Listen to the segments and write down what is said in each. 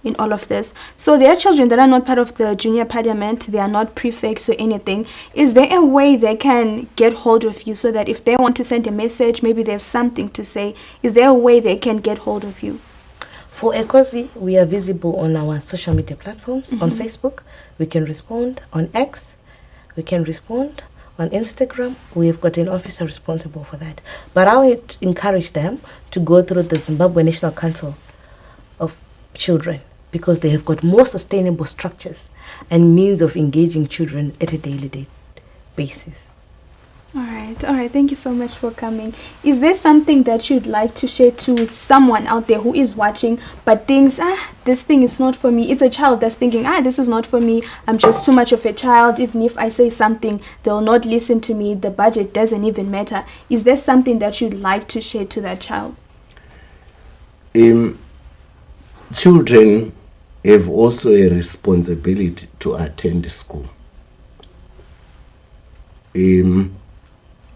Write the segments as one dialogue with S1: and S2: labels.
S1: in all of this. So there are children that are not part of the junior parliament, they are not prefects or anything. Is there a way they can get hold of you so that if they want to send a message, maybe they have something to say, is there a way they can get hold of you?
S2: For Ecosi, we are visible on our social media platforms. On Facebook, we can respond. On X, we can respond. On Instagram, we've got an officer responsible for that. But I would encourage them to go through the Zimbabwe National Council of Children, because they have got more sustainable structures and means of engaging children at a daily basis.
S1: All right. Thank you so much for coming. Is there something that you'd like to share to someone out there who is watching but thinks, this thing is not for me? It's a child that's thinking, this is not for me. I'm just too much of a child. Even if I say something, they'll not listen to me. The budget doesn't even matter. Is there something that you'd like to share to that child?
S3: Children have also a responsibility to attend school.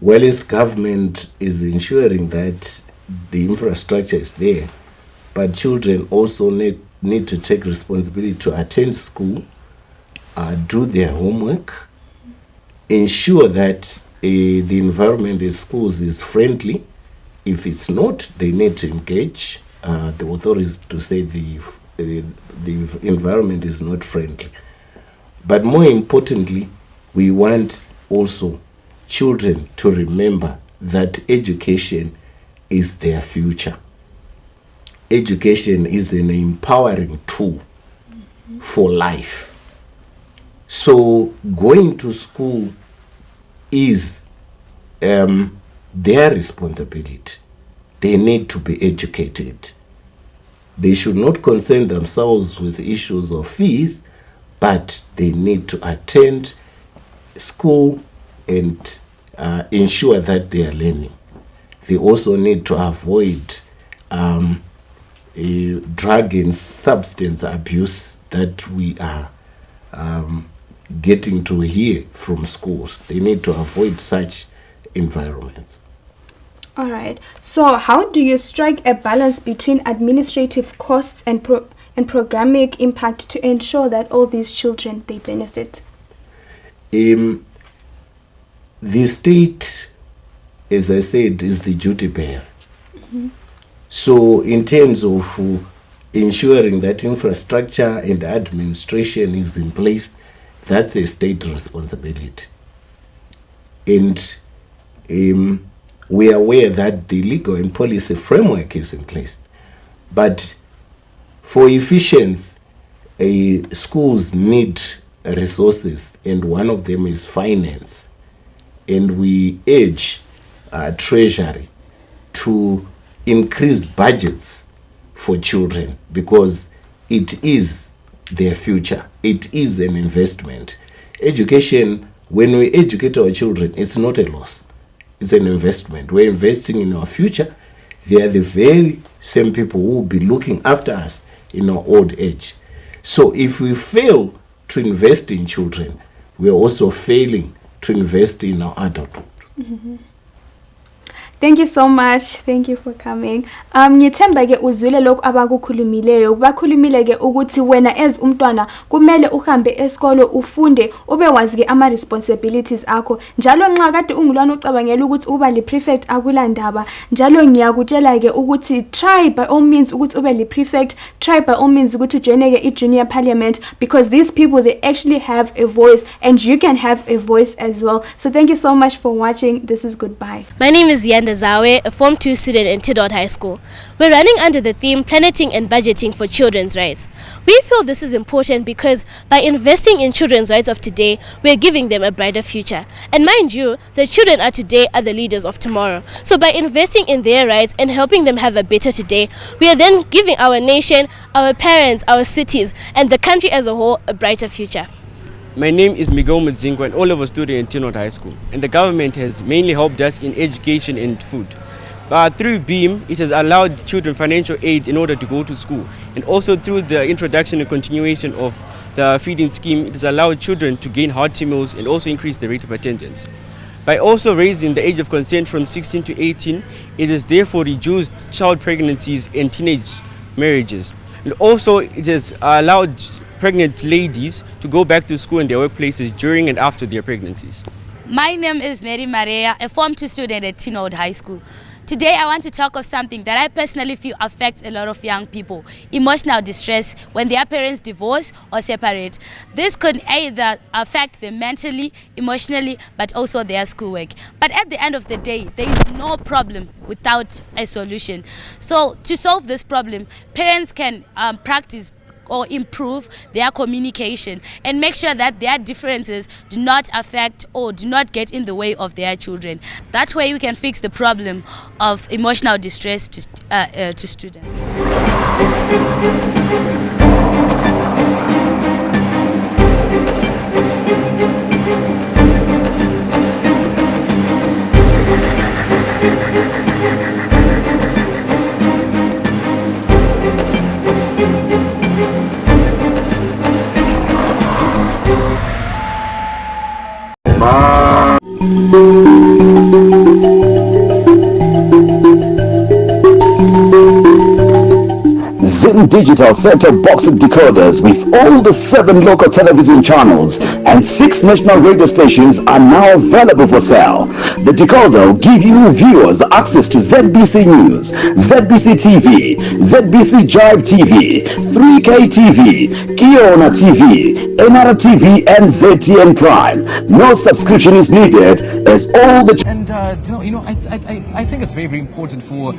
S3: Whereas government is ensuring that the infrastructure is there, but children also need to take responsibility to attend school, do their homework, ensure that the environment in schools is friendly. If it's not, they need to engage the authorities to say the environment is not friendly. But more importantly, we want also children to remember that education is their future. Education is an empowering tool for life. So going to school is their responsibility. They need to be educated. They should not concern themselves with issues of fees, but they need to attend school and ensure that they are learning. They also need to avoid drug and substance abuse that we are getting to hear from schools. They need to avoid such environments.
S1: All right. So how do you strike a balance between administrative costs and programmatic impact to ensure that all these children, they benefit?
S3: The state, as I said, is the duty bearer. So in terms of ensuring that infrastructure and administration is in place, that's a state responsibility. And we are aware that the legal and policy framework is in place. But for efficiency, schools need resources, and one of them is finance. And we urge Treasury to increase budgets for children, because it is their future. It is an investment. Education, when we educate our children, it's not a loss. It's an investment. We're investing in our future. They are the very same people who will be looking after us in our old age. So if we fail to invest in children, we are also failing to invest in our adulthood.
S1: Thank you so much. Thank you for coming. Ngithemba ke uzwile lokho abakukhulumileyo. Bakhulumile ke ukuthi wena as umntwana kumele uhambe esikolo ufunde ube wazi ke ama responsibilities akho. Njalo nxa kade ungulwana ucabangela ukuthi uba li prefect akulandaba. Njalo ngiyakutshela ke ukuthi try by all means ukuthi ube li prefect, try by all means ukuthi ujoine ke junior parliament, because these people, they actually have a voice and you can have a voice as well. So thank you so much for watching. This is goodbye.
S4: My name is Yanda Zawe, a Form 2 student in Tidot High School. We're running under the theme Planeting and Budgeting for Children's Rights. We feel this is important because by investing in children's rights of today, we're giving them a brighter future. And mind you, the children are today are the leaders of tomorrow. So by investing in their rights and helping them have a better today, we are then giving our nation, our parents, our cities, and the country as a whole a brighter future.
S5: My name is Miguel Mudzingo, and all of us student in Tidot High School. And the government has mainly helped us in education and food. But through BEAM, it has allowed children financial aid in order to go to school. And also through the introduction and continuation of the feeding scheme, it has allowed children to gain hearty meals and also increase the rate of attendance. By also raising the age of consent from 16 to 18, it has therefore reduced child pregnancies and teenage marriages. And also, it has allowed pregnant ladies to go back to school in their workplaces during and after their pregnancies.
S6: My name is Mary Maria, a Form 2 student at Tinold High School. Today I want to talk of something that I personally feel affects a lot of young people: emotional distress when their parents divorce or separate. This could either affect them mentally, emotionally, but also their schoolwork. But at the end of the day, there is no problem without a solution. So to solve this problem, parents can practice or improve their communication and make sure that their differences do not affect or do not get in the way of their children. That way we can fix the problem of emotional distress to students.
S7: Zim Digital set-top box decoders with all the 7 local television channels and 6 national radio stations are now available for sale. The decoder will give you viewers access to ZBC News, ZBC TV, ZBC Jive TV, 3K TV, Kiona TV, NR TV and ZTN Prime. No subscription is needed as all the...
S8: I think it's very, very important for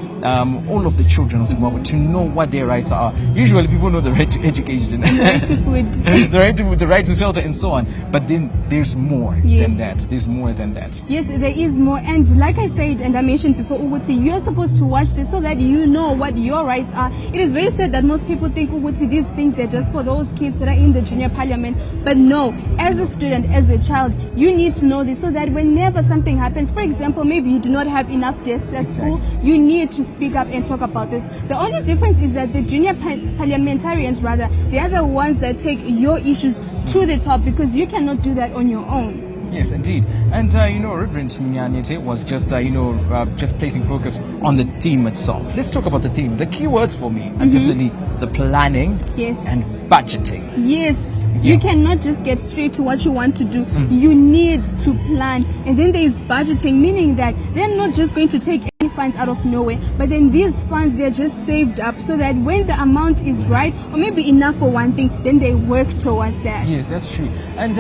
S8: all of the children of Zimbabwe to know what their rights are. Usually people know the right to education,
S1: the right to food,
S8: the right to food, the right to shelter and so on. But then there's more than that. There's more than that.
S1: Yes, there is more. And like I said and I mentioned before, Uguti, you're supposed to watch this so that you know what your rights are. It is very sad that most people think, Uguti, these things, they're just for those kids that are in the junior parliament. But no, as a student, as a child, you need to know this so that whenever something happens, for example, maybe you do not have enough desks at school, you need to speak up and talk about this. The only difference is that the junior parliamentarians, rather, they are the ones that take your issues to the top, because you cannot do that on your own.
S8: Yes, indeed. And, Reverend Nyanete was just, just placing focus on the theme itself. Let's talk about the theme. The key words for me are definitely the planning and budgeting.
S1: Yes. You cannot just get straight to what you want to do. You need to plan. And then there is budgeting, meaning that they're not just going to take any funds out of nowhere, but then these funds, they're just saved up so that when the amount is right, or maybe enough for one thing, then they work towards that.
S8: Yes, that's true. And,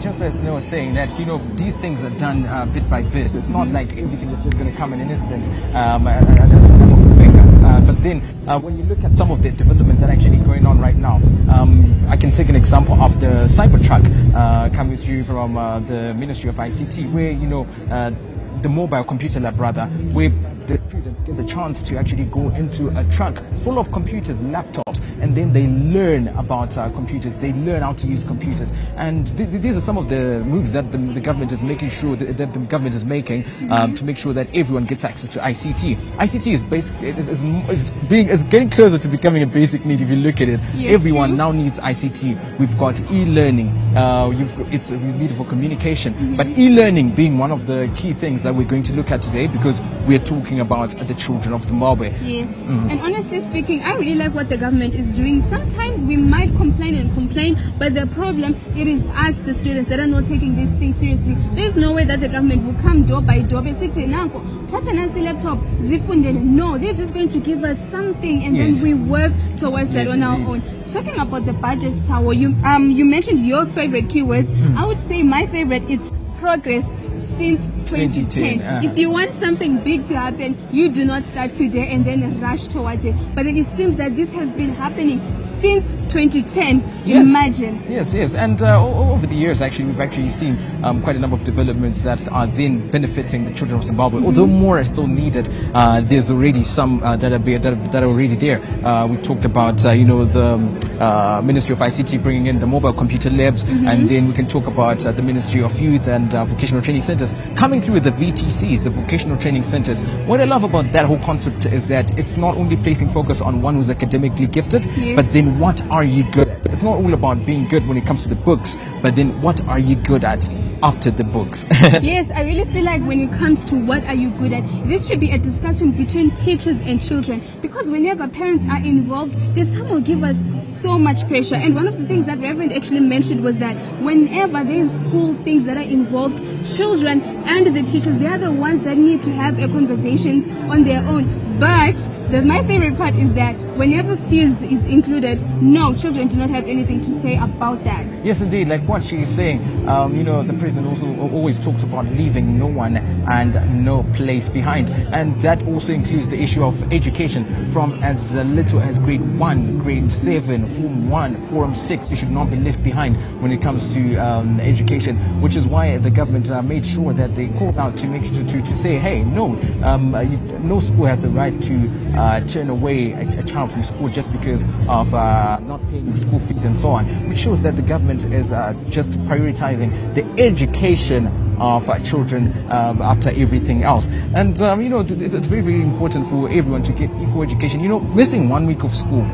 S8: just as Noah was saying that, these things are done bit by bit. It's not like everything is just going to come in an instant at the snap of a finger. But then when you look at some of the developments that are actually going on right now, I can take an example of the Cybertruck coming through from the Ministry of ICT, where, the mobile computer lab, where the students get the chance to actually go into a truck full of computers, laptops, and then they learn about computers. They learn how to use computers. And these are some of the moves that the government is making sure that the government is making to make sure that everyone gets access to ICT. ICT is basically is getting closer to becoming a basic need. If you look at it, everyone now needs ICT. We've got e-learning. It's needed for communication, but e-learning being one of the key things that we're going to look at today, because we're talking about the children of Zimbabwe.
S1: Yes. And honestly speaking, I really like what the government is doing. Sometimes we might complain, but the problem, it is us, the students, that are not taking these things seriously. There's no way that the government will come door by door, laptop, no, they're just going to give us something, and then we work towards that on our own. Talking about the budget tower, you mentioned your favorite keywords. I would say my favorite is progress since 2010. If you want something big to happen, you do not start today and then rush towards it. But then it seems that this has been happening since 2010. Imagine.
S8: Yes. And over the years, actually, we've actually seen quite a number of developments that are then benefiting the children of Zimbabwe. Although more is still needed, there's already some that are already there. We talked about the Ministry of ICT bringing in the mobile computer labs, and then we can talk about the Ministry of Youth and Vocational Training Centers coming through with the VTCs, the Vocational Training Centers. What I love about that whole concept is that it's not only placing focus on one who's academically gifted, but then what are you good at? It's not all about being good when it comes to the books, but then what are you good at after the books?
S1: Yes, I really feel like when it comes to what are you good at, this should be a discussion between teachers and children, because whenever parents are involved, they somehow give us so much pressure. And one of the things that Reverend actually mentioned was that whenever there's school things that are involved, children and the teachers, they are the ones that need to have a conversation on their own. But my favorite part is that whenever fees is included, no, children do not have anything to say about that.
S8: Yes, indeed. Like what she is saying, the president also always talks about leaving no one and no place behind. And that also includes the issue of education from as little as grade 1, grade 7, Form 1, Form 6. You should not be left behind when it comes to education, which is why the government made sure that they called out to make to say, hey, no, no school has the right to turn away a child from school just because of not paying school fees and so on, which shows that the government is just prioritizing the education of children after everything else. And it's very, very important for everyone to get equal education. Missing 1 week of school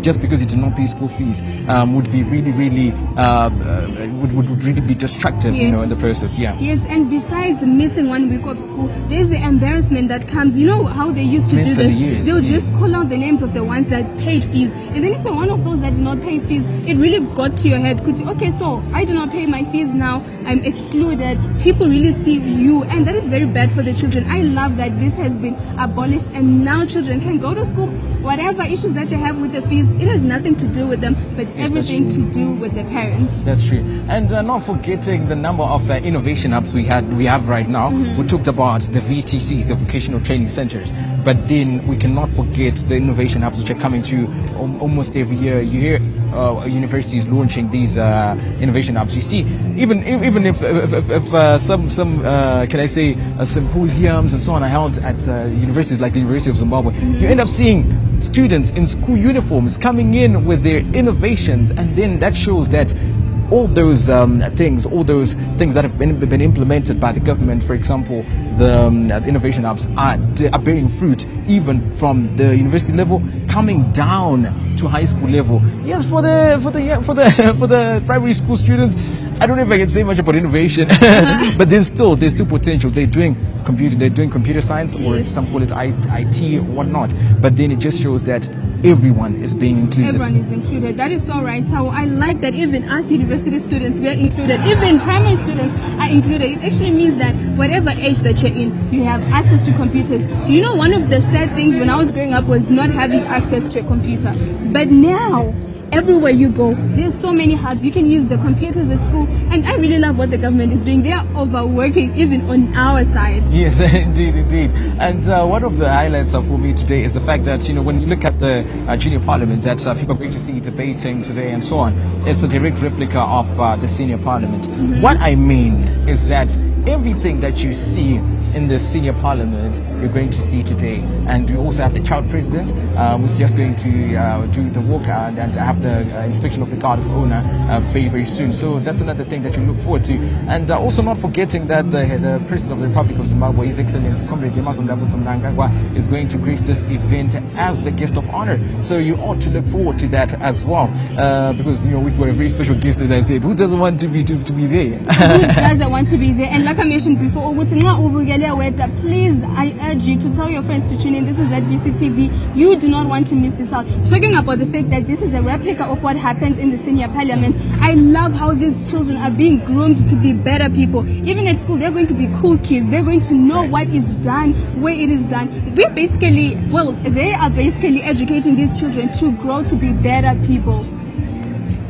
S8: just because you did not pay school fees would be really, really would really be destructive,
S1: yes.
S8: In the process. Yeah.
S1: Yes, and besides missing 1 week of school, there's the embarrassment that comes. You know how they used to do this?
S8: Yes,
S1: they'll just call out the names of the ones that paid fees, and then if you're one of those that did not pay fees, it really got to your head. Okay, so I do not pay my fees now, I'm excluded. People really see you, and that is very bad for the children. I love that this has been abolished, and now children can go to school. Whatever issues that they have with the fees, it has nothing to do with them, but everything to do with the parents.
S8: That's true. And not forgetting the number of innovation hubs we have right now.
S1: Mm-hmm.
S8: We talked about the VTCs, the vocational training centers, but then we cannot forget the innovation hubs which are coming to almost every year. You hear universities launching these innovation hubs. You see, even if some can I say symposiums and so on are held at universities like the University of Zimbabwe,
S1: mm-hmm.
S8: you end up seeing students in school uniforms coming in with their innovations, and then that shows that all those things that have been implemented by the government, for example, the innovation hubs are bearing fruit even from the university level coming down to high school level. Yes, for the primary school students, I don't know if I can say much about innovation, but there's still potential. They're doing computer science, or
S1: yes.
S8: some call it IT or whatnot. But then it just shows that everyone is being included.
S1: Everyone is included. That is so right. So I like that even us university students, we are included. Even primary students are included. It actually means that whatever age that you're in, you have access to computers. Do you know one of the sad things when I was growing up was not having access to a computer? But now, everywhere you go, there's so many hubs. You can use the computers at school, and I really love what the government is doing. They are overworking even on our side.
S8: Yes, indeed. And one of the highlights for me today is the fact that when you look at the junior parliament that people are going to see debating today and so on, it's a direct replica of the senior parliament. Mm-hmm. What I mean is that everything that you see in the senior parliament you're going to see today. And we also have the child president who's just going to do the walk and have the inspection of the guard of honor very, very soon. So that's another thing that you look forward to. And also not forgetting that the president of the Republic of Zimbabwe, His Excellency Comrade Mnangagwa, is going to grace this event as the guest of honor. So you ought to look forward to that as well, because we've got a very special guest, as I said. Who doesn't want to be there?
S1: Who doesn't want to be there? And like I mentioned before, please, I urge you to tell your friends to tune in. This is advocacy TV. You do not want to miss this out. Talking about the fact that this is a replica of what happens in the senior parliament, I love how these children are being groomed to be better people. Even at school, they're going to be cool kids. They're going to know what is done, where it is done. They are basically educating these children to grow to be better people.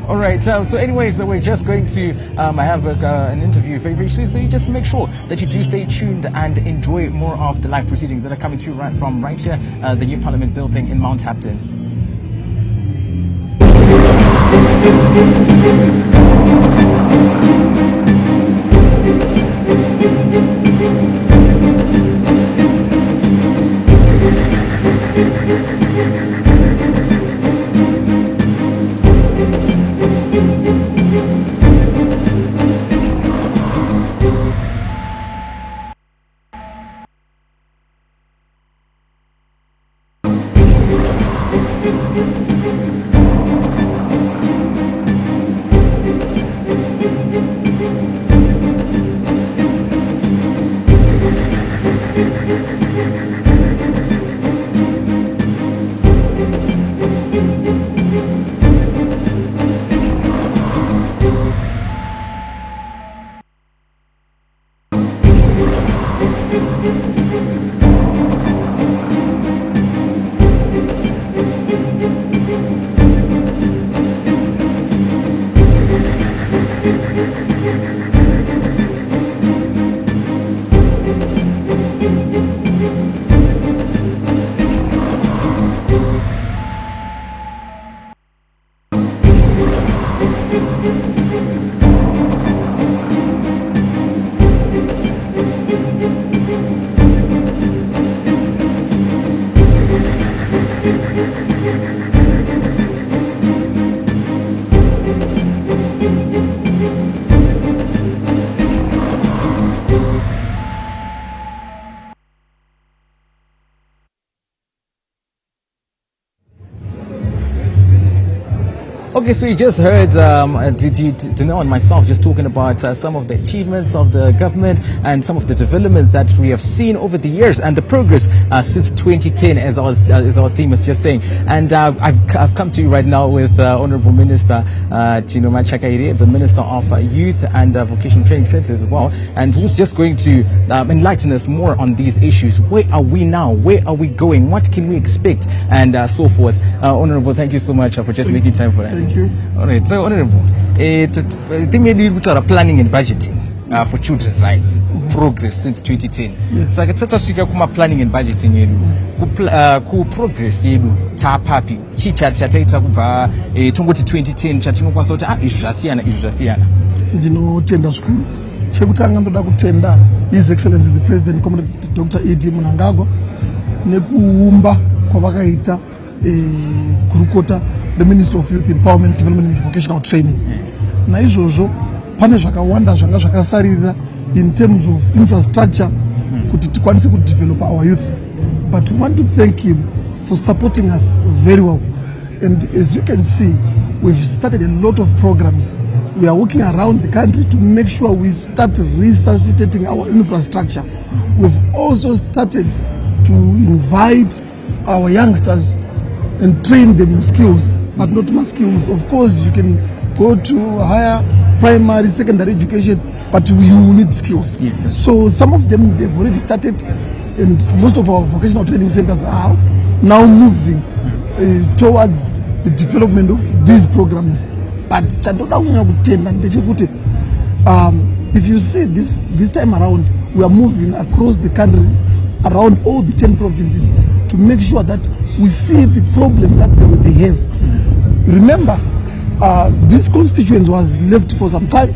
S8: All right. So anyways, we're just going to have an interview very, very soon. So you just make sure that you do stay tuned and enjoy more of the live proceedings that are coming to you right here, the new Parliament building in Mount Hampton. Okay, so you just heard Danelle and myself just talking about some of the achievements of the government and some of the developments that we have seen over the years and the progress since 2010, as our theme is just saying. And I've come to you right now with Honorable Minister Tino Machakaire, the Minister of Youth and Vocational Training Centers as well, and who's just going to enlighten us more on these issues. Where are we now? Where are we going? What can we expect? And so forth. Honorable, thank you so much for just making time for us.
S9: Thank you.
S8: All right, so Honorable, they made you planning and budgeting for children's rights progress since 2010.
S9: Yes.
S8: So akathatha swika kuma planning and budgeting yedu ku progress yedu tapapi chataita kubva tongoti 2010 chatinokwanisa kuti izvi zvasiyana.
S9: Ndinotenda zvikuru. Chekutanga ndoda kutenda His Excellency the President Comrade Dr. E.D. Mnangagwa nekuumba kwavakaita kurukota the Ministry of Youth Empowerment, Development and Vocational Training. Naizvozvo pane zvakawanda zvanga zvakasarira in terms of infrastructure kuti tikwanise ku develop our youth, but we want to thank him for supporting us very well. And as you can see, we've started a lot of programs. We are working around the country to make sure we start resuscitating our infrastructure. We've also started to invite our youngsters and train them skills, but not more skills. Of course, you can go to higher primary, secondary education, but you need skills.
S8: Yes,
S9: so some of them, they've already started, and most of our vocational training centers are now moving towards the development of these programs. But if you see this time around, we are moving across the country, around all the 10 provinces, to make sure that we see the problems that they have. Remember, this constituency was left for some time,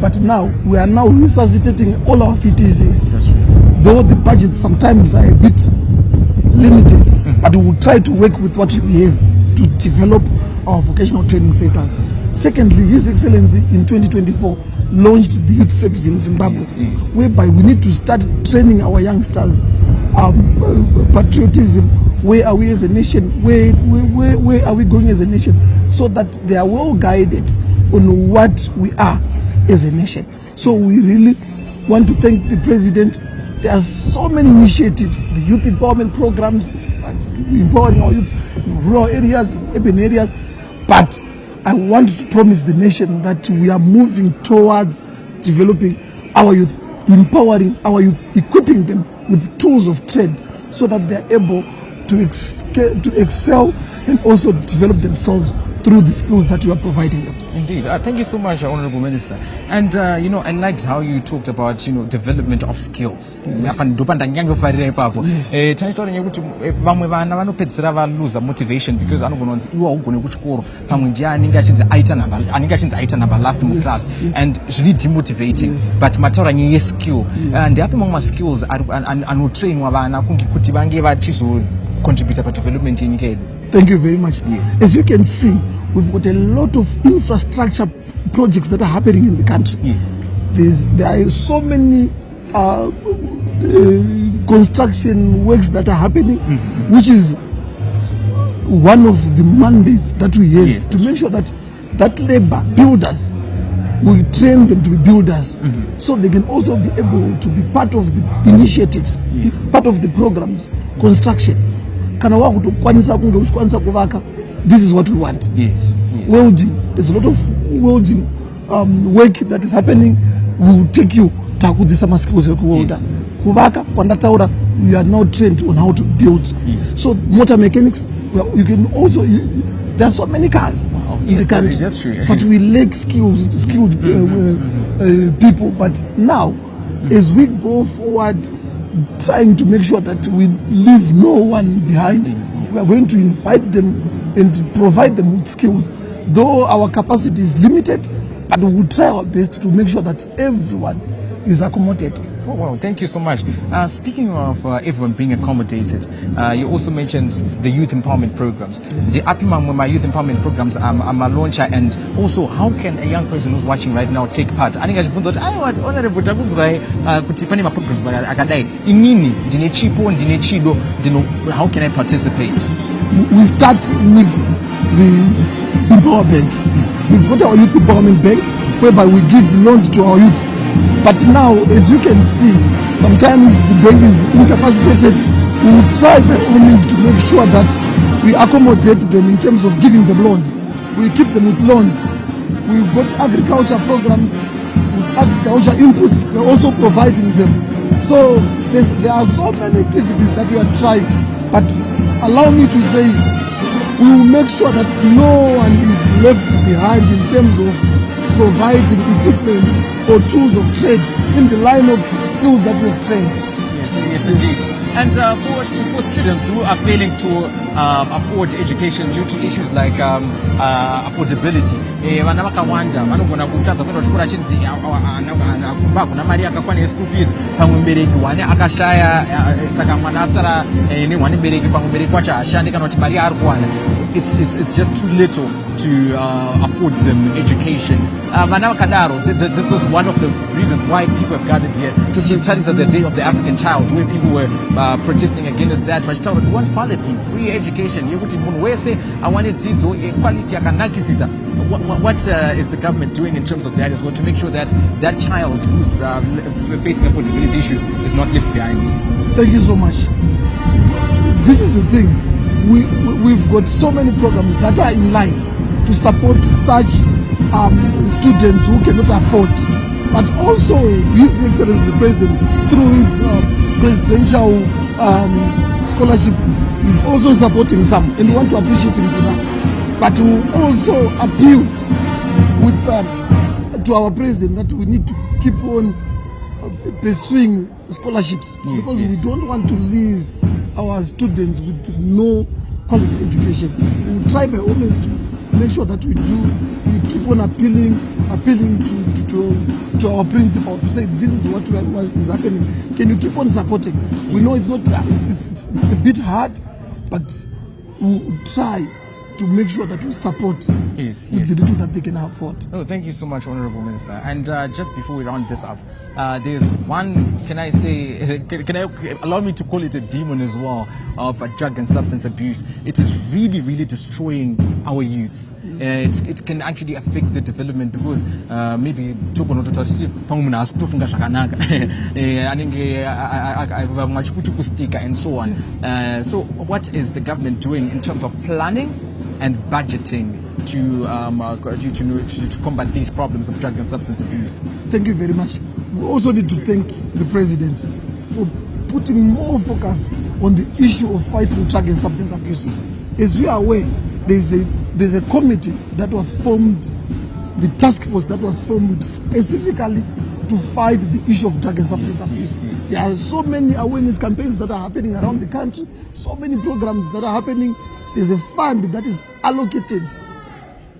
S9: but now we are now resuscitating all our VTCs. Though the budgets sometimes are a bit limited, but we will try to work with what we have to develop our vocational training centers. Secondly, His Excellency in 2024 launched the youth service in Zimbabwe, whereby we need to start training our youngsters patriotism. Where are we as a nation? Where are we going as a nation? So that they are well guided on what we are as a nation. So we really want to thank the President. There are so many initiatives, the youth empowerment programs, empowering our youth in rural areas, in urban areas. But I want to promise the nation that we are moving towards developing our youth, empowering our youth, equipping them with tools of trade so that they are able to excel and also develop themselves through the skills that we are providing them.
S8: Indeed. Thank you so much, Honorable Minister. And, I liked how you talked about, development of skills. Yes. Motivation because last class and it's really demotivating. Yes. But matter skill and the skills are train contribute to development in Kenya.
S9: Thank you very much. Yes. As you can see, we've got a lot of infrastructure projects that are happening in the country.
S8: Yes.
S9: There are so many construction works that are happening, which is one of the mandates that we have to make sure that labor builders, we train them to be builders, so they can also be able to be part of the initiatives, part of the programs, construction. This is what we want.
S8: Yes.
S9: Welding. There's a lot of welding work that is happening. We will take you to Akudisama skills welder. Kuvaka, Kwandataura, we are now trained on how to build.
S8: Yes.
S9: So motor mechanics, you can also, there are so many cars in the country.
S8: That's true.
S9: But we lack skilled people. But now, as we go forward, trying to make sure that we leave no one behind, we are going to invite them and provide them with skills. Though our capacity is limited, but we will try our best to make sure that everyone is accommodated.
S8: Oh, wow, thank you so much. Speaking of everyone being accommodated, you also mentioned the youth empowerment programs. The Apimam, my youth empowerment programs, I'm a launcher, and also how can a young person who's watching right now take part? I think I should honorable how can I participate?
S9: We start with the Empower Bank. We've got our Youth Empowerment Bank, whereby we give loans to our youth. But now, as you can see, sometimes the bank is incapacitated. We will try by all means to make sure that we accommodate them in terms of giving them loans. We keep them with loans. We've got agriculture programs, with agriculture inputs, we're also providing them. So there are so many activities that we are trying, but allow me to say, we will make sure that no one is left behind in terms of providing equipment or tools of trade in the line of skills that we have trained.
S8: Yes, indeed. And for students who are failing to afford education due to issues like affordability, vana vakawanda vanogona kutadza kuenda kuchikora chinzi kuna mari yakakwana yeschool fees, pamwe mubereki wane akashaya saka mwana asara nehwane mubereki, pamwe mubereki wacho hashandi kana kuti mari yaari kuwana. It's just too little to afford them education. Vana vakadaro, this is one of the reasons why people have gathered here to Chintariza the Day of the African Child, where people were protesting against that. Vachitaura kuti one quality, free education, yekuti munhu wese awane dzidzo equality yakanakisisa. What is the government doing in terms of that as well to make sure that that child who's facing affordability issues is not left behind?
S9: Thank you so much. This is the thing. We've got so many programs that are in line to support such students who cannot afford. But also, His Excellency the President, through his presidential scholarship, is also supporting some, and we want to appreciate him for that. But we also appeal to our President that we need to keep on pursuing scholarships, because we don't want to leave our students with no quality education. We will try by all means to make sure that we keep on appealing to our principal to say this is what is happening. Can you keep on supporting? We know it's not it's a bit hard, but we will try to make sure that we support with the little that they can afford.
S8: Oh, thank you so much, Honorable Minister. And just before we round this up, there's one, can I allow me to call it a demon as well, of drug and substance abuse. It is really, really destroying our youth. It can actually affect the development, because maybe and so on. So what is the government doing in terms of planning and budgeting to combat these problems of drug and substance abuse?
S9: Thank you very much. We also need to thank the President for putting more focus on the issue of fighting drug and substance abuse. As you are aware, there's a committee that was formed, the task force that was formed specifically to fight the issue of drug and substance abuse. There are so many awareness campaigns that are happening around the country, so many programs that are happening. There's a fund that is allocated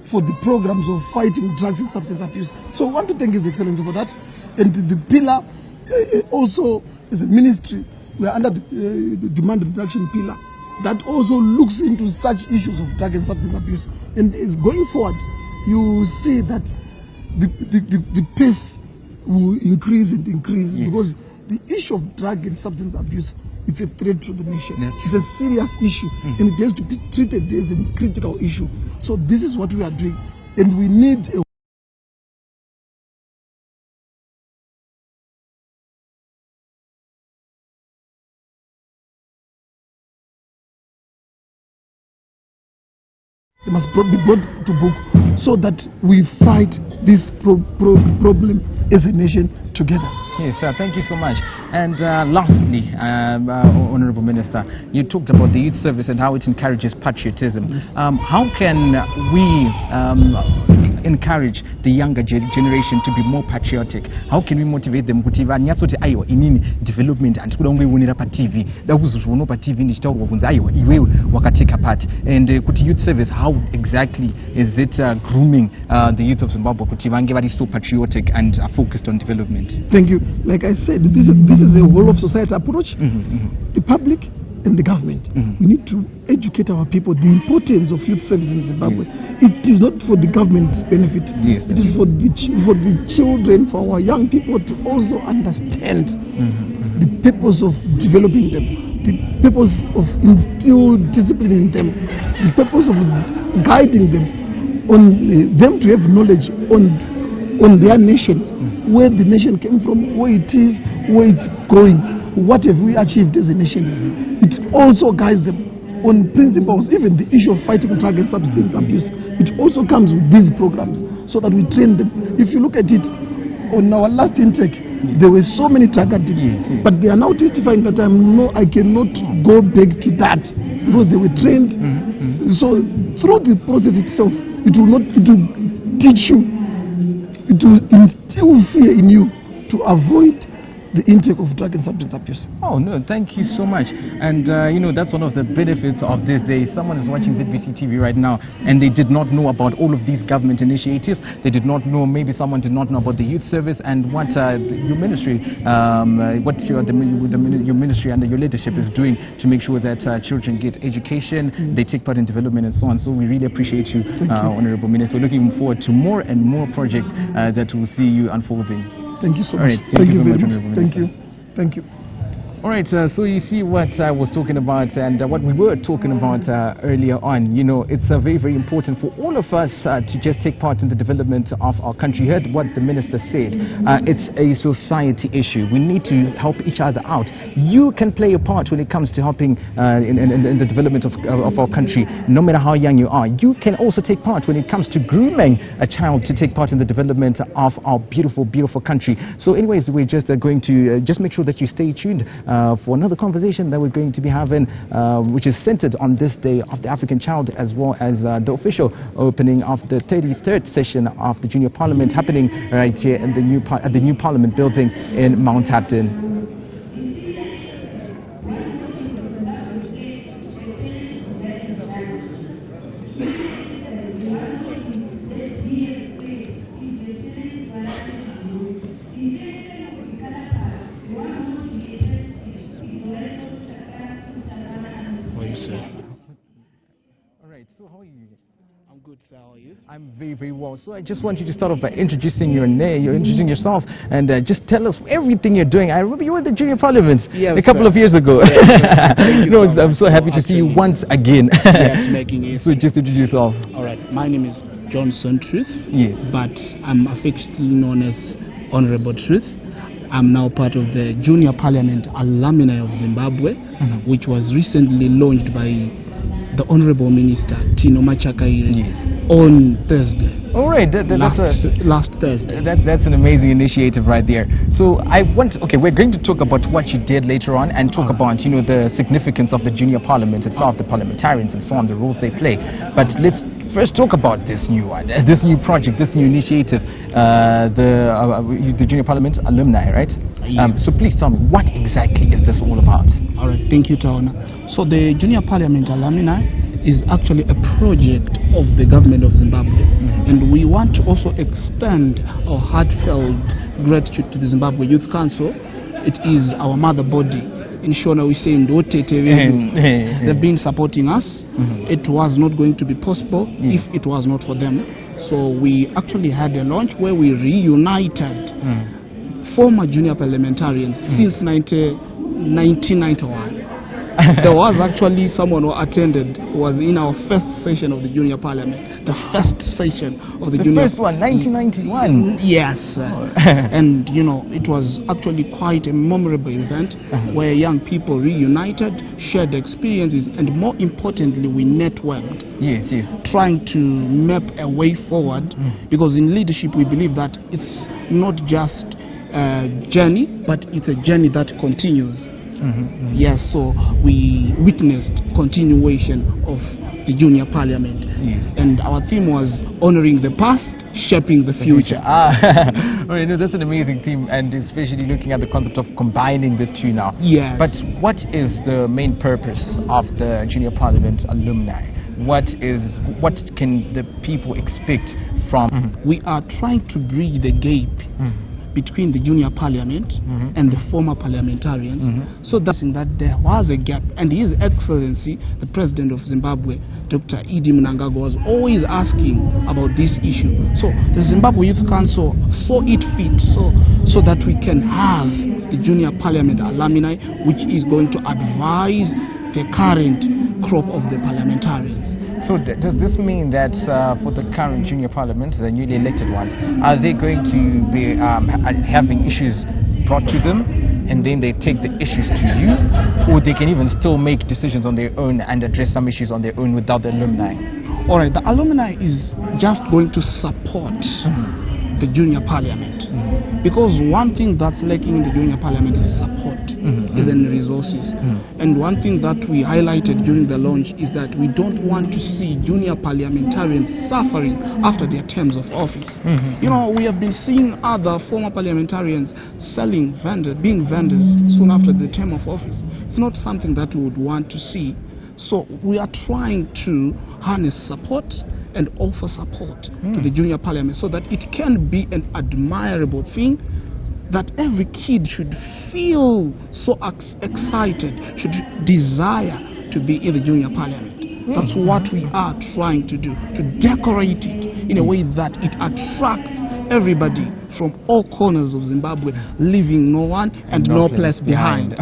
S9: for the programs of fighting drugs and substance abuse. So I want to thank His Excellency for that. And the pillar also is a ministry. We are under the demand reduction pillar that also looks into such issues of drug and substance abuse. And is going forward, you see that the pace will increase and increase, because the issue of drug and substance abuse, it's a threat to the nation. It's a serious issue, and it has to be treated as a critical issue. So this is what we are doing, and we need a They must be brought to book so that we fight this problem as a nation together.
S8: Yes, thank you so much. And lastly, Honorable Minister, you talked about the youth service and how it encourages patriotism. How can we encourage the younger generation to be more patriotic? How can we motivate them? Development and TV. TV part. And youth service, how exactly is it grooming the youth of Zimbabwe to so patriotic and focused on development?
S9: Thank you. Like I said, this is a whole of society approach. The public and the government. We need to educate our people the importance of youth service in Zimbabwe. It is not for the government's benefit. It is for the children, for our young people to also understand the purpose of developing them. the purpose of instill discipline in them, the purpose of guiding them, on them to have knowledge on their nation, where the nation came from, where it is, where it's going, what have we achieved as a nation. It also guides them on principles, even the issue of fighting drug and substance abuse. It also comes with these programs so that we train them. If you look at it, on our last intake, there were so many drug addicts, but they are now testifying that I cannot go back to that because they were trained. So through the process itself, it will teach you, it will instill fear in you to avoid the intake of drug and substance abuse.
S8: Oh no, thank you so much. And you know, that's one of the benefits of this day. Someone is watching ZBC TV right now and they did not know about all of these government initiatives. They did not know, maybe someone did not know about the youth service and what your ministry, your ministry under your leadership is doing to make sure that children get education, they take part in development and so on. So we really appreciate you, Honorable Minister. We're looking forward to more and more projects that will see you unfolding.
S9: Thank you so much.
S8: Right,
S9: Thank you
S8: very
S9: very
S8: much.
S9: much. Thank you. Thank you.
S8: All right, so you see what I was talking about and what we were talking about earlier on. You know, it's very, very important for all of us to just take part in the development of our country. You heard what the minister said. It's a society issue. We need to help each other out. You can play a part when it comes to helping in the development of our country, no matter how young you are. You can also take part when it comes to grooming a child to take part in the development of our beautiful, beautiful country. So anyways, we're just going to just make sure that you stay tuned for another conversation that we're going to be having, which is centered on this day of the African child, as well as the official opening of the 33rd session of the Junior Parliament happening right here in the new Parliament building in Mount Hampton. I'm very, very well. So I just want you to start off by introducing introducing yourself, and just tell us everything you're doing. I remember you were at the Junior Parliament a couple of years ago. I'm so happy to see you once again.
S10: Yes, making it.
S8: So just introduce yourself.
S10: All right, my name is Johnson Truth.
S8: Yes.
S10: But I'm affectionately known as Honorable Truth. I'm now part of the Junior Parliament alumni of Zimbabwe, which was recently launched by the Honorable Minister Tino Machakaire on Thursday.
S8: All right,
S10: last Thursday.
S8: That's an amazing initiative right there. So we're going to talk about what you did later on and talk about the significance of the Junior Parliament itself, the parliamentarians and so on, the roles they play. But let's first talk about this new one, this new project, this new initiative, the Junior Parliament alumni, right?
S10: Yes.
S8: So please tell me, what exactly is this all about?
S10: All right, thank you, Taona. So the Junior Parliament alumni is actually a project of the government of Zimbabwe, and we want to also extend our heartfelt gratitude to the Zimbabwe Youth Council. It is our mother body. In Shona we say they've been supporting us. It was not going to be possible if it was not for them. So we actually had a launch where we reunited former junior parliamentarians since 1991. There was actually someone who attended, who was in our first session of the Junior Parliament. The first session of the Junior...
S8: The first one, 1991?
S10: Yes. And, it was actually quite a memorable event where young people reunited, shared experiences, and more importantly, we networked.
S8: Yes.
S10: Trying to map a way forward, because in leadership we believe that it's not just a journey, but it's a journey that continues. Yes, so we witnessed continuation of the Junior Parliament, and our theme was honoring the past, shaping the future.
S8: That's an amazing theme, and especially looking at the concept of combining the two now.
S10: Yes.
S8: But what is the main purpose of the Junior Parliament alumni? What can the people expect from?
S10: We are trying to bridge the gap between the Junior Parliament and the former parliamentarians, so that there was a gap, and His Excellency, the President of Zimbabwe, Dr. Idi Mnangagwa, was always asking about this issue. So the Zimbabwe Youth Council saw it fit so that we can have the junior parliament alumni, which is going to advise the current crop of the parliamentarians.
S8: So does this mean that for the current junior parliament, the newly elected ones, are they going to be having issues brought to them and then they take the issues to you, or they can even still make decisions on their own and address some issues on their own without the alumni?
S10: All right, the alumni is just going to support the junior parliament, because one thing that's lacking in the junior parliament is support, is in resources. And one thing that we highlighted during the launch is that we don't want to see junior parliamentarians suffering after their terms of office. You know, we have been seeing other former parliamentarians being vendors soon after the term of office. It's not something that we would want to see. So we are trying to harness support and offer support to the junior parliament, so that it can be an admirable thing that every kid should feel so excited, should desire to be in the junior parliament. That's what we are trying to do, to decorate it in a way that it attracts everybody from all corners of Zimbabwe, leaving no one and no place behind.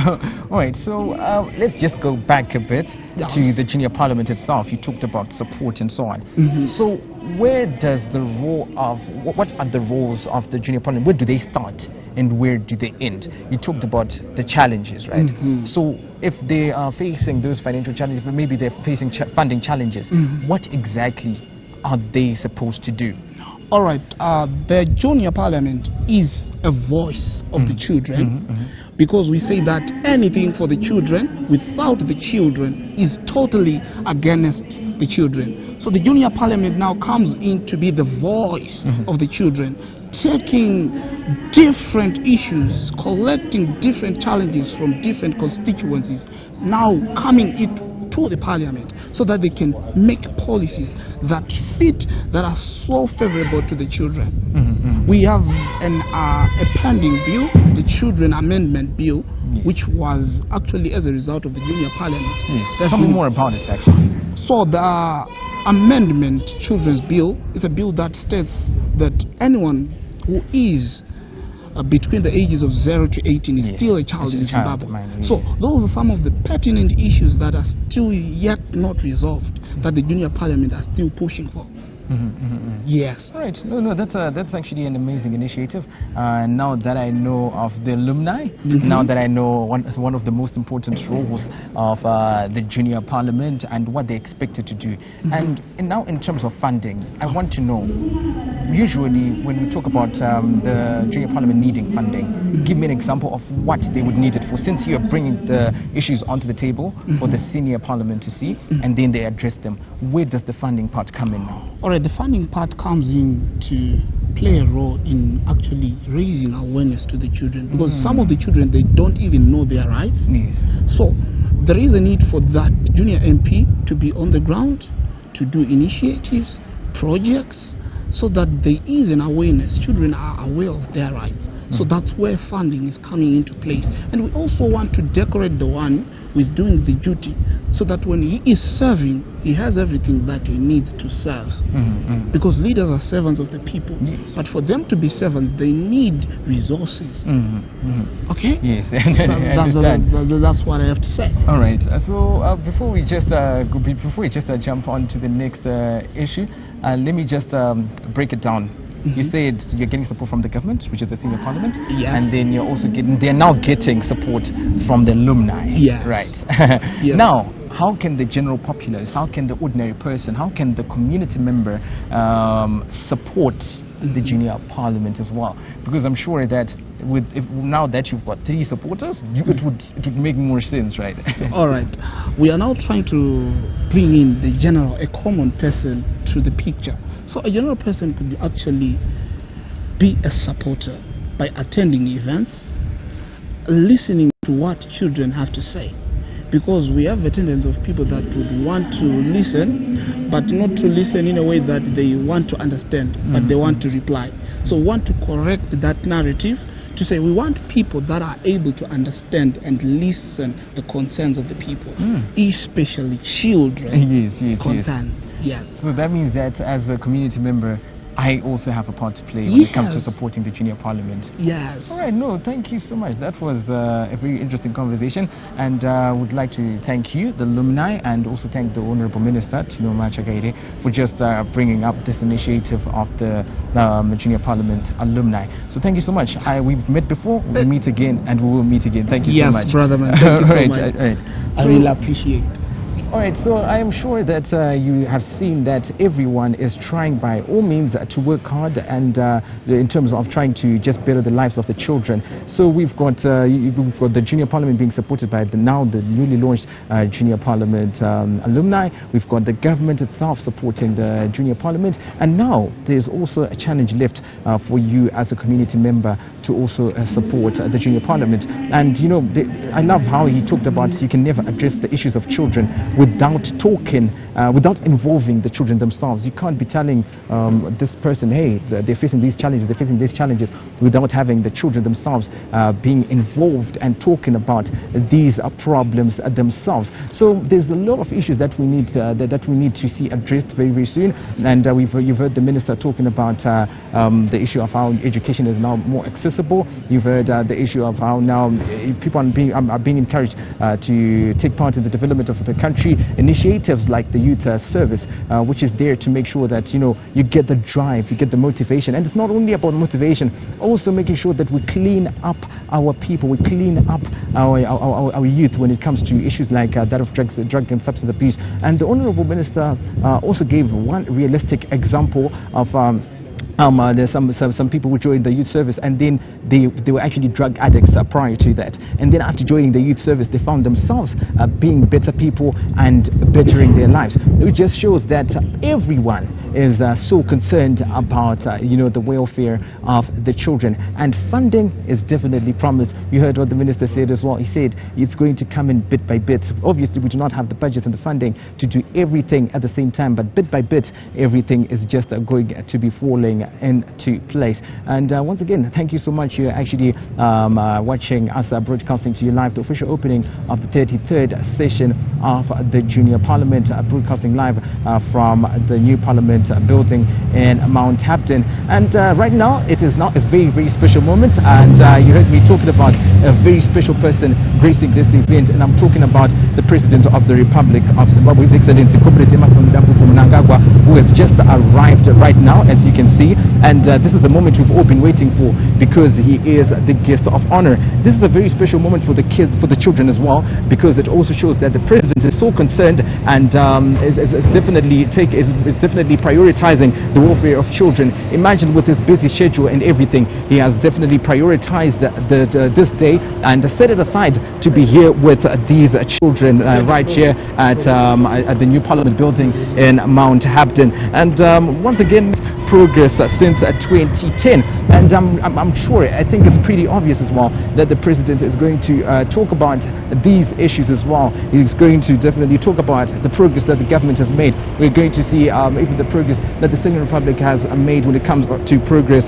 S8: All right, so let's just go back a bit to the junior parliament itself. You talked about support and so on. So where does the role of, what are the roles of the junior parliament? Where do they start and where do they end? You talked about the challenges, right? So if they are facing those financial challenges, but maybe they're facing funding challenges, what exactly are they supposed to do?
S10: All right, the junior parliament is a voice of the children, because we say that anything for the children without the children is totally against the children. So the junior parliament now comes in to be the voice of the children, taking different issues, collecting different challenges from different constituencies, now coming to the parliament so that they can make policies that fit, that are so favorable to the children. We have a pending bill, the Children Amendment Bill, which was actually as a result of the junior parliament.
S8: Tell me more about it, actually.
S10: So the Amendment Children's Bill is a bill that states that anyone who is between the ages of 0 to 18 is still a child in Zimbabwe. So those are some of the pertinent issues that are still yet not resolved, that the junior parliament are still pushing for. Yes.
S8: All right. No, that's actually an amazing initiative. Now that I know of the alumni, now that I know one of the most important roles of the junior parliament and what they're expected to do, and now in terms of funding, I want to know. Usually, when we talk about the junior parliament needing funding, give me an example of what they would need it for. Since you are bringing the issues onto the table for the senior parliament to see, and then they address them, where does the funding part come in now?
S10: All right, the funding part comes in to play a role in actually raising awareness to the children, because some of the children, they don't even know their rights. So there is a need for that junior MP to be on the ground, to do initiatives, projects, so that there is an awareness. Children are aware of their rights. So that's where funding is coming into place. And we also want to decorate the one who is doing the duty, so that when he is serving, he has everything that he needs to serve. Because leaders are servants of the people. But for them to be servants, they need resources. Okay?
S8: Yes.
S10: That's what I have to say.
S8: All right. So before we just jump on to the next issue, let me just break it down. You said you're getting support from the government, which is the senior parliament, and then you're also they're now getting support from the alumni. Right. Now, how can the general populace, how can the ordinary person, how can the community member support the junior parliament as well? Because I'm sure that now that you've got 3 supporters, it would make more sense, right?
S10: All right. We are now trying to bring in the general, a common person, to the picture. So a general person could actually be a supporter by attending events, listening to what children have to say. Because we have a tendency of people that would want to listen, but not to listen in a way that they want to understand, but they want to reply. So we want to correct that narrative to say we want people that are able to understand and listen the concerns of the people, especially children concerns. Yes.
S8: So that means that as a community member, I also have a part to play when it comes to supporting the junior parliament.
S10: Yes.
S8: All right, no, thank you so much. That was a very interesting conversation, and would like to thank you, the alumni, and also thank the Honorable Minister, Tino Machagaire, for just bringing up this initiative of the junior parliament alumni. So thank you so much. We've met before, we'll meet again, and we will meet again. Thank you so much.
S10: Yes, brother man. Thank you so much.
S8: All right.
S10: I really appreciate it.
S8: All right, so I am sure that you have seen that everyone is trying by all means to work hard and in terms of trying to just better the lives of the children. So we've got the junior parliament being supported by the newly launched junior parliament alumni. We've got the government itself supporting the junior parliament, and now there's also a challenge left for you as a community member to also support the junior parliament. And you know, I love how he talked about you can never address the issues of children without talking, without involving the children themselves. You can't be telling this person, hey, they're facing these challenges, without having the children themselves being involved and talking about these problems themselves. So there's a lot of issues that we need to see addressed very, very soon. And you've heard the minister talking about the issue of how education is now more accessible. You've heard the issue of how now people are being encouraged to take part in the development of the country. Initiatives like the youth service, which is there to make sure that, you know, you get the drive, you get the motivation. And it's not only about motivation, also making sure that we clean up our people, we clean up our youth when it comes to issues like that of drug and substance abuse. And the Honorable Minister also gave one realistic example of there's some people who joined the youth service, and then they were actually drug addicts prior to that, and then after joining the youth service they found themselves being better people and bettering their lives. It just shows that everyone is so concerned about the welfare of the children, and funding is definitely promised. You heard what the minister said as well. He said it's going to come in bit by bit. Obviously we do not have the budget and the funding to do everything at the same time, but bit by bit everything is just going to be falling into place. And once again, thank you so much. You're actually watching us broadcasting to you live the official opening of the 33rd session of the Junior Parliament, broadcasting live from the new Parliament building in Mount Hampton. And right now it is now a very, very special moment, and you heard me talking about a very special person gracing this event, and I'm talking about the President of the Republic of Zimbabwe, His Excellency Comrade Emmerson Mnangagwa, who has just arrived right now, as you can see. And this is the moment we've all been waiting for, because he is the guest of honor. This is a very special moment for the kids, for the children as well, because it also shows that the president is so concerned and is definitely prioritizing the welfare of children. Imagine with his busy schedule and everything, he has definitely prioritized this day and set it aside to be here with these children right here at the new Parliament building in Mount Hampton. And once again, progress since 2010, and I'm sure, I think it's pretty obvious as well that the president is going to talk about these issues as well. He's going to definitely talk about the progress that the government has made. We're going to see even the progress that the Second Republic has made when it comes to progress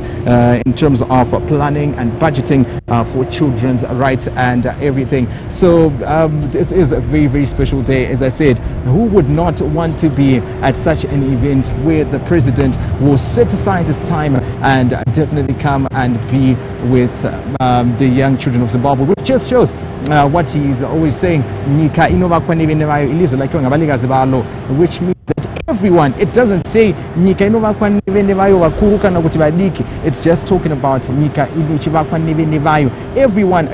S8: in terms of planning and budgeting for children's rights and everything. So it is a very, very special day. As I said, who would not want to be at such an event where the president will set aside his time and definitely come and be with the young children of Zimbabwe, which just shows what he's always saying, which means that everyone, it doesn't say it's just talking about everyone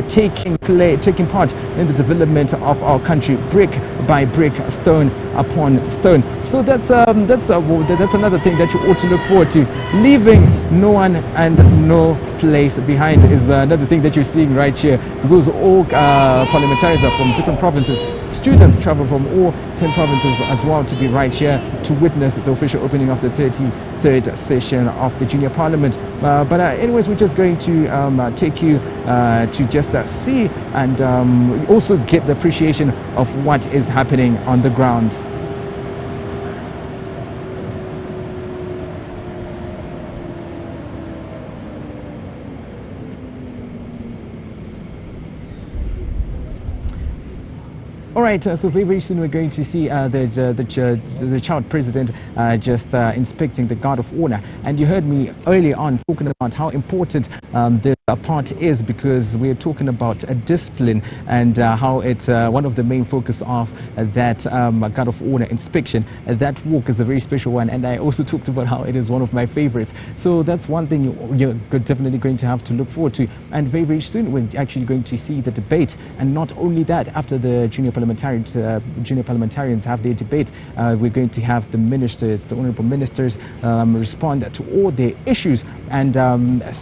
S8: taking part in the development of our country, brick by brick, stone upon stone. So that's another thing that you ought to look forward to. Leaving no one and no place behind is another thing that you're seeing right here, because all parliamentarians are from different provinces. Students travel from all 10 provinces as well to be right here to witness the official opening of the 33rd session of the Junior Parliament. But anyways, we're just going to take you to just see and also get the appreciation of what is happening on the ground. All right, so very soon we're going to see the child president just inspecting the guard of honor. And you heard me earlier on talking about how important this part is, because we're talking about discipline and how it's one of the main focus of that guard of honor inspection. That walk is a very special one, and I also talked about how it is one of my favorites. So that's one thing you're definitely going to have to look forward to. And very soon we're actually going to see the debate. And not only that, after the junior parliamentarians have their debate, we're going to have the ministers, the honorable ministers, respond to all their issues and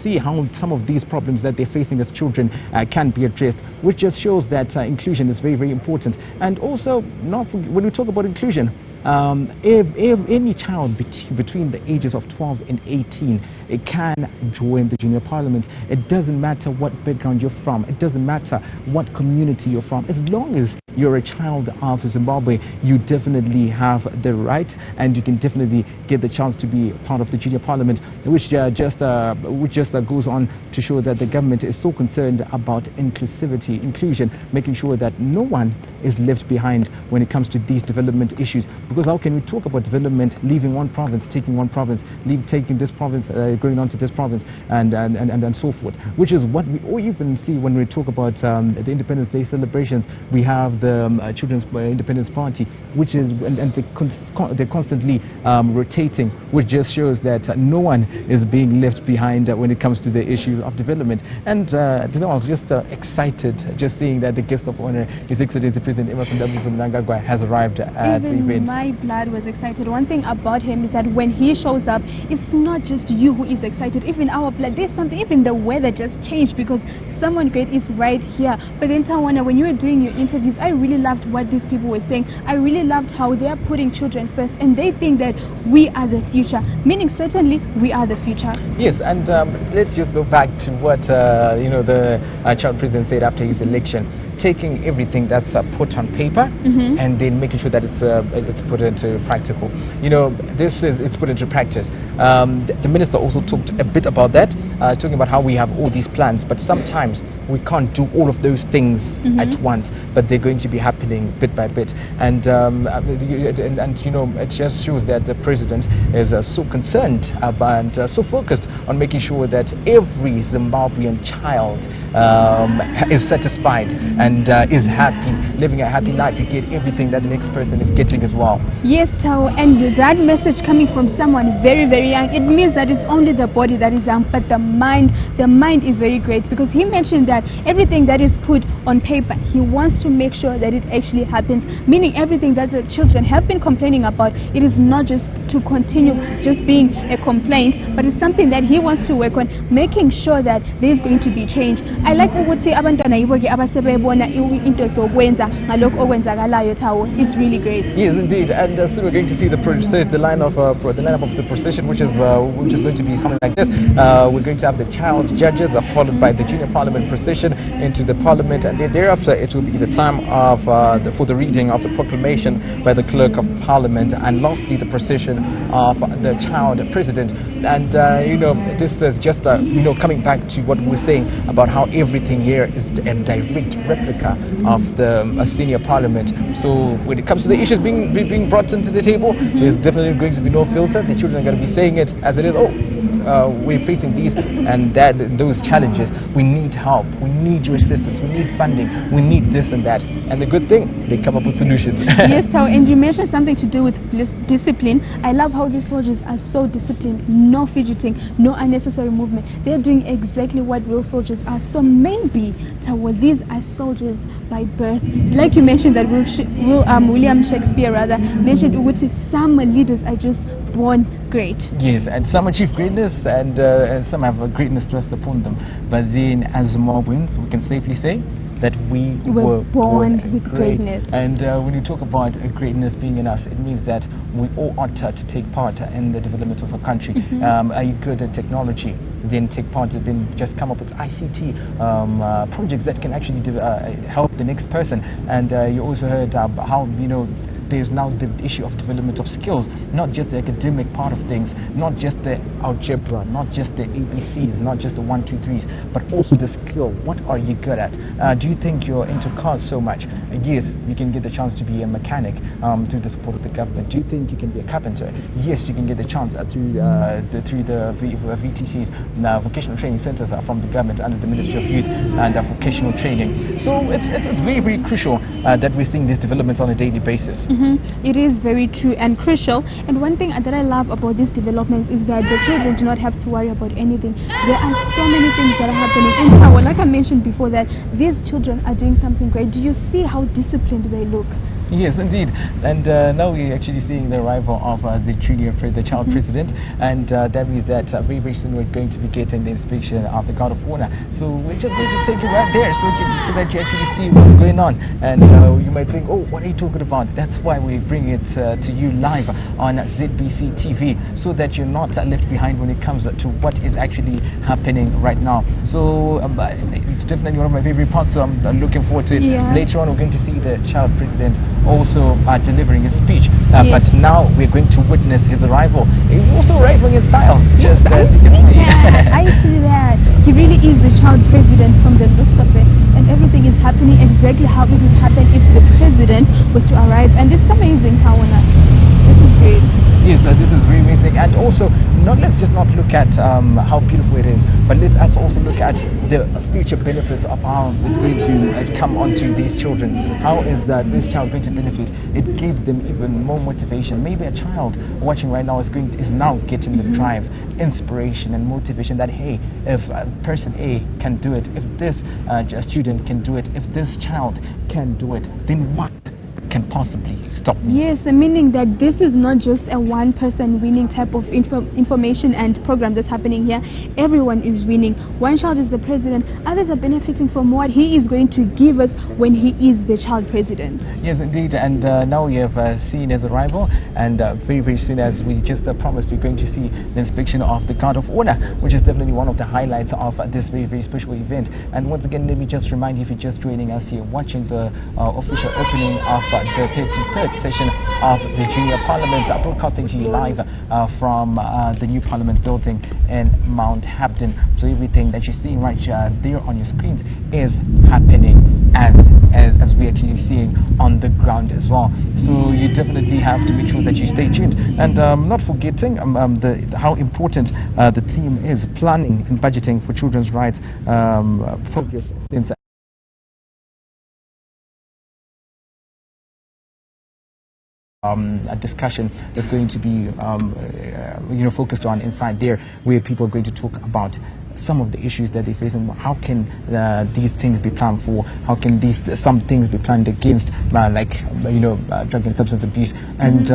S8: see how some of these problems that they're facing as children can be addressed, which just shows that inclusion is very, very important. And also, when we talk about inclusion, any child between the ages of 12 and 18, it can join the junior parliament. It doesn't matter what background you're from. It doesn't matter what community you're from. As long as you're a child of Zimbabwe, you definitely have the right, and you can definitely get the chance to be part of the junior parliament, which just goes on to show that the government is so concerned about inclusivity, inclusion, making sure that no one is left behind when it comes to these development issues. Because how can we talk about development, leaving one province, taking one province, taking this province, going on to this province, and so forth, which is what we all even see when we talk about the Independence Day celebrations. We have the Children's Independence Party, which is, and they're constantly rotating, which just shows that no one is being left behind when it comes to the issues of development. And I was just excited just seeing that the guest of honor, His Excellency President Emerson Mnangagwa, has arrived at the event.
S1: My blood was excited. One thing about him is that when he shows up, it's not just you who is excited. Even our blood, there's something, even the weather just changed because someone great is right here. But then Tawana, when you were doing your interviews, I really loved what these people were saying. I really loved how they are putting children first, and they think that we are the future, meaning certainly we are the future.
S8: Yes, and let's just go back to what the child president said after his election. Taking everything that's put on paper and then making sure that it's put into practical. It's put into practice. The minister also talked a bit about that, talking about how we have all these plans, but sometimes we can't do all of those things at once, but they're going to be happening bit by bit. And it just shows that the president is so concerned about and so focused on making sure that every Zimbabwean child is satisfied and is happy, living a happy life. You get everything that the next person is getting as well.
S1: Yes, Tao, and that message coming from someone very, very young, it means that it's only the body that is young, but the mind is very great, because he mentioned that everything that is put on paper, he wants to make sure that it actually happens, meaning everything that the children have been complaining about, it is not just to continue just being a complaint, but it's something that he wants to work on, making sure that there is going to be change. I like ukuthi abantwana yibo ke abasebebona into zokwenza ngalokho okwenzakalayo Thawo. It's really great.
S8: Yes, indeed. And soon we're going to see the lineup of the procession, which is going to be something like this. We're going to have the child judges, followed by the junior parliament procession into the parliament, and then thereafter it will be the time of for the reading of the proclamation by the clerk of parliament, and lastly the procession of the child president. And this is just coming back to what we were saying about how everything here is a direct replica of the senior parliament. So when it comes to the issues being brought into the table, there's definitely going to be no filter. The children are going to be saying it as it is. We're facing these and those challenges. We need help. We need your assistance. We need funding. We need this and that. And the good thing, they come up with solutions.
S1: Yes, Tao, and you mentioned something to do with discipline. I love how these soldiers are so disciplined. No fidgeting, no unnecessary movement. They're doing exactly what real soldiers are. So maybe these are soldiers by birth. Like you mentioned that William Shakespeare mentioned some leaders are just born great.
S8: Yes, and some achieve greatness and some have a greatness thrust upon them. But then as Zimbabweans, we can safely say that we were born with greatness. And when you talk about greatness being in us, it means that we all ought to take part in the development of a country. Are you good at technology? Then take part, then just come up with ICT projects that can actually help the next person. And you also heard how there's now the issue of development of skills, not just the academic part of things, not just the algebra, not just the ABCs, not just the 1, 2, 3s, but also the skill. What are you good at? Do you think you're into cars so much? Yes, you can get the chance to be a mechanic through the support of the government. Do you think you can be a carpenter? Yes, you can get the chance through the VTCs, vocational training centers from the government under the Ministry of Youth and Vocational Training. So it's very, very crucial that we're seeing these developments on a daily basis.
S1: It is very true and crucial. And one thing that I love about these developments is that the children do not have to worry about anything. There are so many things that are happening in power. Like I mentioned before, that these children are doing something great. Do you see how disciplined they look?
S8: Yes, indeed. And now we're actually seeing the arrival of the child president, and that means that very, very soon we're going to be getting the inspection of the guard of honor. So we're just going to take you right there so that you actually see what's going on. And you might think, oh, what are you talking about? That's why we bring it to you live on ZBC TV, so that you're not left behind when it comes to what is actually happening right now. So it's definitely one of my favorite parts, so I'm looking forward to it.
S1: Yeah.
S8: Later on, we're going to see the child president also delivering his speech, but now we're going to witness his arrival. He's also arriving in style, just as you can see.
S1: I see that. He really is the child president from the looks of it, and everything is happening exactly how it would happen if the president was to arrive. And it's amazing, Kawana. This is great.
S8: Yes, this is very amazing. And also, let's just not look at how beautiful it is, but let's also look at the future benefits of how it's going to come onto these children. How is this child going to benefit? It gives them even more motivation. Maybe a child watching right now is now getting the drive, inspiration and motivation that, hey, if person A can do it, if this student can do it, if this child can do it, then what can possibly stop me?
S1: Yes, meaning that this is not just a one-person winning type of information and program that's happening here. Everyone is winning. One child is the president, others are benefiting from what he is going to give us when he is the child president.
S8: Yes, indeed. And now we have seen his arrival, and very, very soon, as we just promised, we're going to see the inspection of the guard of honor, which is definitely one of the highlights of this very, very special event. And once again, let me just remind you, if you're just joining us here, watching the official opening of the 33rd session of the Junior Parliament, broadcasting to you live from the new Parliament building in Mount Hampton. So everything that you're seeing right there on your screens is happening as we're actually seeing on the ground as well. So you definitely have to make sure that you stay tuned, and not forgetting how important the theme is: planning and budgeting for children's rights progress since a discussion that's going to be focused on inside there, where people are going to talk about some of the issues that they face and how can these things be planned for, how can some things be planned against, drug and substance abuse. And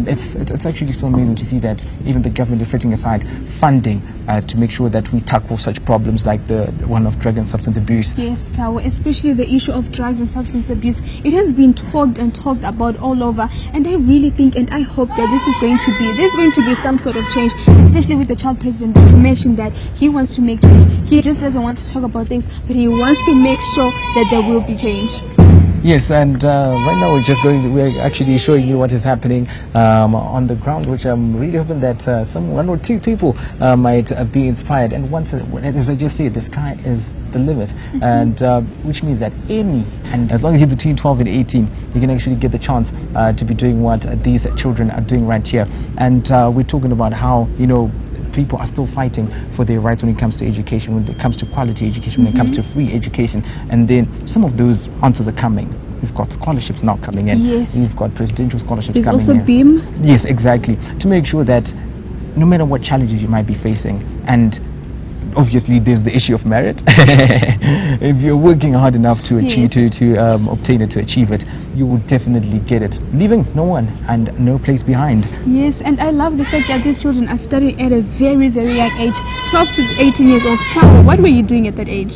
S8: it's actually so amazing to see that even the government is setting aside funding to make sure that we tackle such problems like the one of drug and substance abuse.
S1: Yes, Tawa, especially the issue of drugs and substance abuse. It has been talked about all over, and I really think and I hope that there's going to be some sort of change, especially with the child president that mentioned that he wants to make change. He just doesn't want to talk about things, but he wants to make sure that there will be change.
S8: Yes, and right now we're actually showing you what is happening on the ground, which I'm really hoping that one or two people might be inspired. And as I just said, the sky is the limit, and which means that and as long as you're between 12 and 18, you can actually get the chance to be doing what these children are doing right here. And we're talking about how people are still fighting for their rights when it comes to education, when it comes to quality education, when it comes to free education. And then some of those answers are coming. We've got scholarships now coming in.
S1: Yes.
S8: We've got presidential scholarships
S1: There's
S8: coming
S1: also
S8: in.
S1: BEAM.
S8: Yes, exactly. To make sure that no matter what challenges you might be facing, and obviously there's the issue of merit. If you're working hard enough to achieve, to obtain it, to achieve it, you will definitely get it, leaving no one and no place behind.
S1: Yes, and I love the fact that these children are studying at a very, very young age, 12 to 18 years old. How, what were you doing at that age?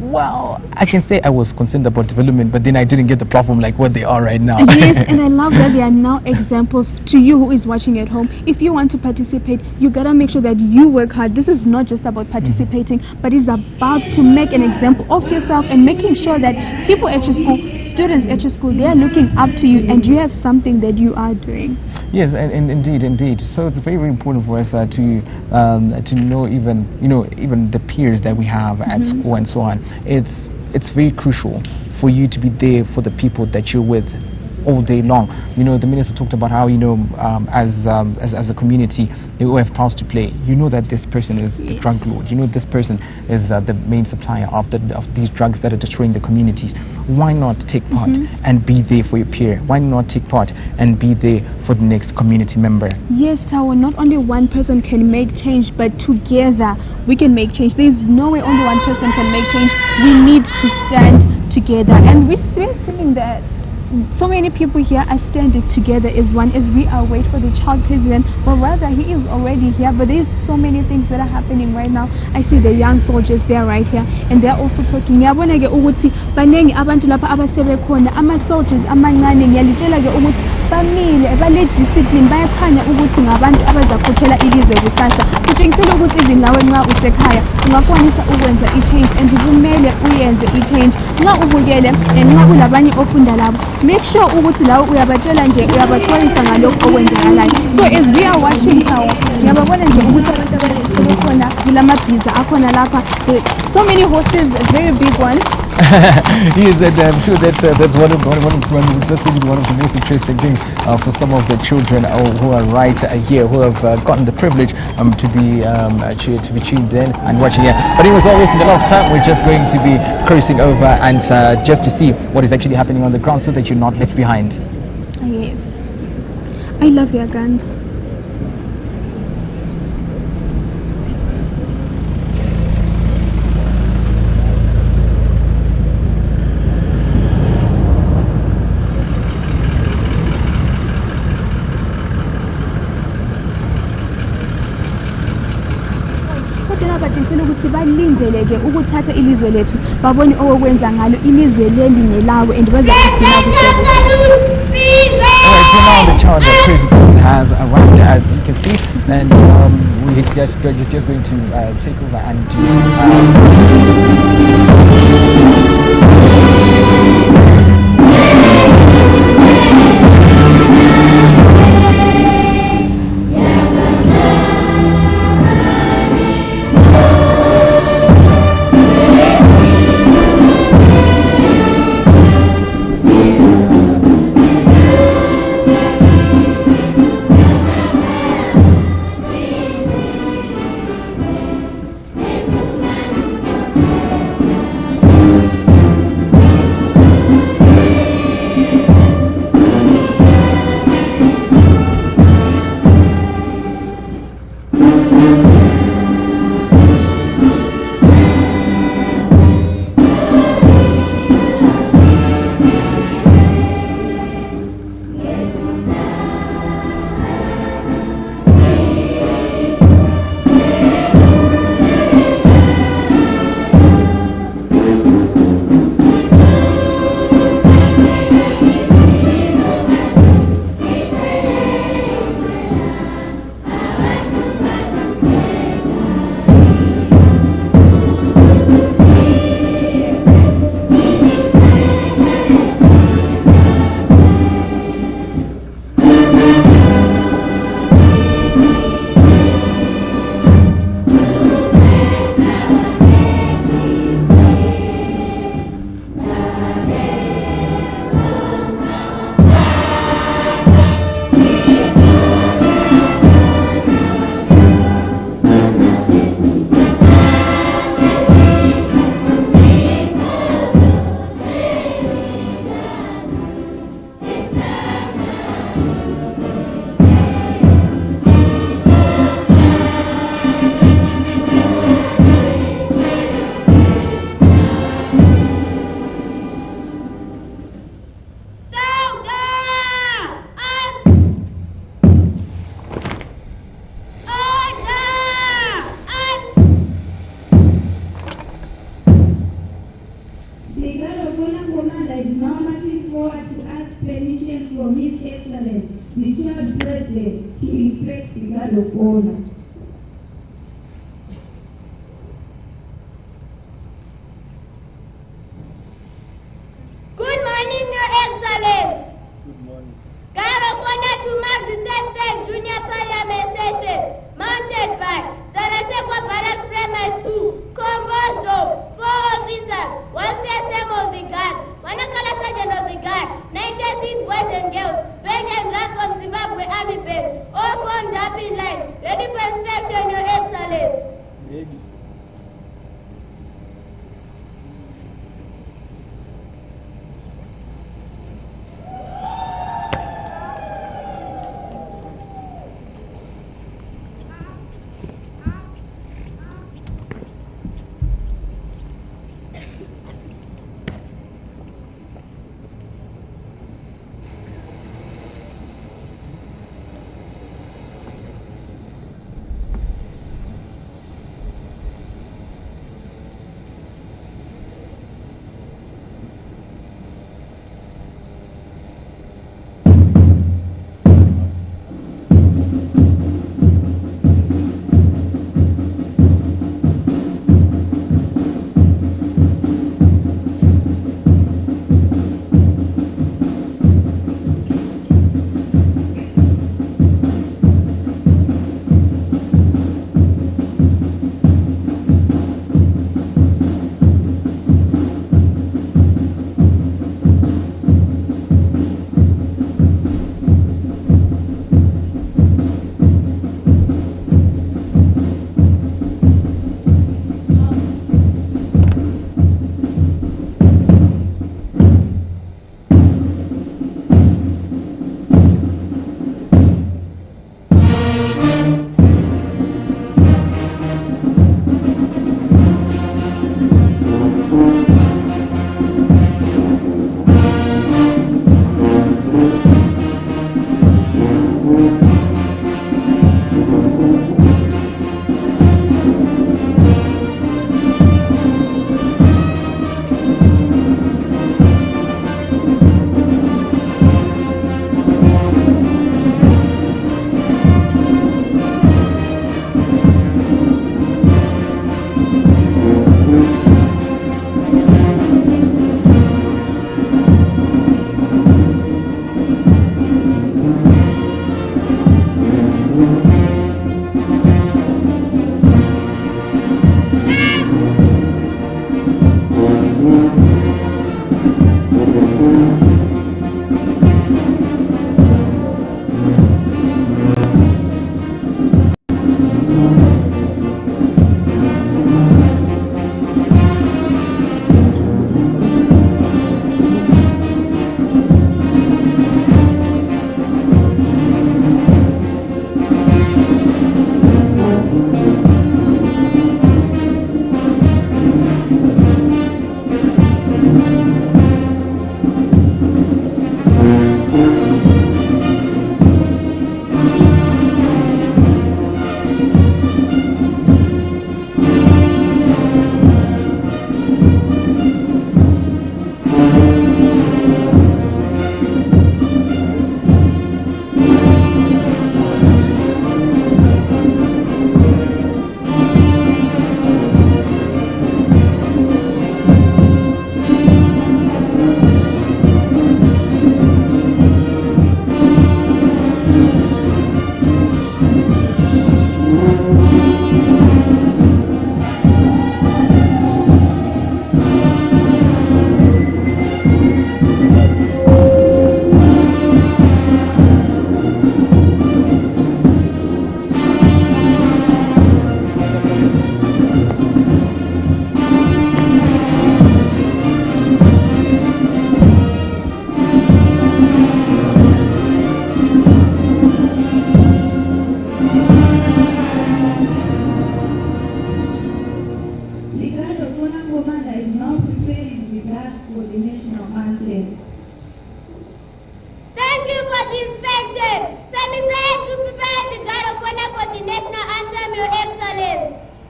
S8: Well, I can say I was concerned about development, but then I didn't get the platform like what they are right now.
S1: Yes, and I love that they are now examples to you who is watching at home. If you want to participate, you gotta make sure that you work hard. This is not just about participating, but it's about to make an example of yourself and making sure that people at your school students at your school, they are looking up to you, and you have something that you are doing.
S8: Yes, and indeed. So it's very, very important for us to know even the peers that we have at school and so on. It's very crucial for you to be there for the people that you're with all day long. The minister talked about how as a community we have parts to play. That this person is the drug lord. This person is the main supplier of these drugs that are destroying the communities. Why not take part and be there for your peer? Why not take part and be there for the next community member?
S1: Yes, Tawa, not only one person can make change, but together we can make change. There's no way only one person can make change. We need to stand together, and we're seeing that so many people here are standing together as one, as we are waiting for the child president. Well, rather, he is already here, but there's so many things that are happening right now. I see the young soldiers there right here, and they're also talking. Ngiyabona-ke ukuthi baningi abantu lapha abasebe khona, ama-soldiers amancane, ngiyalitshela-ke ukuthi bamile, bale-discipline, bayakhanya ukuthi ngabantu abazakhokhela ilizwe kusasa. Kutshengisela ukuthi even nawe nxa usekhaya ungakwanisa ukwenza i-change, and kumele uyenze i-change. Nxa ubukele and nxa kulabanye ofunda labo, make sure ukuthi lawo uyabatshela nje, uyabaxwayisa ngalokho okwenzakalayo. So as we are watching now, ngiyababona nje ukuthi abantu abaningi khona kulamabhiza akhona lapha, so many horses, very big ones.
S8: Yes, and I'm sure that's one of the most interesting things for some of the children who are right here, who have gotten the privilege to be tuned in and watching here. But it was always in the last time. We're just going to be crossing over and just to see what is actually happening on the ground, so that you're not left behind.
S1: Yes, I love your guns. Balindeleke ukuthatha ilizwe lethu, babone okwenza ngalo ilizwe leli nelawo, and bazakugcina kuhle.
S8: Alright, so now the child president has arrived, as you can see, and we're just going to take over and
S11: Good morning,
S10: lady.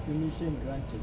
S11: Permission granted.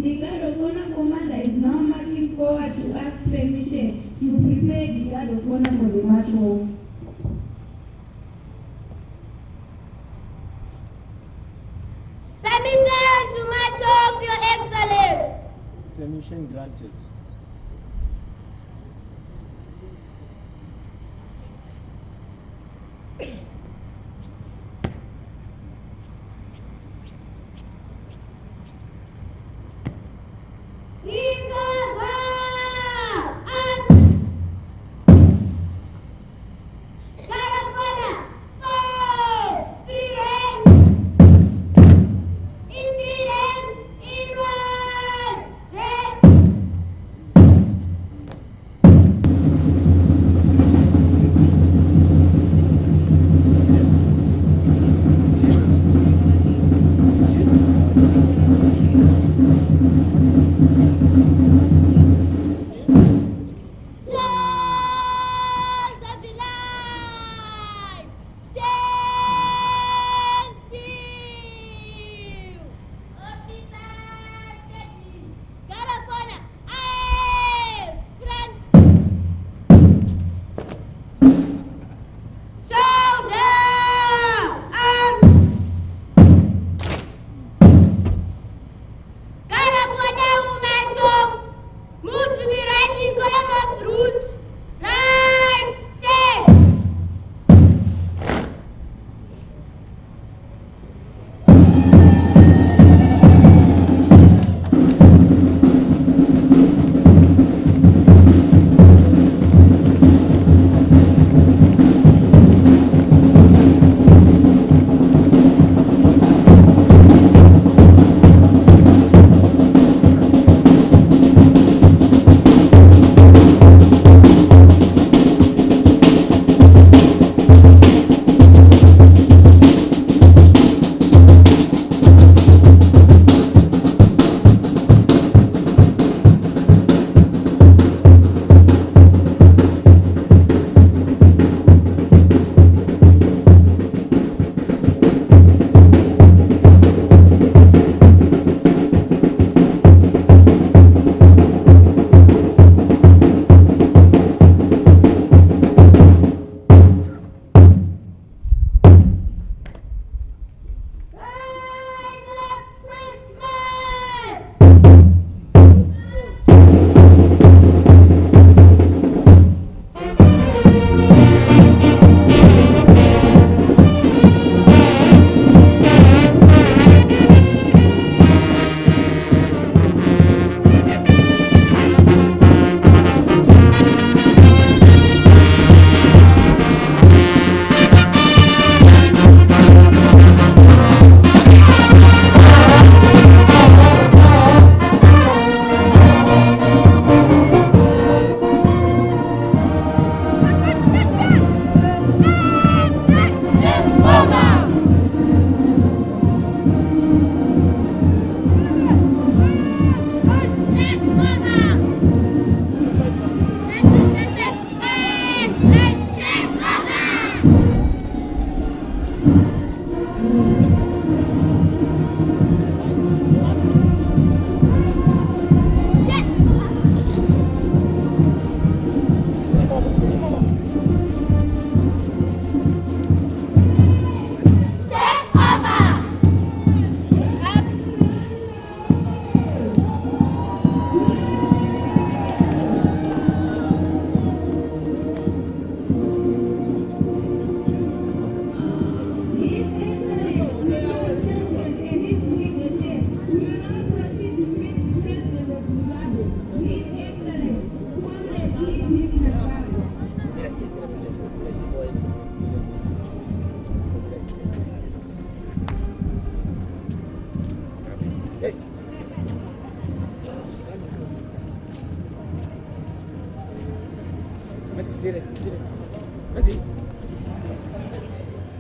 S11: The God of Honor Commander is now marching forward to ask permission to prepare the God of Honor for the march home.
S12: Permission to march off, Your Excellency.
S13: Permission granted.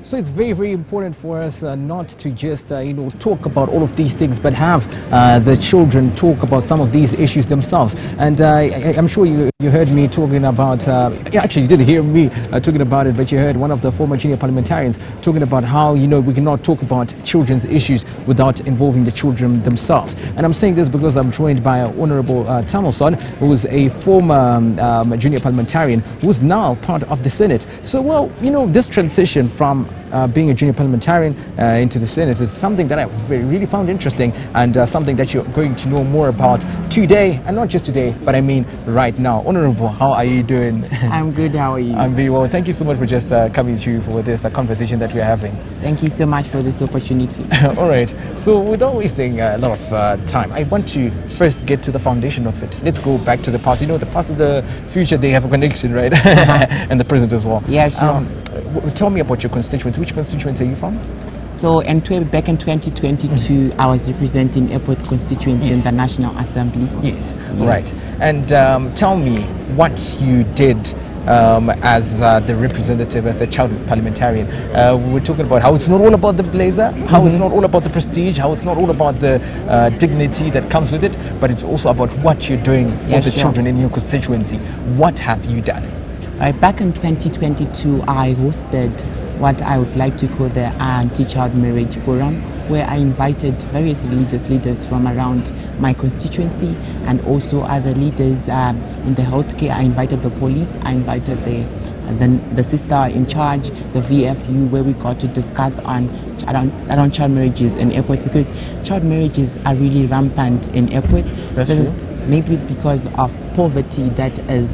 S8: So it's very, very important for us not to just, talk about all of these things, but have the children talk about some of these issues themselves. And I'm sure you heard me talking about, actually you didn't hear me talking about it, but you heard one of the former junior parliamentarians talking about how, we cannot talk about children's issues without involving the children themselves. And I'm saying this because I'm joined by Honorable Tamelson, who is a former junior parliamentarian, who is now part of the Senate. So, well, this transition from being a junior parliamentarian into the Senate is something that I really found interesting, and something that you're going to know more about today, and not just today, but I mean right now. Honorable, how are you doing?
S14: I'm good, how are you?
S8: I'm very well. Thank you so much for just coming through for this conversation that we're having.
S14: Thank you so much for this opportunity.
S8: All right, so without wasting a lot of time, I want to first get to the foundation of it. Let's go back to the past. The past and the future, they have a connection, right? And the present as well.
S14: Yeah, sure.
S8: Tell me about your constituency. Which constituency are you from?
S14: So back in 2022, I was representing Airport constituency in the National Assembly.
S8: Yes, right. And tell me what you did as the representative, as the child parliamentarian. We were talking about how it's not all about the blazer, how it's not all about the prestige, how it's not all about the dignity that comes with it, but it's also about what you're doing with the children in your constituency. What have you done?
S14: Back in 2022, I hosted what I would like to call the Anti-Child Marriage Forum, where I invited various religious leaders from around my constituency and also other leaders in the healthcare. I invited the police, I invited the sister in charge, the VFU, where we got to discuss around child marriages in airports, because child marriages are really rampant in airports. Maybe because of poverty that is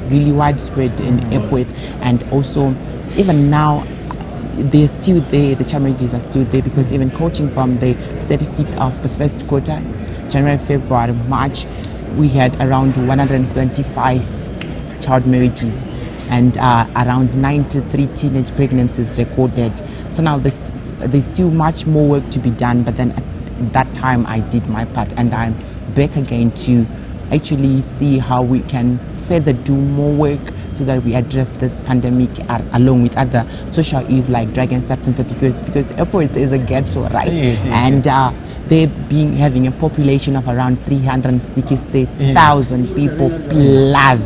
S14: really widespread in airports, and also even now they're still there, the child marriages are still there, because even coaching from the statistics of the first quarter, January, February, March, we had around 125 child marriages and around 93 teenage pregnancies recorded. So now there's still much more work to be done, but then at that time I did my part, and I'm back again to actually see how we can further do more work so that we address this pandemic along with other social issues like drug and substance abuse, because airports is a ghetto, right? And they having a population of around 360,000 people plus,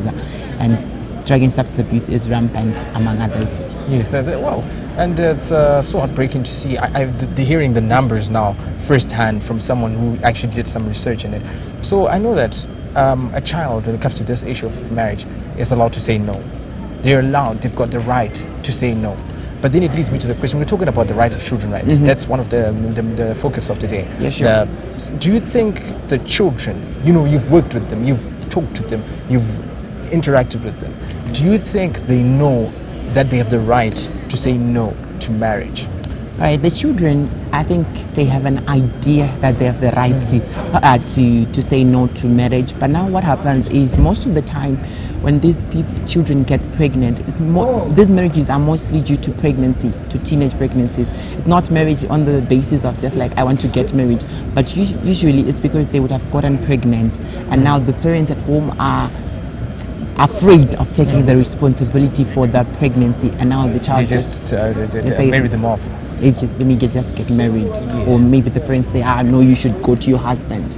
S14: and drug and substance abuse is rampant among others.
S8: Yes, well, and it's so heartbreaking to see. I've hearing the numbers now firsthand from someone who actually did some research in it. So I know that a child, when it comes to this issue of marriage, is allowed to say no. They're allowed, they've got the right to say no. But then it leads me to the question, we're talking about the rights of children, right? That's one of the focus of today.
S14: Yes, sure.
S8: Do you think the children, you've worked with them, you've talked to them, you've interacted with them, do you think they know that they have the right to say no to marriage?
S14: Right, the children, I think they have an idea that they have the right to say no to marriage. But now what happens is, most of the time when these children get pregnant, these marriages are mostly due to pregnancy, to teenage pregnancies. It's not marriage on the basis of just like, I want to get married, but usually it's because they would have gotten pregnant, and now the parents at home are afraid of taking the responsibility for the pregnancy, and now the child
S8: they marry them off.
S14: It's just, let me just get married, or maybe the parents say, no, you should go to your husband.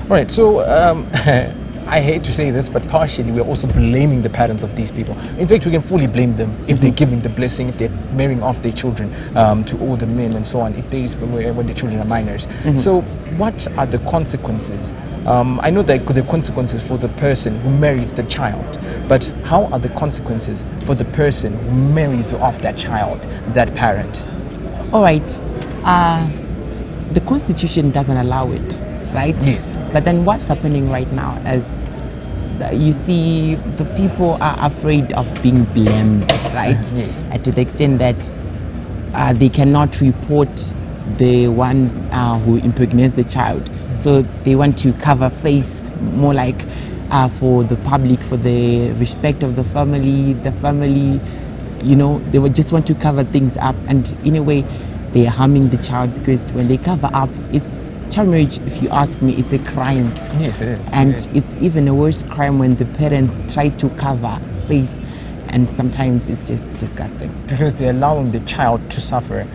S8: Right, so I hate to say this, but partially we're also blaming the parents of these people. In fact, we can fully blame them if they're giving the blessing, if they're marrying off their children to older men and so on, if when the children are minors. So what are the consequences? I know there are consequences for the person who marries the child, but how are the consequences for the person who marries off that child, that parent?
S14: All right, the Constitution doesn't allow it, right?
S8: Yes.
S14: But then what's happening right now is, you see, the people are afraid of being blamed, right?
S8: Yes.
S14: To the extent that they cannot report the one who impregnates the child. So they want to cover face, more like for the public, for the respect of the family, they would just want to cover things up, and in a way they are harming the child, because when they cover up, child marriage, if you ask me, it's a crime.
S8: Yes, it is.
S14: And it's even a worse crime when the parents try to cover face and sometimes it's just disgusting.
S8: Because they're allowing the child to suffer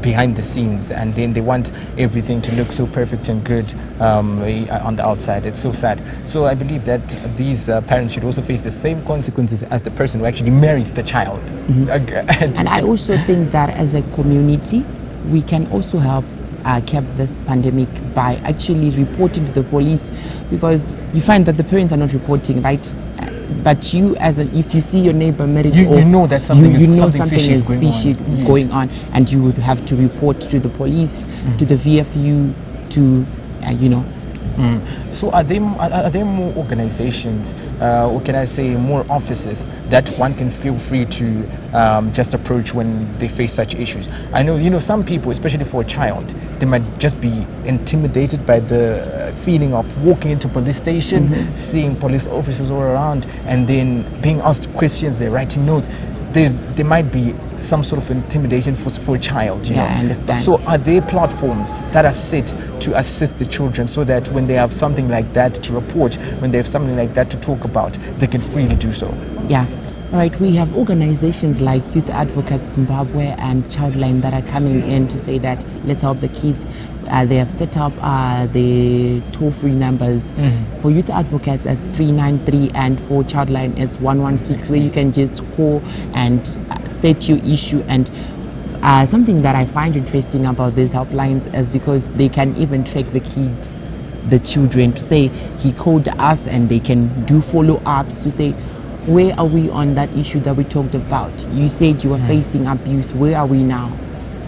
S8: behind the scenes, and then they want everything to look so perfect and good on the outside. It's so sad. So I believe that these parents should also face the same consequences as the person who actually married the child.
S14: And I also think that as a community, we can also help curb this pandemic by actually reporting to the police, because you find that the parents are not reporting, right? But you, if you see your neighbor married,
S8: you know that something
S14: is fishy going on, and you would have to report to the police, to the VFU, to
S8: So are there more organizations, or can I say more offices that one can feel free to just approach when they face such issues? I know, some people, especially for a child, they might just be intimidated by the feeling of walking into a police station, seeing police officers all around, and then being asked questions, they're writing notes. There might be some sort of intimidation for a child, you know.
S14: I understand.
S8: So are there platforms that are set to assist the children so that when they have something like that to report, when they have something like that to talk about, they can freely do so?
S14: Yeah. All right, we have organizations like Youth Advocacy Zimbabwe and Childline that are coming in to say that let's help the kids. They have set up the toll-free numbers for Youth Advocates as 393 and for Childline as 116, where you can just call and state your issue. And something that I find interesting about these helplines is because they can even track the kids, the children, to say he called us, and they can do follow-ups to say, where are we on that issue that we talked about? You said you were facing abuse. Where are we now?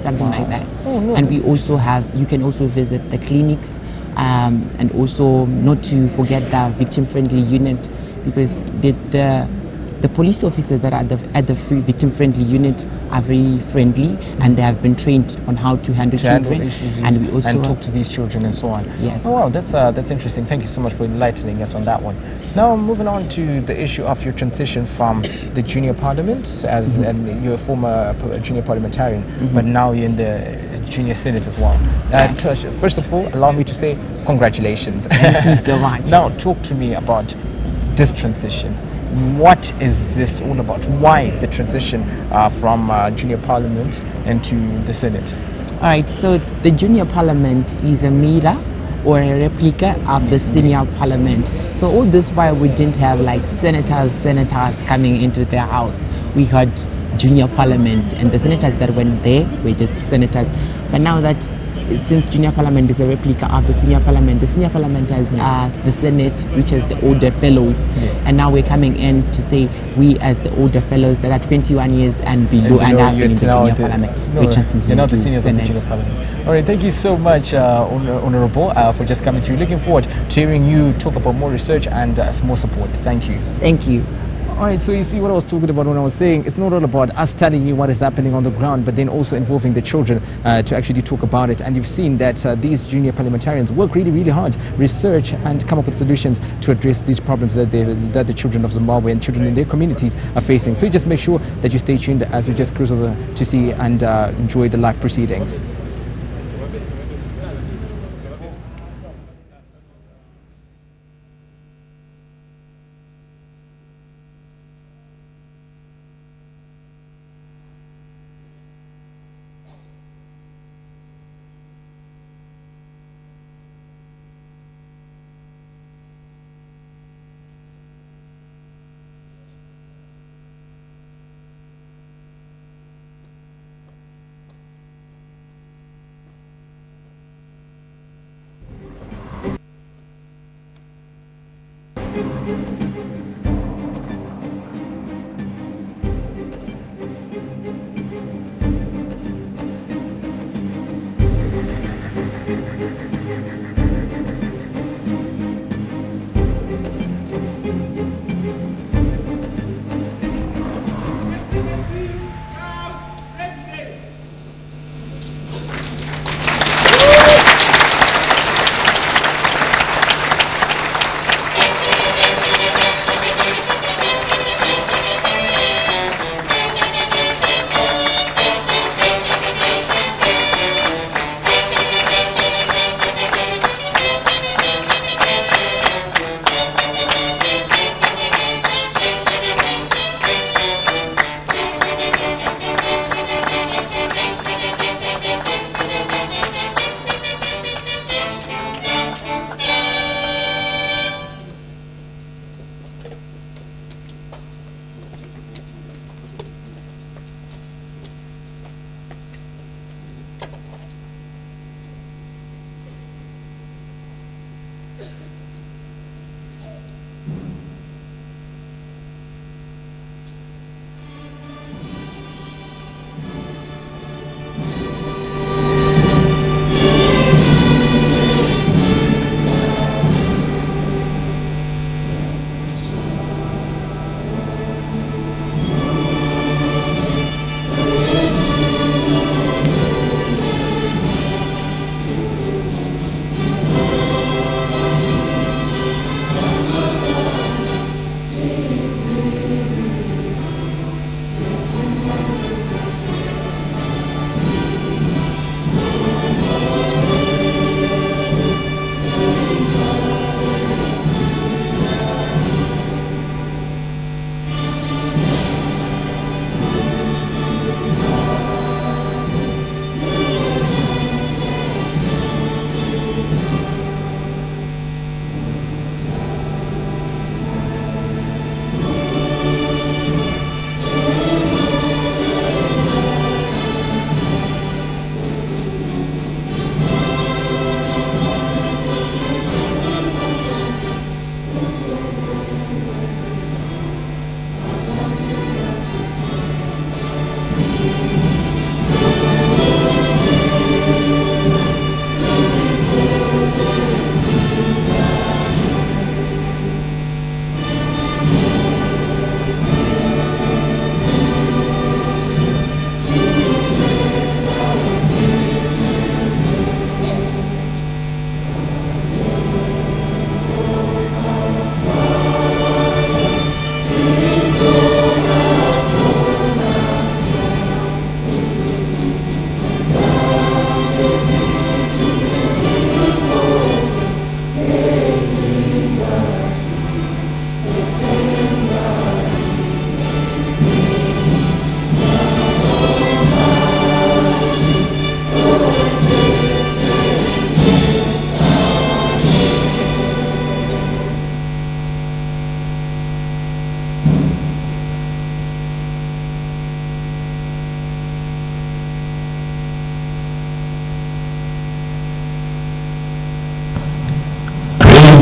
S14: Something like that. And we also have, you can also visit the clinics, and also not to forget the victim-friendly unit, because the police officers that are at the free victim-friendly unit are very friendly, and they have been trained on how to handle children, and we also
S8: talk to these children and so on.
S14: Yes.
S8: Oh wow, that's interesting. Thank you so much for enlightening us on that one. Now moving on to the issue of your transition from the junior parliament, and you're a former junior parliamentarian, but now you're in the junior senate as well. First of all, allow me to say congratulations.
S14: Thank you so much.
S8: Now talk to me about this transition. What is this all about? Why the transition from junior parliament into the Senate?
S14: Alright, so the junior parliament is a mirror or a replica of the senior parliament. So all this while we didn't have like senators coming into their house. We had junior parliament, and the senators that went there were just senators. But now that since junior parliament is a replica of the senior parliament has the Senate, which is the older fellows, and now we're coming in to say we as the older fellows that are 21 years and below and are in the junior parliament.
S8: You're not the seniors of the junior parliament. All right, thank you so much, Honorable, for just coming through. Looking forward to hearing you talk about more research and more support. Thank you.
S14: Thank you.
S8: Alright, so you see what I was talking about when I was saying it's not all about us telling you what is happening on the ground, but then also involving the children to actually talk about it. And you've seen that these junior parliamentarians work really, really hard, research and come up with solutions to address these problems that the children of Zimbabwe and children in their communities are facing. So just make sure that you stay tuned as we just cruise over to see and enjoy the live proceedings.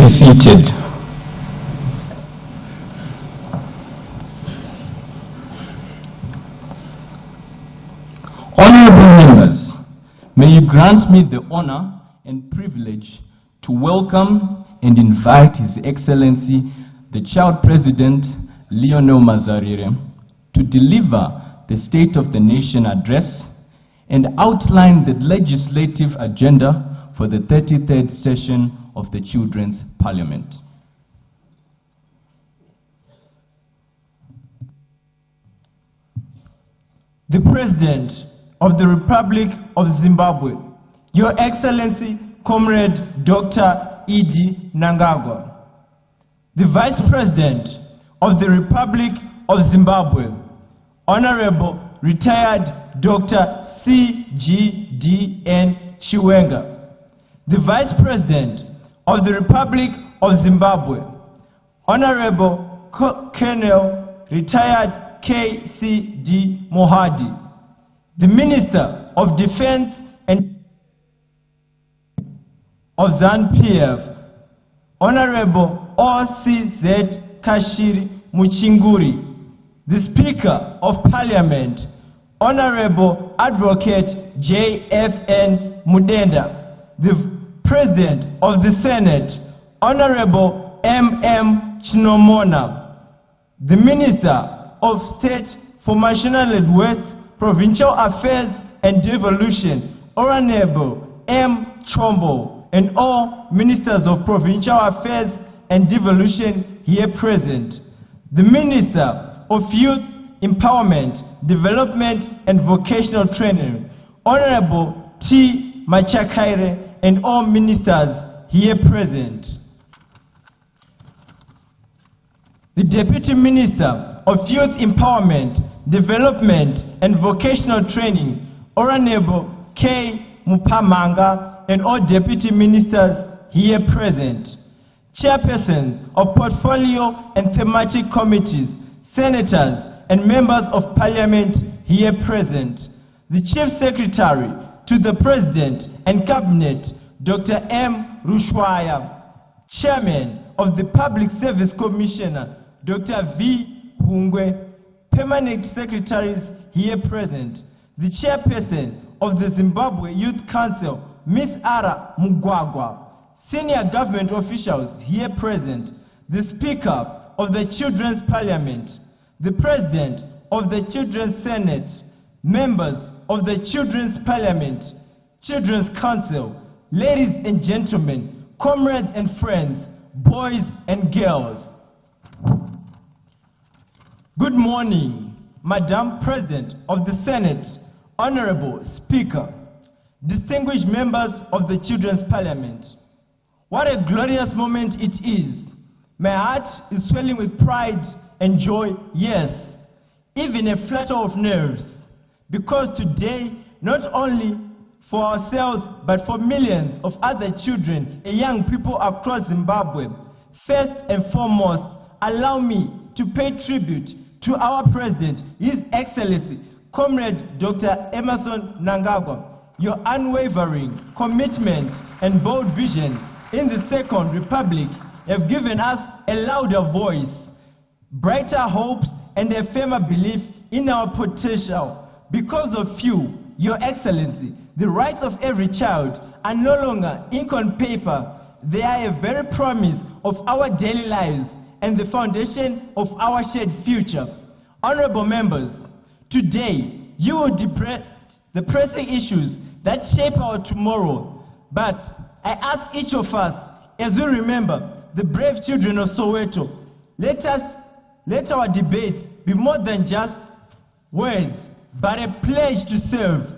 S15: be seated. Honorable members, may you grant me the honor and privilege to welcome and invite His Excellency, the Child President, Lionel Mazarire, to deliver the State of the Nation address and outline the legislative agenda for the 33rd session of the Children's Parliament. The President of the Republic of Zimbabwe, Your Excellency, Comrade Dr. E.D. Mnangagwa. The Vice President of the Republic of Zimbabwe, Honorable Retired Dr. C.G.D.N. Chiwenga. The Vice President of the Republic of Zimbabwe, Honorable Colonel Retired K.C.D. Mohadi. The Minister of Defense and of ZANU-PF, Honorable O.C.Z. Kashiri Muchinguri. The Speaker of Parliament, Honorable Advocate J.F.N. Mudenda. The President of the Senate, Honorable M.M. Chinomona. The Minister of State for Mashonaland West, Provincial Affairs and Devolution, Honorable M. Chombo, and all Ministers of Provincial Affairs and Devolution here present. The Minister of Youth Empowerment, Development and Vocational Training, Honorable T. Machakaire, and all Ministers here present. The Deputy Minister of Youth Empowerment, Development and Vocational Training, Honorable K. Mupamanga, and all Deputy Ministers here present. Chairpersons of Portfolio and Thematic Committees, Senators, and Members of Parliament here present. The Chief Secretary to the President and Cabinet, Dr. M. Rushwaya. Chairman of the Public Service Commissioner, Dr. V. Hungwe. Permanent Secretaries here present. The Chairperson of the Zimbabwe Youth Council, Ms. Ara Mugwagwa. Senior government officials here present. The Speaker of the Children's Parliament. The President of the Children's Senate. Members of the Children's Parliament. Children's Council. Ladies and gentlemen, comrades and friends, boys and girls. Good morning, Madam President of the Senate, Honorable Speaker, distinguished members of the Children's Parliament. What a glorious moment it is. My heart is swelling with pride and joy, yes, even a flutter of nerves, because today, not only for ourselves, but for millions of other children and young people across Zimbabwe, first and foremost, allow me to pay tribute to our President, His Excellency, Comrade Dr. Emerson Mnangagwa. Your unwavering commitment and bold vision in the Second Republic have given us a louder voice, brighter hopes, and a firmer belief in our potential. Because of you, Your Excellency, the rights of every child are no longer ink on paper. They are a very promise of our daily lives and the foundation of our shared future. Honorable members, today you will debate the pressing issues that shape our tomorrow. But I ask each of us, as we remember the brave children of Soweto, let our debates be more than just words, but a pledge to serve.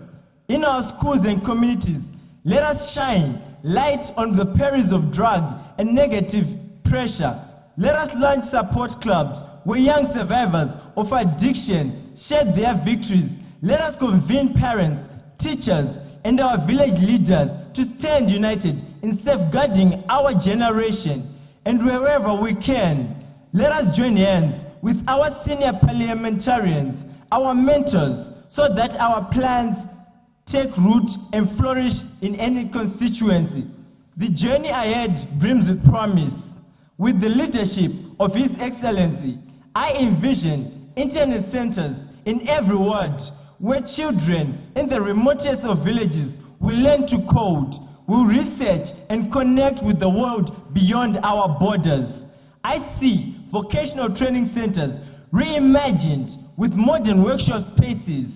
S15: In our schools and communities, let us shine light on the perils of drug and negative pressure. Let us launch support clubs where young survivors of addiction share their victories. Let us convene parents, teachers, and our village leaders to stand united in safeguarding our generation. And wherever we can, let us join hands with our senior parliamentarians, our mentors, so that our plans take root and flourish in any constituency. The journey ahead brims with promise. With the leadership of His Excellency, I envision internet centers in every ward where children in the remotest of villages will learn to code, will research and connect with the world beyond our borders. I see vocational training centers reimagined with modern workshop spaces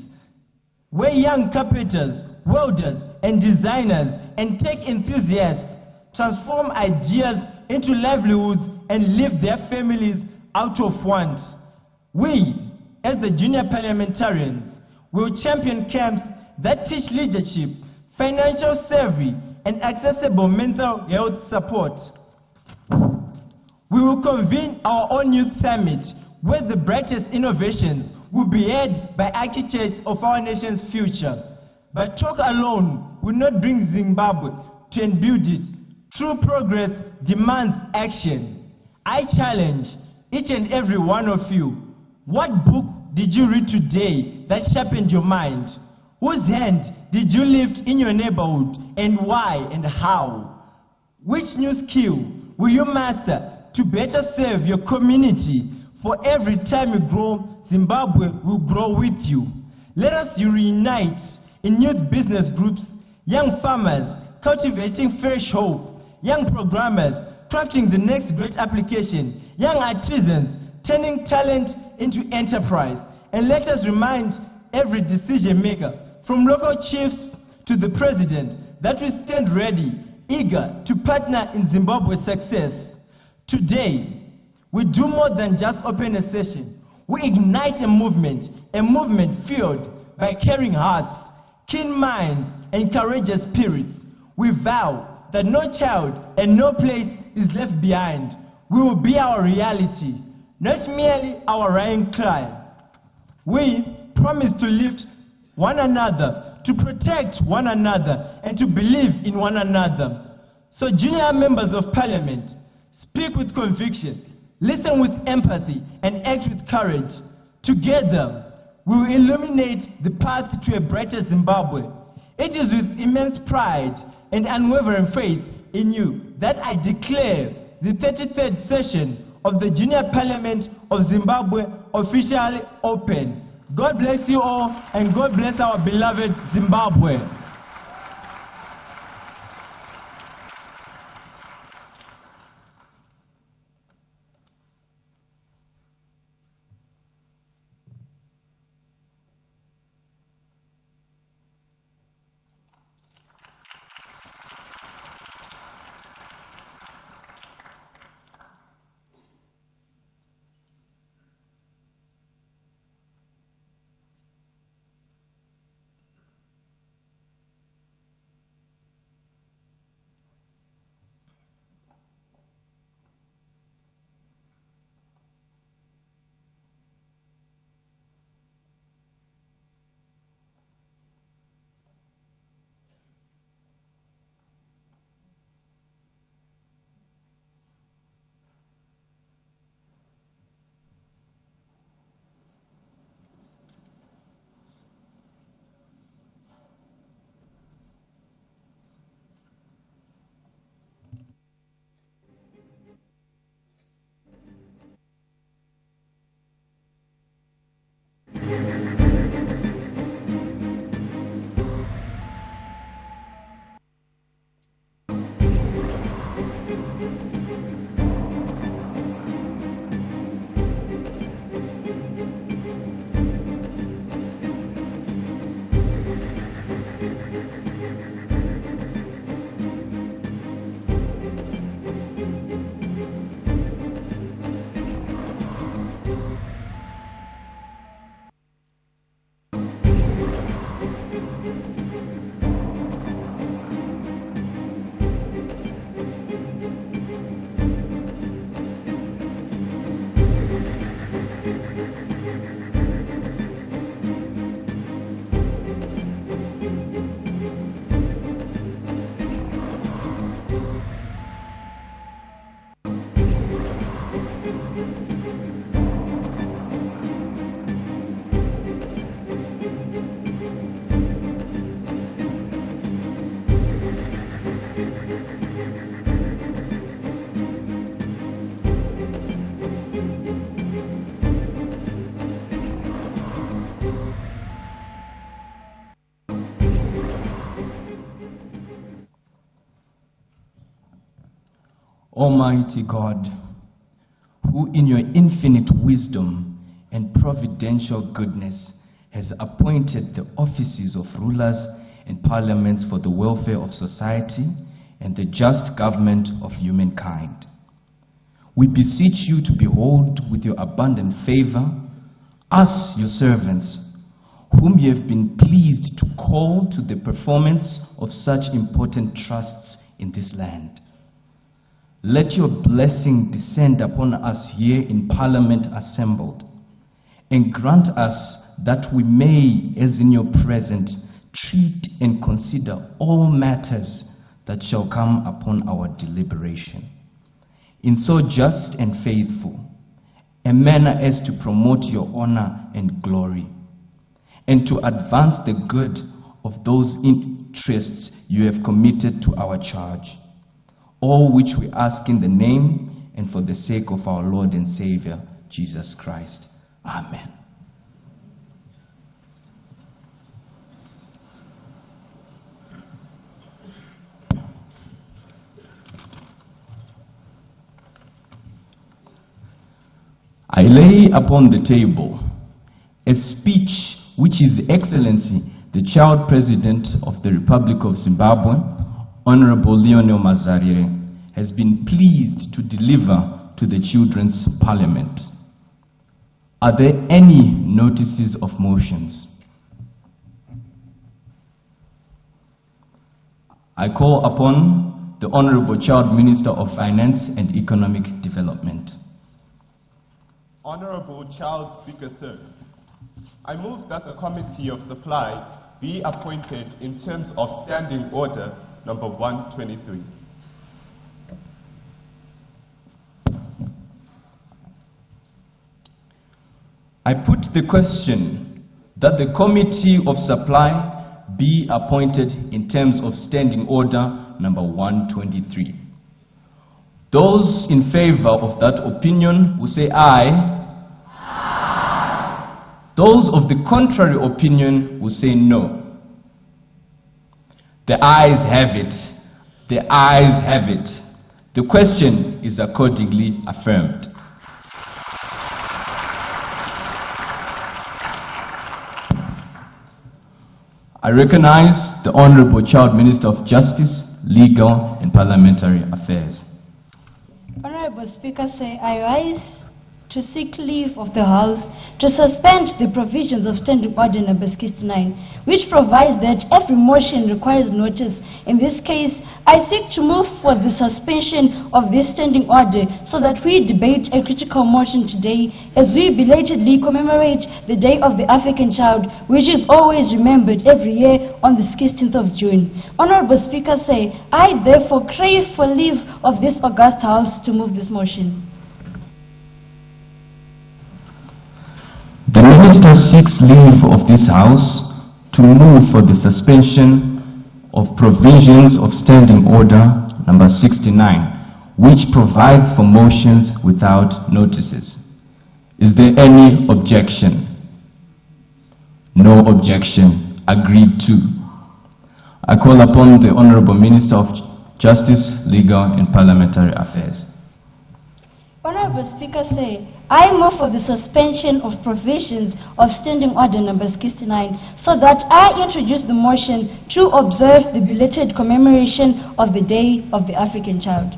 S15: where young carpenters, welders and designers and tech enthusiasts transform ideas into livelihoods and lift their families out of want. We, as the junior parliamentarians, will champion camps that teach leadership, financial savvy, and accessible mental health support. We will convene our own youth summit where the brightest innovations will be led by architects of our nation's future. But talk alone will not bring Zimbabwe to and build it. True progress demands action. I challenge each and every one of you. What book did you read today that sharpened your mind? Whose hand did you lift in your neighborhood, and why and how? Which new skill will you master to better serve your community? For every time you grow, Zimbabwe will grow with you. Let us reunite in youth business groups, young farmers cultivating fresh hope, young programmers crafting the next great application, young artisans turning talent into enterprise. And let us remind every decision maker, from local chiefs to the president, that we stand ready, eager to partner in Zimbabwe's success. Today, we do more than just open a session. We ignite a movement fueled by caring hearts, keen minds, and courageous spirits. We vow that no child and no place is left behind. We will be our reality, not merely our rallying cry. We promise to lift one another, to protect one another, and to believe in one another. So junior members of parliament, speak with conviction, listen with empathy, and act with courage. Together, we will illuminate the path to a brighter Zimbabwe. It is with immense pride and unwavering faith in you that I declare the 33rd session of the Junior Parliament of Zimbabwe officially open. God bless you all, and God bless our beloved Zimbabwe. Almighty God, who in your infinite wisdom and providential goodness has appointed the offices of rulers and parliaments for the welfare of society and the just government of humankind. We beseech you to behold with your abundant favor us, your servants, whom you have been pleased to call to the performance of such important trusts in this land. Let your blessing descend upon us here in Parliament assembled, and grant us that we may, as in your presence, treat and consider all matters that shall come upon our deliberation, in so just and faithful a manner as to promote your honor and glory, and to advance the good of those interests you have committed to our charge, all which we ask in the name and for the sake of our Lord and Savior, Jesus Christ. Amen. I lay upon the table a speech which His Excellency, the Child President of the Republic of Zimbabwe, Honorable Lionel Mazarire, has been pleased to deliver to the Children's Parliament. Are there any notices of motions? I call upon the Honorable Child Minister of Finance and Economic Development.
S16: Honorable Child Speaker, sir, I move that the Committee of Supply be appointed in terms of Standing Order number 123.
S15: I put the question that the Committee of Supply be appointed in terms of Standing Order number 123. Those in favor of that opinion will say aye. Aye. Those of the contrary opinion will say no. The ayes have it. The ayes have it. The question is accordingly affirmed. I recognize the Honorable Child Minister of Justice, Legal and Parliamentary Affairs.
S17: Honorable Speaker, I rise to seek leave of the House to suspend the provisions of Standing Order number 69, which provides that every motion requires notice. In this case, I seek to move for the suspension of this standing order so that we debate a critical motion today as we belatedly commemorate the Day of the African Child, which is always remembered every year on the 16th of June. Honorable Speaker, I therefore crave for leave of this august House to move this motion.
S15: The Minister seeks leave of this House to move for the suspension of provisions of Standing Order number 69, which provides for motions without notices. Is there any objection? No objection. Agreed to. I call upon the Honorable Minister of Justice, Legal and Parliamentary Affairs.
S17: Honorable Speaker, I move for the suspension of provisions of Standing Order number 69 so that I introduce the motion to observe the belated commemoration of the Day of the African Child.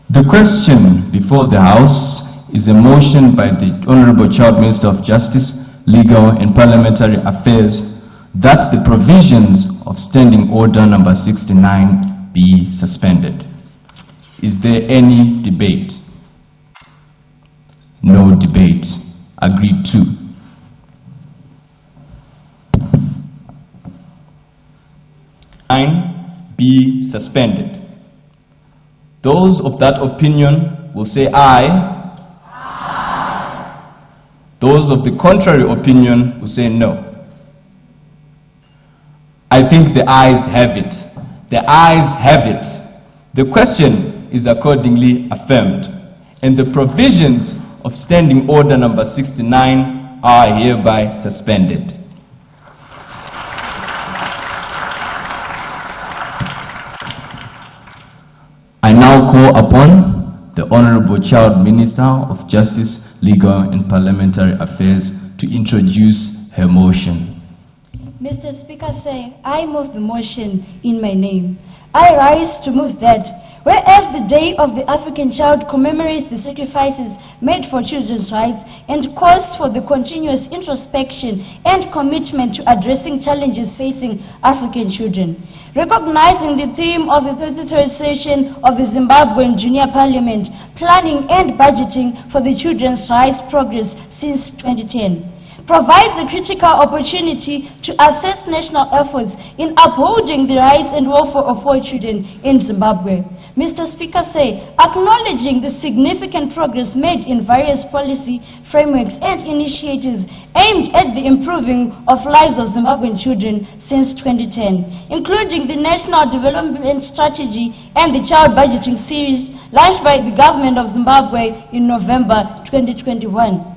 S15: The question before the House is a motion by the Honorable Child Minister of Justice, Legal and Parliamentary Affairs that the provisions of Standing Order number 69 be suspended. Is there any debate? No debate. Agreed to. Be suspended. Those of that opinion will say aye. Aye. Those of the contrary opinion will say no. I think the ayes have it. The ayes have it. The question is accordingly affirmed, and the provisions of Standing Order number 69 are hereby suspended.
S18: now call upon the Honorable Child Minister of Justice, Legal and Parliamentary Affairs to introduce her motion.
S17: Mr. Speaker, I move the motion in my name. I rise to move that whereas the Day of the African Child commemorates the sacrifices made for children's rights and calls for the continuous introspection and commitment to addressing challenges facing African children. Recognizing the theme of the 33rd session of the Zimbabwean Junior Parliament, Planning and Budgeting for the Children's Rights Progress since 2010. Provides a critical opportunity to assess national efforts in upholding the rights and welfare of all children in Zimbabwe. Mr. Speaker, acknowledging the significant progress made in various policy frameworks and initiatives aimed at the improving of lives of Zimbabwean children since 2010, including the National Development Strategy and the Child Budgeting Series launched by the government of Zimbabwe in November 2021.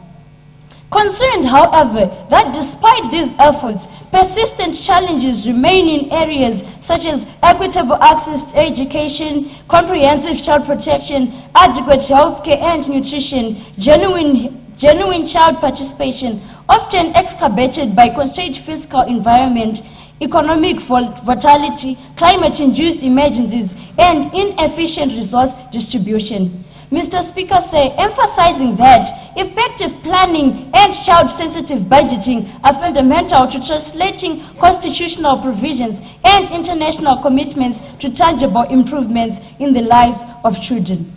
S17: Concerned, however, that despite these efforts, persistent challenges remain in areas such as equitable access to education, comprehensive child protection, adequate health care and nutrition, genuine child participation, often exacerbated by constrained fiscal environment, economic volatility, climate-induced emergencies, and inefficient resource distribution. Mr. Speaker, emphasizing that effective planning and child-sensitive budgeting are fundamental to translating constitutional provisions and international commitments to tangible improvements in the lives of children.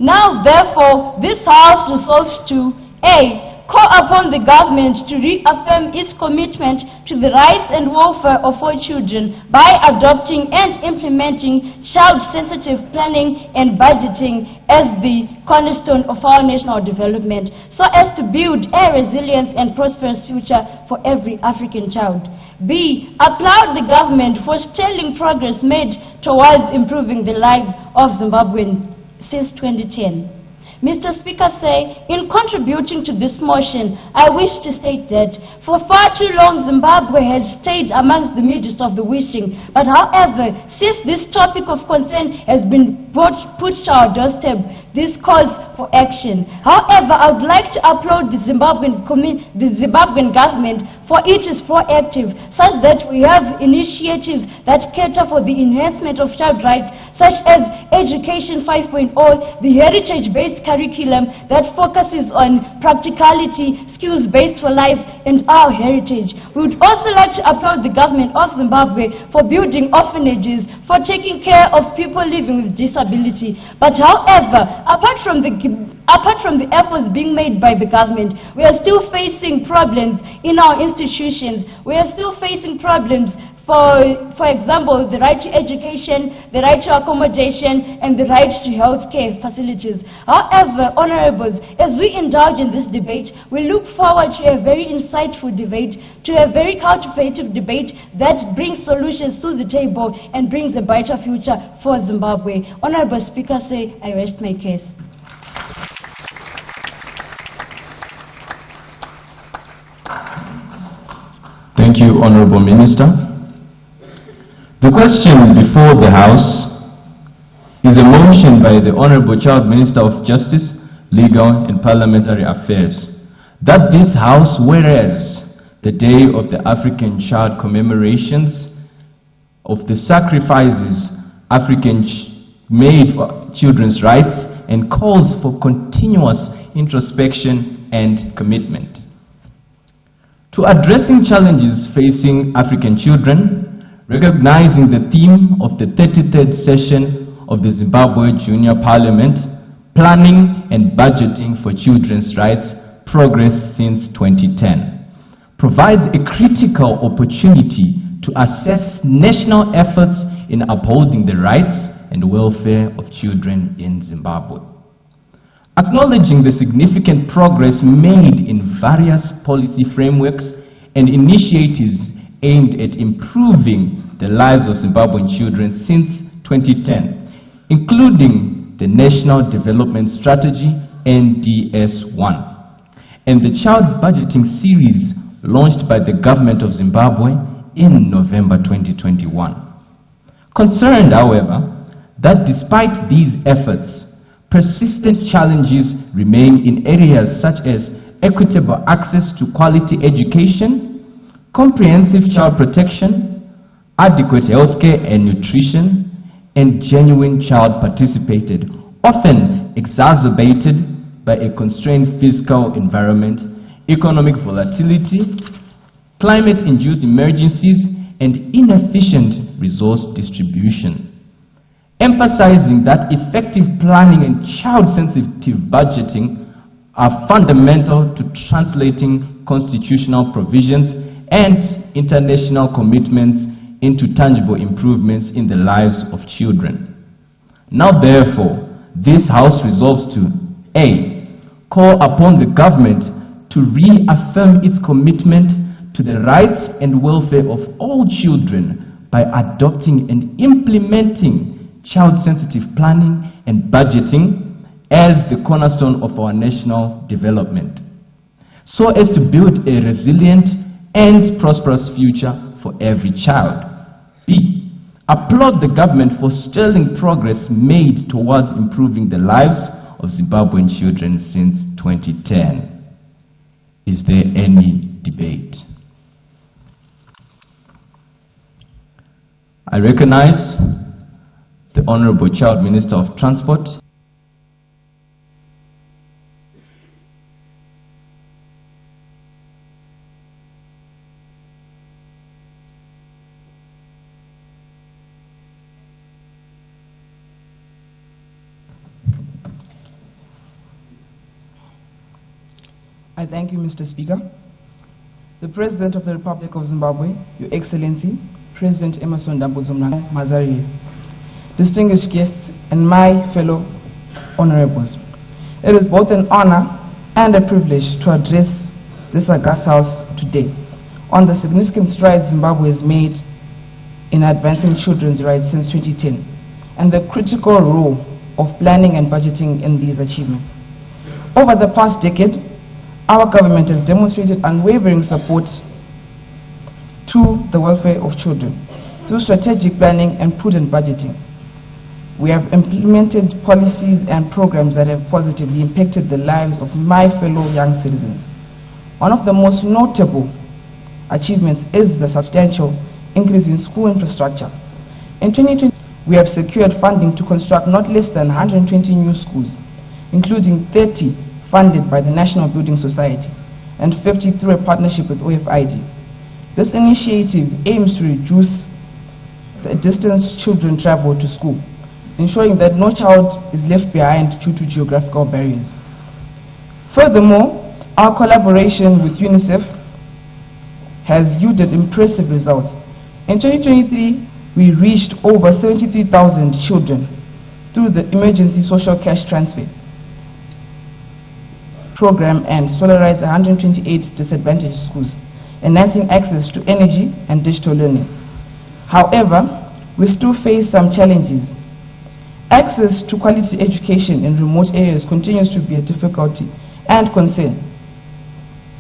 S17: Now, therefore, this House resolves to A. Call upon the government to reaffirm its commitment to the rights and welfare of all children by adopting and implementing child-sensitive planning and budgeting as the cornerstone of our national development, so as to build a resilient and prosperous future for every African child. B. Applaud the government for sterling progress made towards improving the lives of Zimbabweans since 2010. Mr. Speaker, in contributing to this motion, I wish to state that for far too long Zimbabwe has stayed amongst the midst of the wishing. But however, since this topic of concern has been put to our doorstep, this calls for action. However, I would like to applaud the Zimbabwean government for it is proactive, such that we have initiatives that cater for the enhancement of child rights, such as Education 5.0, the heritage-based curriculum that focuses on practicality, skills-based for life, and our heritage. We would also like to applaud the government of Zimbabwe for building orphanages, for taking care of people living with disability. But however, apart from the efforts being made by the government, we are still facing problems in our institutions. We are still facing problems, for example, the right to education, the right to accommodation, and the right to health care facilities. However, honorables, as we indulge in this debate, we look forward to a very insightful debate, to a very cultivative debate that brings solutions to the table and brings a brighter future for Zimbabwe. Honorable Speaker, I rest my case.
S18: Thank you, Honorable Minister. The question before the House is a motion by the Honorable Child Minister of Justice, Legal and Parliamentary Affairs, that this House, whereas the Day of the African Child commemorations of the sacrifices made for children's rights and calls for continuous introspection and commitment. To addressing challenges facing African children, recognizing the theme of the 33rd session of the Zimbabwe Junior Parliament, Planning and Budgeting for Children's Rights, Progress since 2010, provides a critical opportunity to assess national efforts in upholding the rights and welfare of children in Zimbabwe. Acknowledging the significant progress made in various policy frameworks and initiatives aimed at improving the lives of Zimbabwean children since 2010, including the National Development Strategy, NDS1, and the Child Budgeting Series launched by the government of Zimbabwe in November 2021. Concerned, however, that despite these efforts, persistent challenges remain in areas such as equitable access to quality education, comprehensive child protection, adequate healthcare and nutrition, and genuine child participated, often exacerbated by a constrained fiscal environment, economic volatility, climate-induced emergencies, and inefficient resource distribution. Emphasizing that effective planning and child-sensitive budgeting are fundamental to translating constitutional provisions and international commitments into tangible improvements in the lives of children. Now therefore, this House resolves to A. Call upon the government to reaffirm its commitment to the rights and welfare of all children by adopting and implementing child-sensitive planning and budgeting as the cornerstone of our national development, so as to build a resilient and prosperous future for every child. B. Applaud the government for sterling progress made towards improving the lives of Zimbabwean children since 2010. Is there any debate? I recognize the Honorable Child Minister of Transport.
S19: I thank you, Mr. Speaker. The President of the Republic of Zimbabwe, Your Excellency, President Emerson Dambuzumnanga Mazari, distinguished guests, and my fellow honorables. It is both an honor and a privilege to address this august House today on the significant strides Zimbabwe has made in advancing children's rights since 2010 and the critical role of planning and budgeting in these achievements. Over the past decade, our government has demonstrated unwavering support to the welfare of children through strategic planning and prudent budgeting. We have implemented policies and programs that have positively impacted the lives of my fellow young citizens. One of the most notable achievements is the substantial increase in school infrastructure. In 2020, we have secured funding to construct not less than 120 new schools, including 30 funded by the National Building Society and 50 through a partnership with OFID. This initiative aims to reduce the distance children travel to school, ensuring that no child is left behind due to geographical barriers. Furthermore, our collaboration with UNICEF has yielded impressive results. In 2023, we reached over 73,000 children through the Emergency Social Cash Transfer program and solarized 128 disadvantaged schools, enhancing access to energy and digital learning. However, we still face some challenges. Access to quality education in remote areas continues to be a difficulty and concern,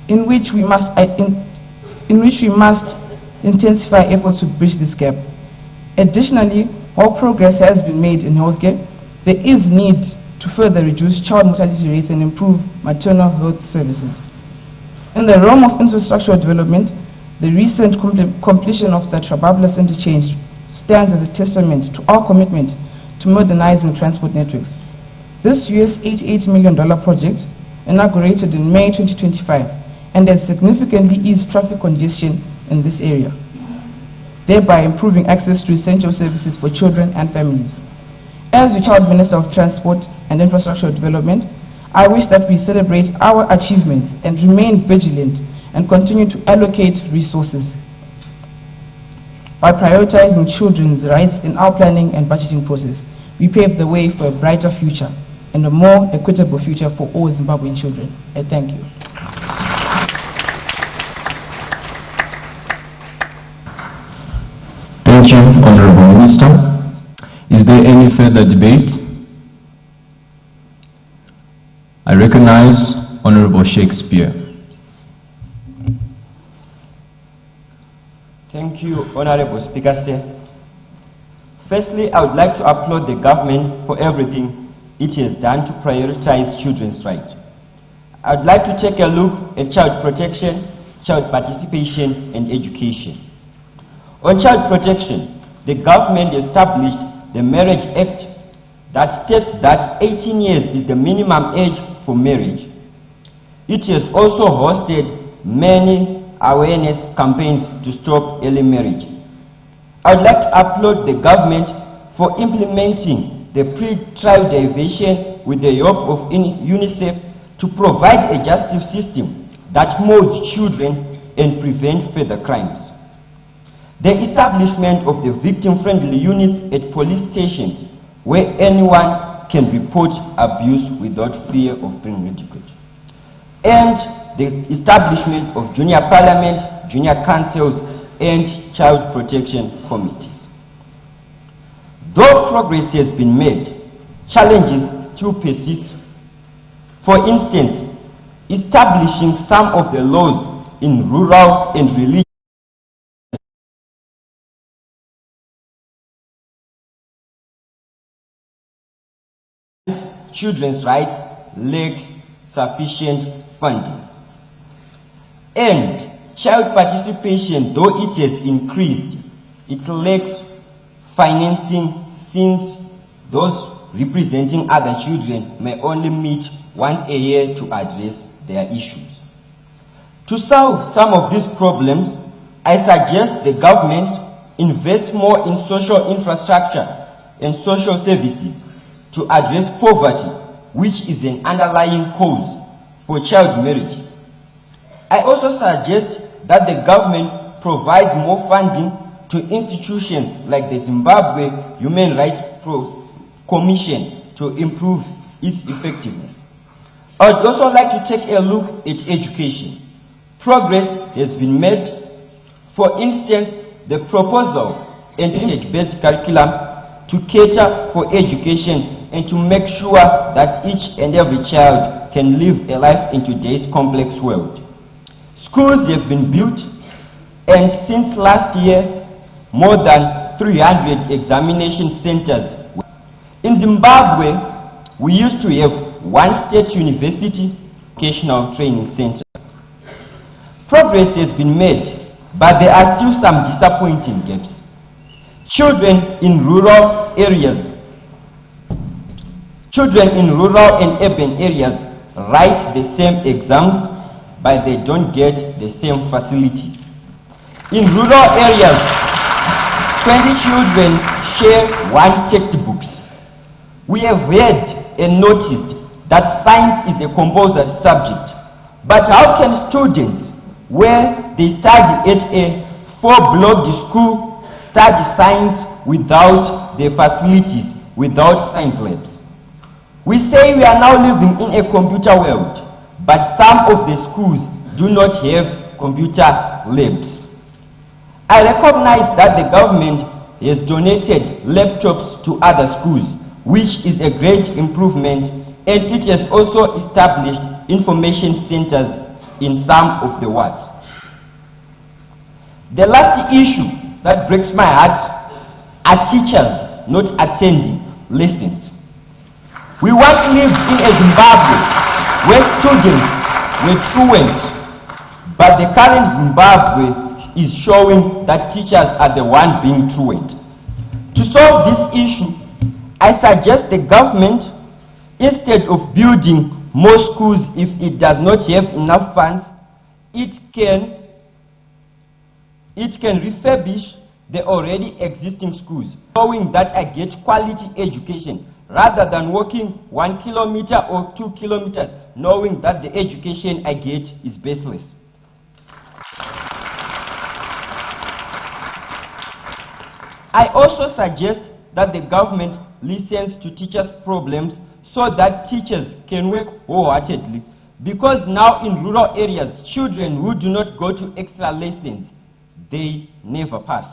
S19: in which we must intensify efforts to bridge this gap. Additionally, while progress has been made in healthcare, there is need to further reduce child mortality rates and improve maternal health services. In the realm of infrastructural development, the recent completion of the Trabablas interchange stands as a testament to our commitment to modernizing transport networks. This $88 million project, inaugurated in May 2025, and has significantly eased traffic congestion in this area, thereby improving access to essential services for children and families. As the Child Minister of Transport and Infrastructure Development, I wish that we celebrate our achievements and remain vigilant and continue to allocate resources. By prioritizing children's rights in our planning and budgeting process, we pave the way for a brighter future and a more equitable future for all Zimbabwean children. I thank you.
S18: Thank you, Honorable Minister. Is there any further debate? I recognize Honorable Shakespeare.
S13: Thank you, Honorable Speaker, sir.
S20: Firstly, I would like to applaud the government for everything it has done to prioritize children's rights. I would like to take a look at child protection, child participation, and education. On child protection, the government established the Marriage Act that states that 18 years is the minimum age for marriage. It has also hosted many awareness campaigns to stop early marriages. I would like to applaud the government for implementing the pre-trial diversion with the help of UNICEF to provide a justice system that molds children and prevents further crimes. The establishment of the victim-friendly units at police stations where anyone can report abuse without fear of being ridiculed. And the establishment of junior parliament, junior councils, and child protection committees. Though progress has been made, challenges still persist. For instance, establishing some of the laws in rural and religious children's rights lack sufficient funding. And child participation, though it has increased, it lacks financing since those representing other children may only meet once a year to address their issues. To solve some of these problems, I suggest the government invest more in social infrastructure and social services to address poverty, which is an underlying cause for child marriages. I also suggest that the government provides more funding to institutions like the Zimbabwe Human Rights Commission to improve its effectiveness. I would also like to take a look at education. Progress has been made. For instance, the proposal and age-based curriculum to cater for education and to make sure that each and every child can live a life in today's complex world. Schools have been built, and since last year, more than 300 examination centers. In Zimbabwe, we used to have one state university vocational training center. Progress has been made, but there are still some disappointing gaps. Children in rural and urban areas write the same exams, but they don't get the same facilities. In rural areas, 20 children share one textbook. We have read and noticed that science is a compulsory subject, but how can students, where they study at a 4-block school, study science without the facilities, without science labs? We say we are now living in a computer world, but some of the schools do not have computer labs. I recognize that the government has donated laptops to other schools, which is a great improvement, and it has also established information centers in some of the wards. The last issue that breaks my heart are teachers not attending lessons. We once lived in a Zimbabwe where students were truant, but the current Zimbabwe is showing that teachers are the ones being truant. To solve this issue, I suggest the government, instead of building more schools if it does not have enough funds, it can refurbish the already existing schools, showing that I get quality education rather than walking 1 kilometer or 2 kilometers, knowing that the education I get is baseless. I also suggest that the government listens to teachers' problems so that teachers can work wholeheartedly, because now in rural areas, children who do not go to extra lessons, they never pass.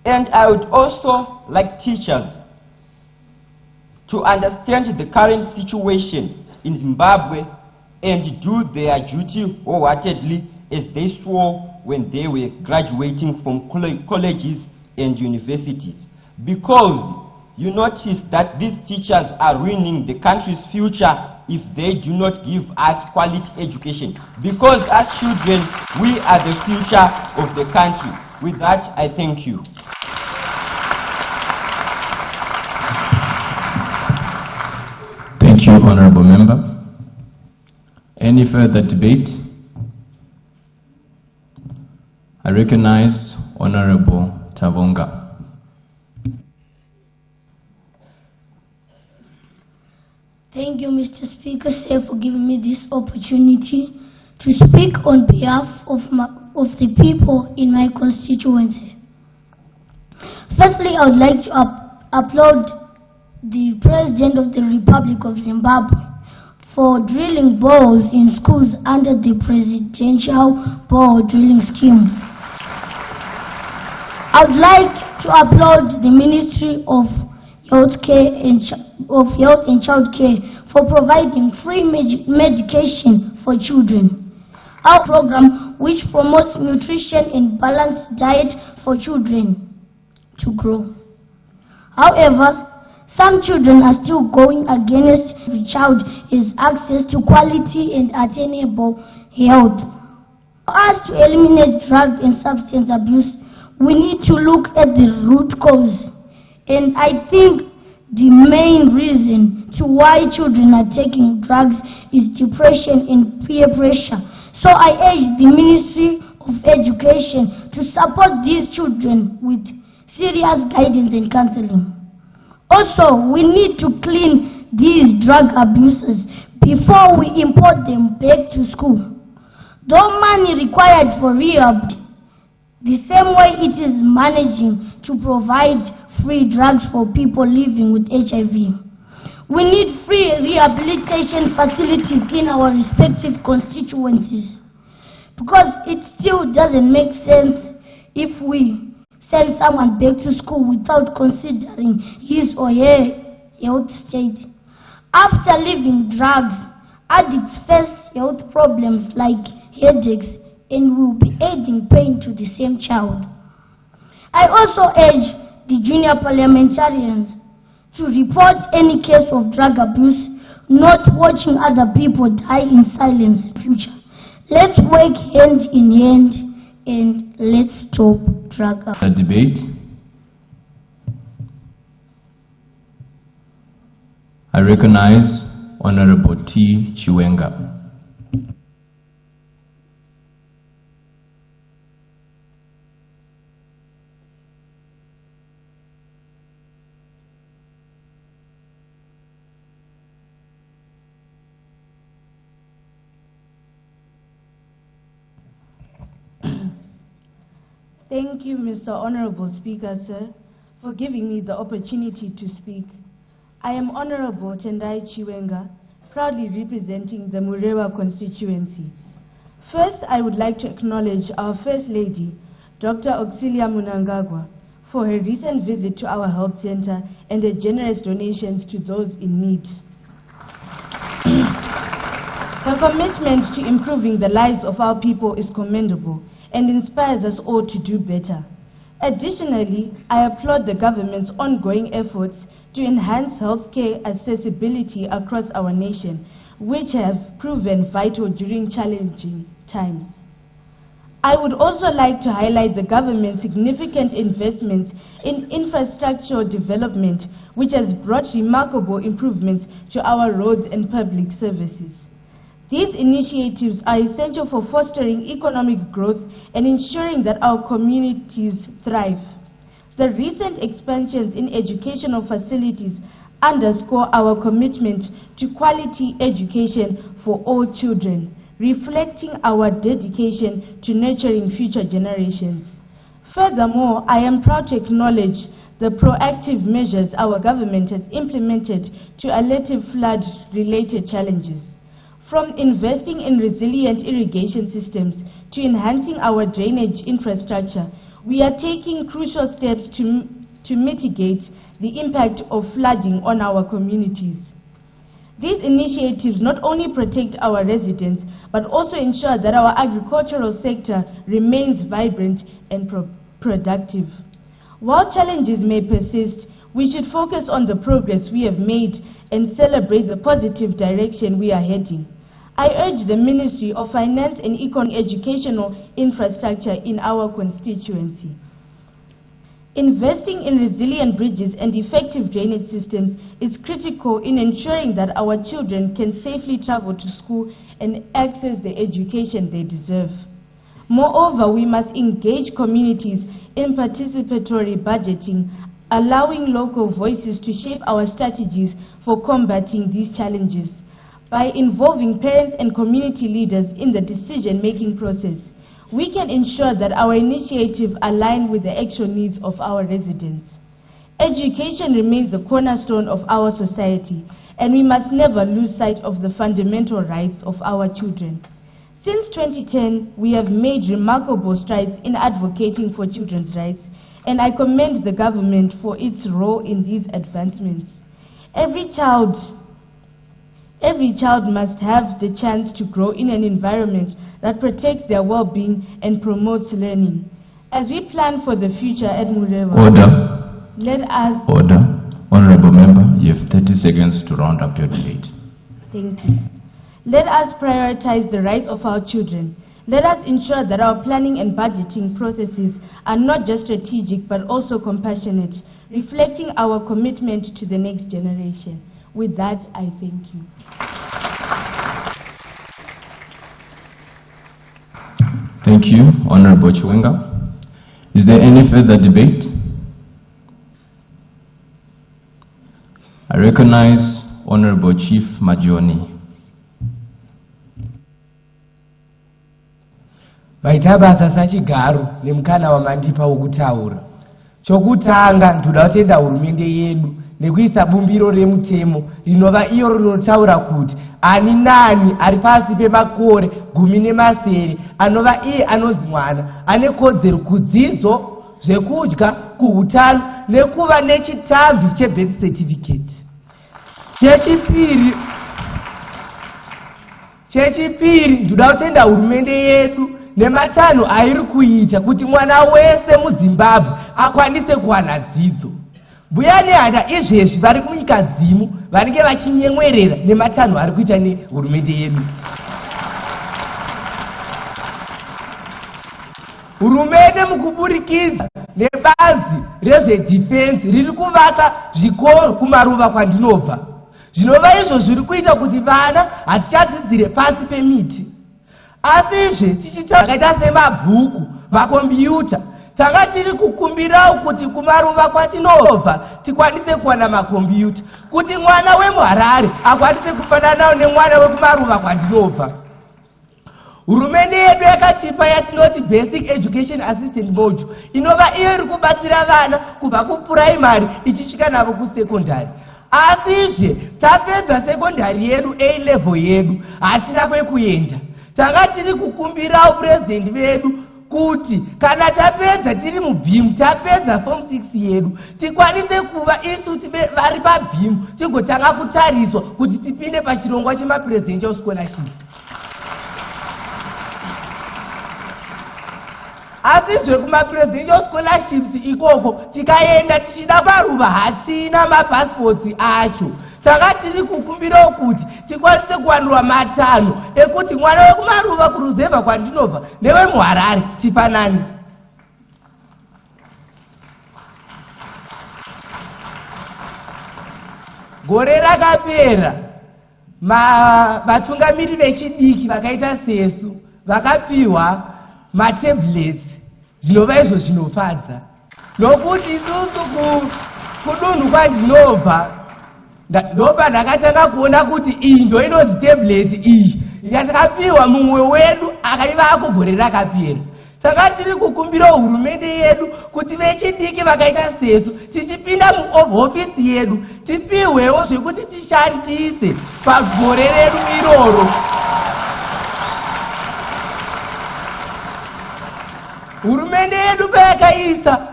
S20: And I would also like teachers to understand the current situation in Zimbabwe and do their duty wholeheartedly as they swore when they were graduating from colleges and universities. Because you notice that these teachers are ruining the country's future if they do not give us quality education. Because as children, we are the future of the country. With that, I thank you.
S18: Thank you, Honorable Member. Any further debate? I recognize Honorable Tavonga.
S17: Thank you, Mr. Speaker, sir, for giving me this opportunity to speak on behalf of the people in my constituency. Firstly, I would like to applaud the President of the Republic of Zimbabwe for drilling boreholes in schools under the Presidential Borehole Drilling Scheme. I would like to applaud the Ministry of Health and Child Care for providing free medication for children. Our program, which promotes nutrition and balanced diet for children to grow. However, some children are still going against the child is access to quality and attainable health. For us to eliminate drug and substance abuse, we need to look at the root cause. And I think the main reason to why children are taking drugs is depression and peer pressure. So I urge the Ministry of Education to support these children with serious guidance and counseling. Also, we need to clean these drug abusers before we import them back to school. Though money required for rehab, the same way it is managing to provide free drugs for people living with HIV. We need free rehabilitation facilities in our respective constituencies, because it still doesn't make sense if we send someone back to school without considering his or her health state. After leaving drugs, addicts face health problems like headaches and will be adding pain to the same child. I also urge the junior parliamentarians to report any case of drug abuse, not watching other people die in silence in the future. Let's work hand in hand and let's stop drug abuse.
S18: The debate. I recognize Honorable T. Chiwenga.
S21: Thank you, Mr. Honorable Speaker, sir, for giving me the opportunity to speak. I am Honorable Tendai Chiwenga, proudly representing the Murewa constituency. First, I would like to acknowledge our First Lady, Dr. Auxilia Mnangagwa, for her recent visit to our health center and her generous donations to those in need. Her commitment to improving the lives of our people is commendable and inspires us all to do better. Additionally, I applaud the government's ongoing efforts to enhance healthcare accessibility across our nation, which have proven vital during challenging times. I would also like to highlight the government's significant investments in infrastructural development, which has brought remarkable improvements to our roads and public services. These initiatives are essential for fostering economic growth and ensuring that our communities thrive. The recent expansions in educational facilities underscore our commitment to quality education for all children, reflecting our dedication to nurturing future generations. Furthermore, I am proud to acknowledge the proactive measures our government has implemented to allay flood-related challenges. From investing in resilient irrigation systems to enhancing our drainage infrastructure, we are taking crucial steps to mitigate the impact of flooding on our communities. These initiatives not only protect our residents, but also ensure that our agricultural sector remains vibrant and productive. While challenges may persist, we should focus on the progress we have made and celebrate the positive direction we are heading. I urge the Ministry of Finance and Educational Infrastructure in our constituency. Investing in resilient bridges and effective drainage systems is critical in ensuring that our children can safely travel to school and access the education they deserve. Moreover, we must engage communities in participatory budgeting, allowing local voices to shape our strategies for combating these challenges. By involving parents and community leaders in the decision-making process, we can ensure that our initiatives align with the actual needs of our residents. Education remains the cornerstone of our society, and we must never lose sight of the fundamental rights of our children. Since 2010, we have made remarkable strides in advocating for children's rights, and I commend the government for its role in these advancements. Every child must have the chance to grow in an environment that protects their well-being and promotes learning. As we plan for the future at Murewa,
S18: Order. Honorable Member, you have 30 seconds to round up your debate.
S21: Thank you. Let us prioritize the rights of our children. Let us ensure that our planning and budgeting processes are not just strategic but also compassionate, reflecting our commitment to the next generation. With that, I thank you.
S18: Thank you, Honorable Chiwenga. Is there any further debate? I recognize Honorable Chief Majoni.
S2: Vaitabasa sachigaro nemukana wamandipa wokutaura. Chokutanga ndoda kutenda hurumende yedu nekuisa bumbiro remutemo rinova iyo rinotaura kuti ani nani ari pasi pemakore 17 anova iye anonzi mwana ane kodzero kudzidzo, zvekudya, kuhutano nekuva nechitambi chebirth certificate. Chechipiri ndoda kutenda hurumende yedu nematanho airi kuita kuti mwana wese muZimbabwe akwanise kuwana dzidzo. Mbuya nehanda izvezvi vari kunyika dzimu vanenge vachinyemwerera nematanho ari kuita nehurumende yedu. Hurumende mukuburikidza nebazi rezvedefense riri kuvaka zvikoro kumaruva kwandinobva. Zvinova izvo zviri kuita kuti vana hatichadzidzire pasi pemiti. Asizve tichitaura zvakaita semabhuku, makombiyuta, tanga tiri kukumbirawo kuti kumaruva kwatinobva tikwanise kuwana makombiyuta, kuti mwana wemuHarare akwanise kufananawo nemwana wekumaruva kwandinobva. Hurumende yedu yakatipa yatinoti Basic Education Assistance Module, inova iyo iri kubatsira vana kubva kupuraimari ichisvika navo kusekondari. Asizve tapedza sekondari yedu A-level yedu hatina kwekuenda. Tanga tiri kukumbirawo president vedu kuti kana tapedza tiri mubhimu, tapedza form 6 yedu, tikwanise kuva isu vari pabhimu tigotanga kutariswa kuti tipinde pachirongwa chemapresidential scholarship. Asizve kumapresidential scholarships ikoko tikaenda tichida maruva hatina mapassports acho. Tanga tiri kukumbirawo kuti tikwanise kuwanirwa matanho ekuti mwana wekumaruva kuruzevha kwandinobva newemuHarare tifanane. Gore rakapera vatungamiri vechidiki vakaita sesu vakapiwa matablets, zvinova izvo zvinofadza. Nokuti isusu kudunhu kwandinobva ndoba ndakatanga kuona kuti iyi ndo inonzi tablet iyi yatakapiwa mumwe wedu akaiva akugore rakapera. Saka tiri kukumbira hurumende yedu kuti vechidiki vakaita sesu tichipinda muhofisi yedu tipiwewo zvekuti tishandise pagore redu iroro. Hurumende yedu payakaisa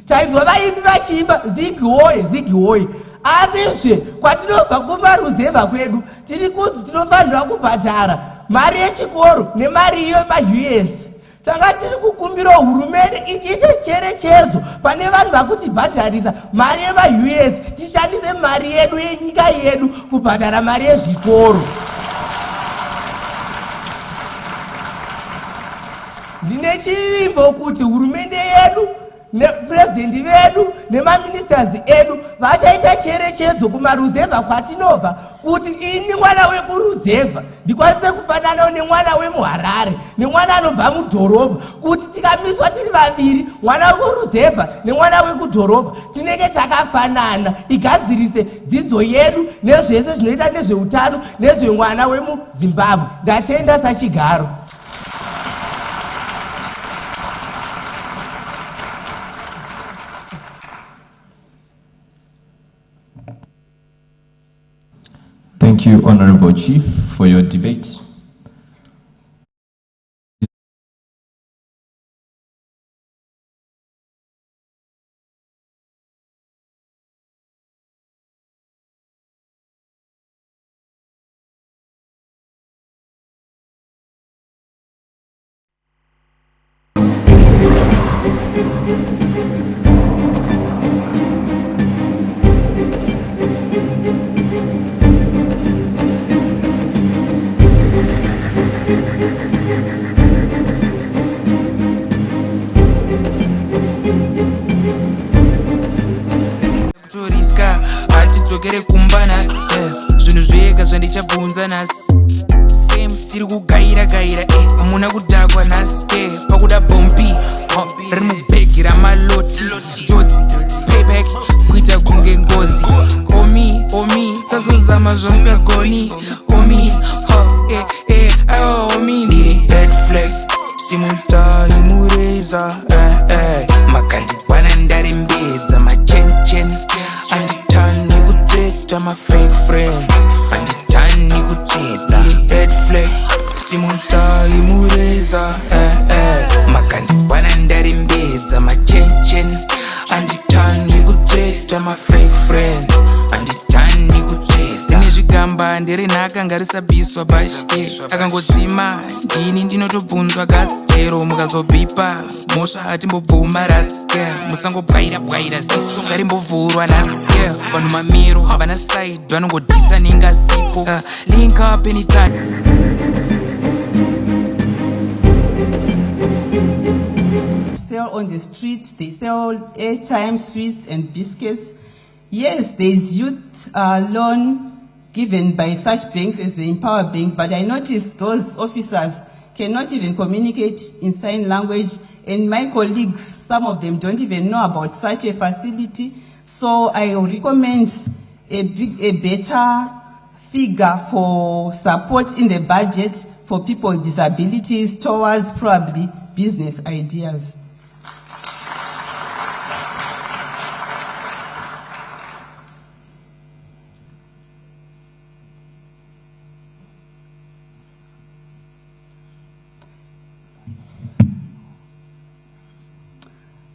S2: taizwa vaimbi vachiimba zigi woye zigi woye. Asizve kwatinobva kumaruzevha kwedu tiri kuti tinofanirwa kubhadhara mari yechikoro nemari iyo yema-US. Saka tiri kukumbira hurumende ichiite cherechedzo pane vanhu vakutibhadharisa mari yema-US, tishandise mari yedu yenyika yedu kubhadhara mari yezvikoro. Ndine chivimbo kuti hurumende yedu nepurezidendi vedu nemaministers edu vachaita cherechedzo kumaruzevha kwatinobva, kuti ini mwana wekuruzevha ndikwanise kufananawo nemwana wemuharare nemwana anobva mudhorobha, kuti tikamiswa tiri vaviri, mwana wekuruzevha nemwana wekudhorobha, tinenge takafanana. Igadzirise dzidzo yedu nezvese zvinoita nezveutano nezvemwana wemuZimbabwe. Ndatenda sachigaro.
S18: Thank you, Honorable Chief, for your debate.
S3: Atidzokere kumba nhasi, zvinhu zvega zvandichabvunza nhasi. Same siri kugaira hamuna kudhakwa nhasi, pakuda bombi riri mubhegi ramaloti, jodzi payback kuita kunge ngozi. Omi sazozama zvamusingagoni, omi ndiri red flag simutai mureza, makandikwana ndarembedza machen anditani kuteta ma-fake friends, anditani kuteta red flag simutai mureza, makandikwana ndarembedza machen anditani kuteta ma-fake friends, anditani kuteta. Dzine zvigamba ndere nhaka ngarisabviswa bashi, akangodzima ndini ndinotobvunzwa gasi, chero mukazobhipa mhosva hatimbobvuma rasi, musangobwaira ziso ngarimbovhurwa nhasi. Vanhu mamiro havana side vanongodhisa nengasipo, link up anytime.
S22: Sell on the street, they sell airtime, sweets and biscuits. Yes, there is youth loan given by such banks as the Empower Bank, but I noticed those officers cannot even communicate in sign language, and my colleagues, some of them don't even know about such a facility. So I recommend a better figure for support in the budget for people with disabilities towards probably business ideas.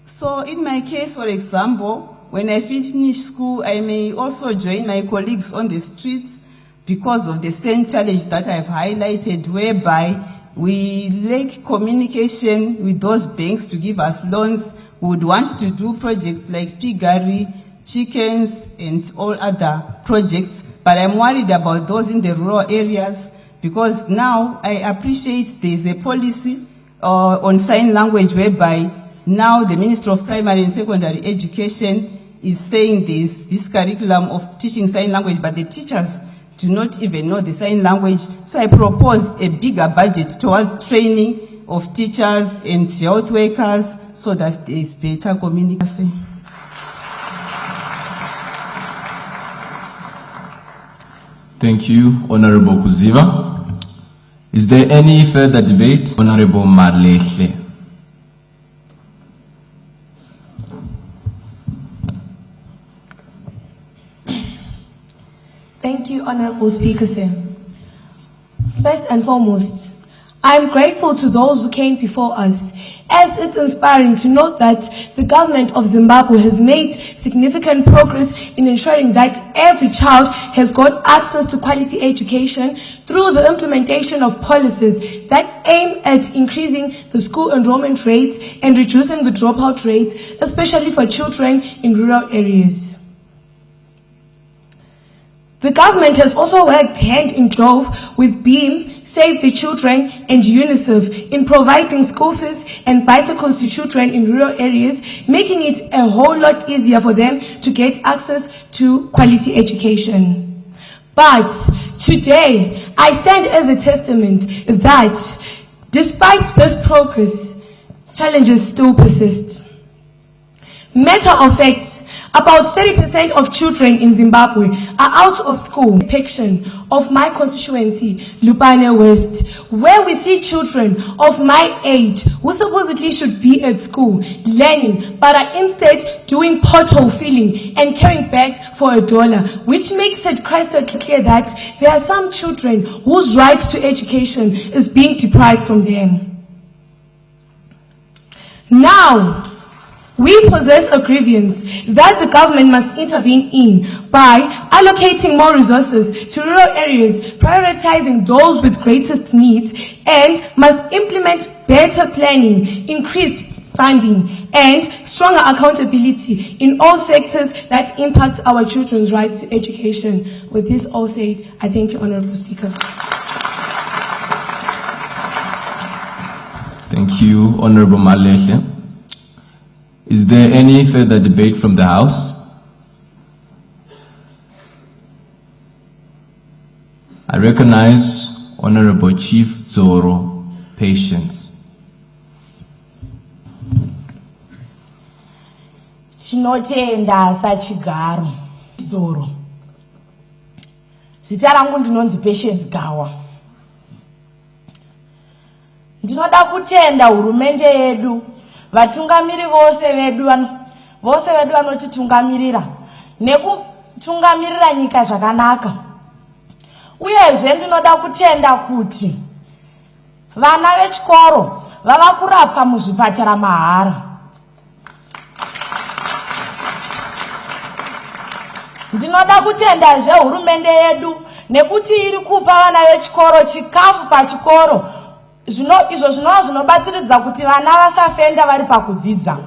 S22: So in my case, for example, when I finish school, I may also join my colleagues on the streets because of the same challenge that I've highlighted, whereby we lack communication with those banks to give us loans. We would want to do projects like piggery, chickens, and all other projects, but I'm worried about those in the rural areas because now I appreciate there's a policy on sign language whereby now the Minister of Primary and Secondary Education is saying there's this curriculum of teaching sign language, but the teachers do not even know the sign language. So I propose a bigger budget towards training of teachers and health workers so that there is better communication.
S18: Thank you, Honorable Kuziva. Is there any further debate? Honorable Marlehle.
S23: Thank you, Honorable Speaker, sir. First and foremost,
S21: I am grateful to those who came before us, as it's inspiring to note that the government of Zimbabwe has made significant progress in ensuring that every child has got access to quality education through the implementation of policies that aim at increasing the school enrollment rates and reducing the dropout rates, especially for children in rural areas. The government has also worked hand in glove with BEAM, Save the Children, and UNICEF in providing school fees and bicycles to children in rural areas, making it a whole lot easier for them to get access to quality education. But today, I stand as a testament that despite this progress, challenges still persist. Matter of fact, about 30% of children in Zimbabwe are out of school. Depiction of my constituency, Lupane West, where we see children of my age who supposedly should be at school learning, but are instead doing pothole filling and carrying bags for $1, which makes it crystal clear that there are some children whose right to education is being deprived from them. Now, we possess a grievance that the government must intervene in by allocating more resources to rural areas, prioritizing those with greatest needs, and must implement better planning, increased funding, and stronger accountability in all sectors that impact our children's rights to education. With this all said, I thank you, Honorable Speaker.
S18: Thank you, Honorable Malehle. Is there any further debate from the House? I recognize Honorable Chief Zoro Patience.
S4: Tinotenda sachigaro Zoro. Zita rangu ndinonzi Patience Gawa. Ndinoda kutenda hurumende yedu, vatungamiri vose vedu vanotitungamirira nekutungamirira nyika zvakanaka. Uyezve ndinoda kutenda kuti vana vechikoro vava kurapwa muzvipatara mahara. Ndinoda kutendazve hurumende yedu nekuti iri kupa vana vechikoro chikafu pachikoro, izvo zvinova zvinobatsiridza kuti vana vasafenda vari pakudzidza.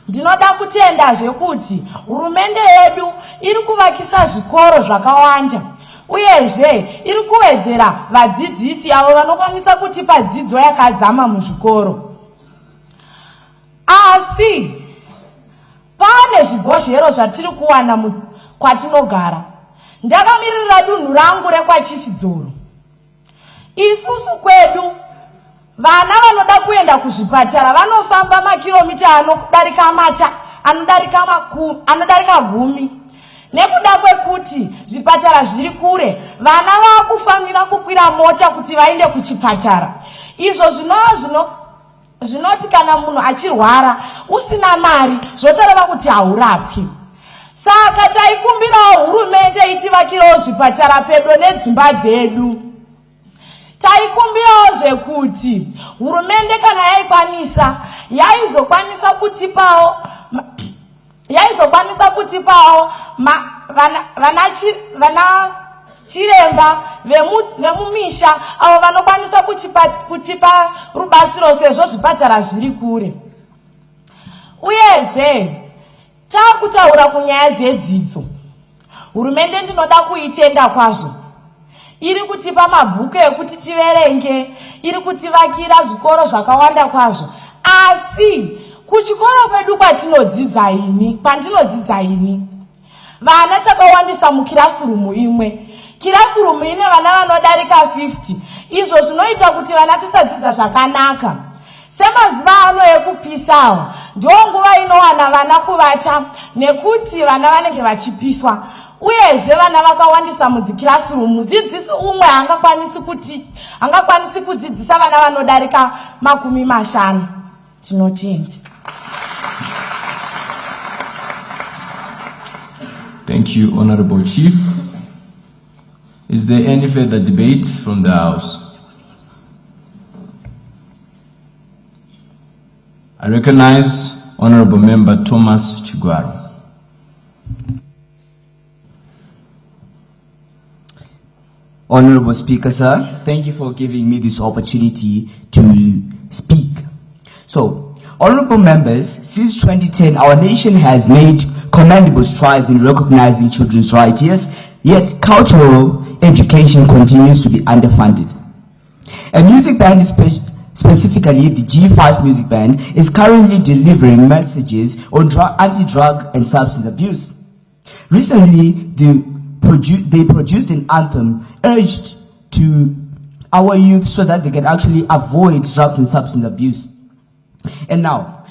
S4: Ndinoda kutendazve kuti hurumende yedu iri kuvakisa zvikoro zvakawanda, uyezve iri kuwedzera vadzidzisi avo vanokwanisa kutipa dzidzo yakadzama muzvikoro. Asi pane zvibhozhero zvatiri kuwana kwatinogara. Ndakamirira dunhu rangu rekwaChifidzoro. Isusu kwedu vana vanoda kuenda kuzvipatara vanofamba makiromita anodarika 10. Nekuda kwekuti zvipatara zviri kure, vana vakufanira kukwira mota kuti vaende kuchipatara. Izvo zvinoti kana munhu achirwara usina mari zvotoreva kuti haurapwi. Saka taikumbirawo hurumende itivakirawo zvipatara pedo nedzimba dzedu. Taikumbirawo zvekuti hurumende kana yaikwanisa yaizokwanisa kutipawo vana chiremba vemumisha avo vanokwanisa kutipa rubatsiro sezvo zvipatara zviri kure. Uyezve takutaura kunyaya dzedzidzo, hurumende ndinoda kuitenda kwazvo. Iri kutipa mabhuku ekuti tiverenge, iri kutivakira zvikoro zvakawanda kwazvo. Asi kuchikoro kwedu kwandinodzidza ini, vana takawandisa mukirasirumu imwe. Kirasirumu ine vana vanodarika 50. Izvo zvinoita kuti vana tisadzidza zvakanaka. Semazuva ano ekupisawo ndiyo nguva inowana vana kuvata nekuti vana vanenge vachipiswa. Uyezve vana vakawandisa mudzikirasirumu. Mudzidzisi umwe hangakwanisi kudzidzisa vana vanodarika 50. Tinotenda.
S18: Thank you, Honorable Chief. Is there any further debate from the House? I recognize Honorable Member Thomas Chigwaro.
S20: Honorable Speaker, sir, thank you for giving me this opportunity to speak. So, honorable members, since 2010, our nation has made commendable strides in recognizing children's rights, yes, yet cultural education continues to be underfunded. A music band, specifically the G5 music band, is currently delivering messages on anti-drug and substance abuse. Recently, they produced an anthem urged to our youth so that they can actually avoid drugs and substance abuse. And now,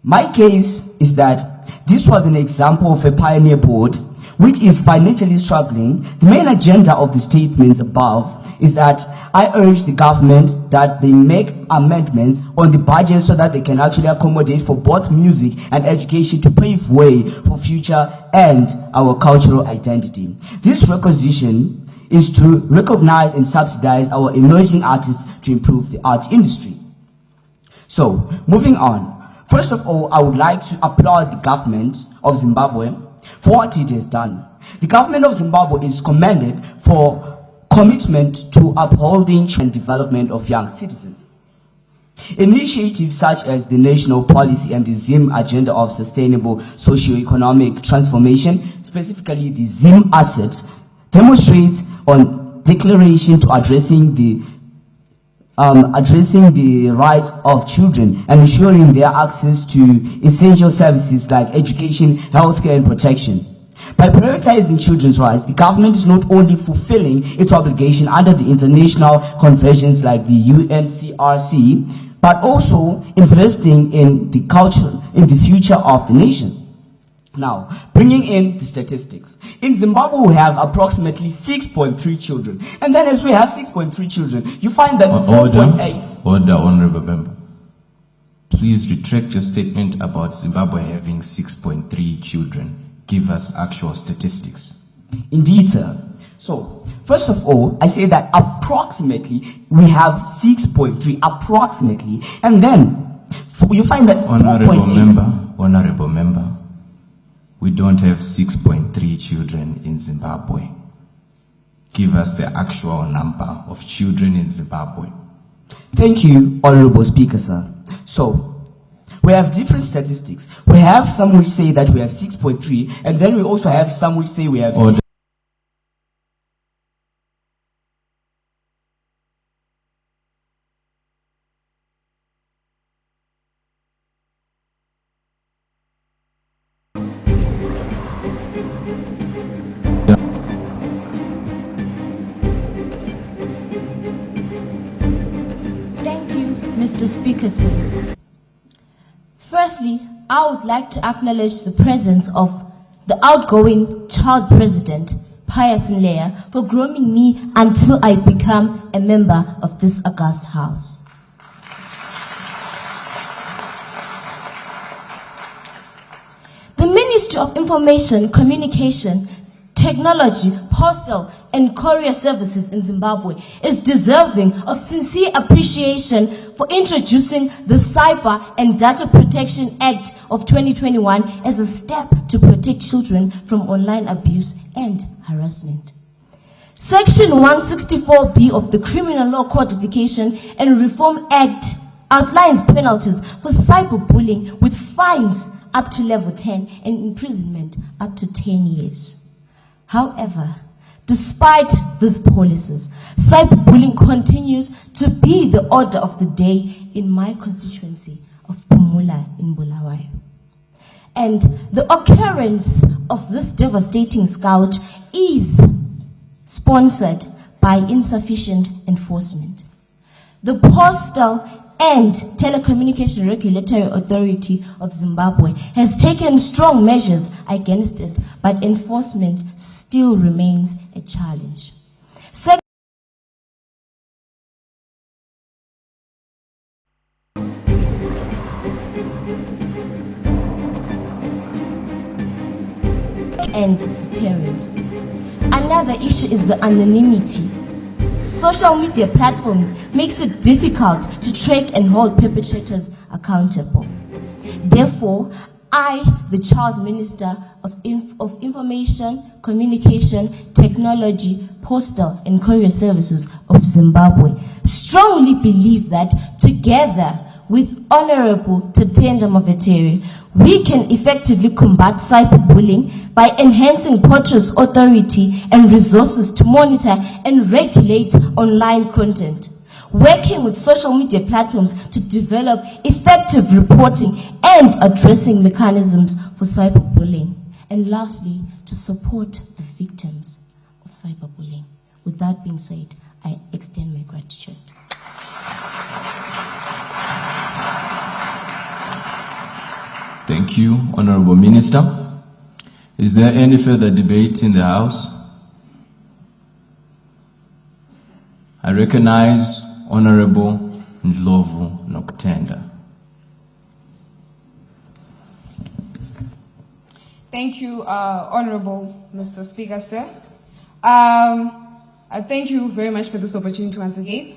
S20: my case is that this was an example of a pioneer board which is financially struggling. The main agenda of the statements above is that I urge the government that they make amendments on the budget so that they can actually accommodate for both music and education to pave way for future and our cultural identity. This requisition is to recognize and subsidize our emerging artists to improve the art industry. So, moving on. First of all, I would like to applaud the government of Zimbabwe for what it has done. The government of Zimbabwe is commended for commitment to upholding and development of young citizens. Initiatives such as the National Policy and the ZIM Agenda of Sustainable Socio-Economic Transformation, specifically the ZIM Asset, demonstrates on declaration to addressing the rights of children and ensuring their access to essential services like education, healthcare, and protection. By prioritizing children's rights, the government is not only fulfilling its obligation under the international conventions like the UNCRC, but also investing in the culture, in the future of the nation. Now, bringing in the statistics. In Zimbabwe, we have approximately 6.3 children. And then as we have 6.3 children, you find that 4.8...
S18: Order, Honorable Member. Please retract your statement about Zimbabwe having 6.3 children. Give us actual statistics.
S20: Indeed, sir. So, first of all, I say that approximately we have 6.3, approximately. And then you find that
S18: Honorable Member. We don't have 6.3 children in Zimbabwe. Give us the actual number of children in Zimbabwe.
S20: Thank you, Honorable Speaker, sir. So, we have different statistics. We have some which say that we have 6.3, and then we also have some which say we have...
S21: Mr. Speaker, sir. Firstly, I would like to acknowledge the presence of the outgoing child president, Pius Nleya, for grooming me until I become a member of this august house. The Ministry of Information, Communication, Technology, Postal and Courier Services in Zimbabwe is deserving of sincere appreciation for introducing the Cyber and Data Protection Act of 2021 as a step to protect children from online abuse and harassment. Section 164B of the Criminal Law Codification and Reform Act outlines penalties for cyberbullying with fines up to level 10 and imprisonment up to 10 years. However, despite these policies, cyberbullying continues to be the order of the day in my constituency of Pumula in Bulawayo. And the occurrence of this devastating scourge is sponsored by insufficient enforcement. The Postal and Telecommunication Regulatory Authority of Zimbabwe has taken strong measures against it, but enforcement still remains a challenge. And deterrence.
S12: Another issue is the anonymity. Social media platforms makes it difficult to track and hold perpetrators accountable. Therefore, I, the Child Minister of Information, Communication, Technology, Postal and Courier Services of Zimbabwe, strongly believe that together with Honorable Tatenda Mavetieri, we can effectively combat cyberbullying by enhancing Portals authority and resources to monitor and regulate online content, working with social media platforms to develop effective reporting and addressing mechanisms for cyberbullying, and lastly, to support the victims of cyberbullying. With that being said, I extend my gratitude.
S18: Thank you, Honorable Minister. Is there any further debate in the House? I recognize Honorable Ndlovu Nokutenda.
S5: Thank you, Honorable Mr. Speaker, sir. I thank you very much for this opportunity once again.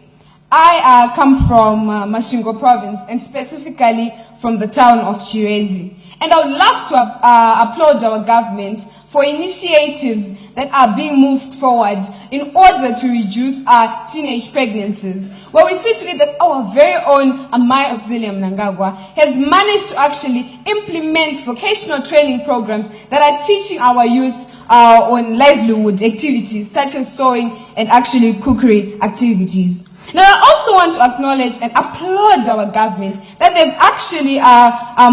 S5: I come from Masvingo province, and specifically from the town of Chirezi. And I would love to applaud our government for initiatives that are being moved forward in order to reduce our teenage pregnancies. Where we see to it that our very own Amai Auxilium Mnangagwa has managed to actually implement vocational training programs that are teaching our youth on livelihood activities such as sewing and actually cookery activities. Now, I also want to acknowledge and applaud our government that they've actually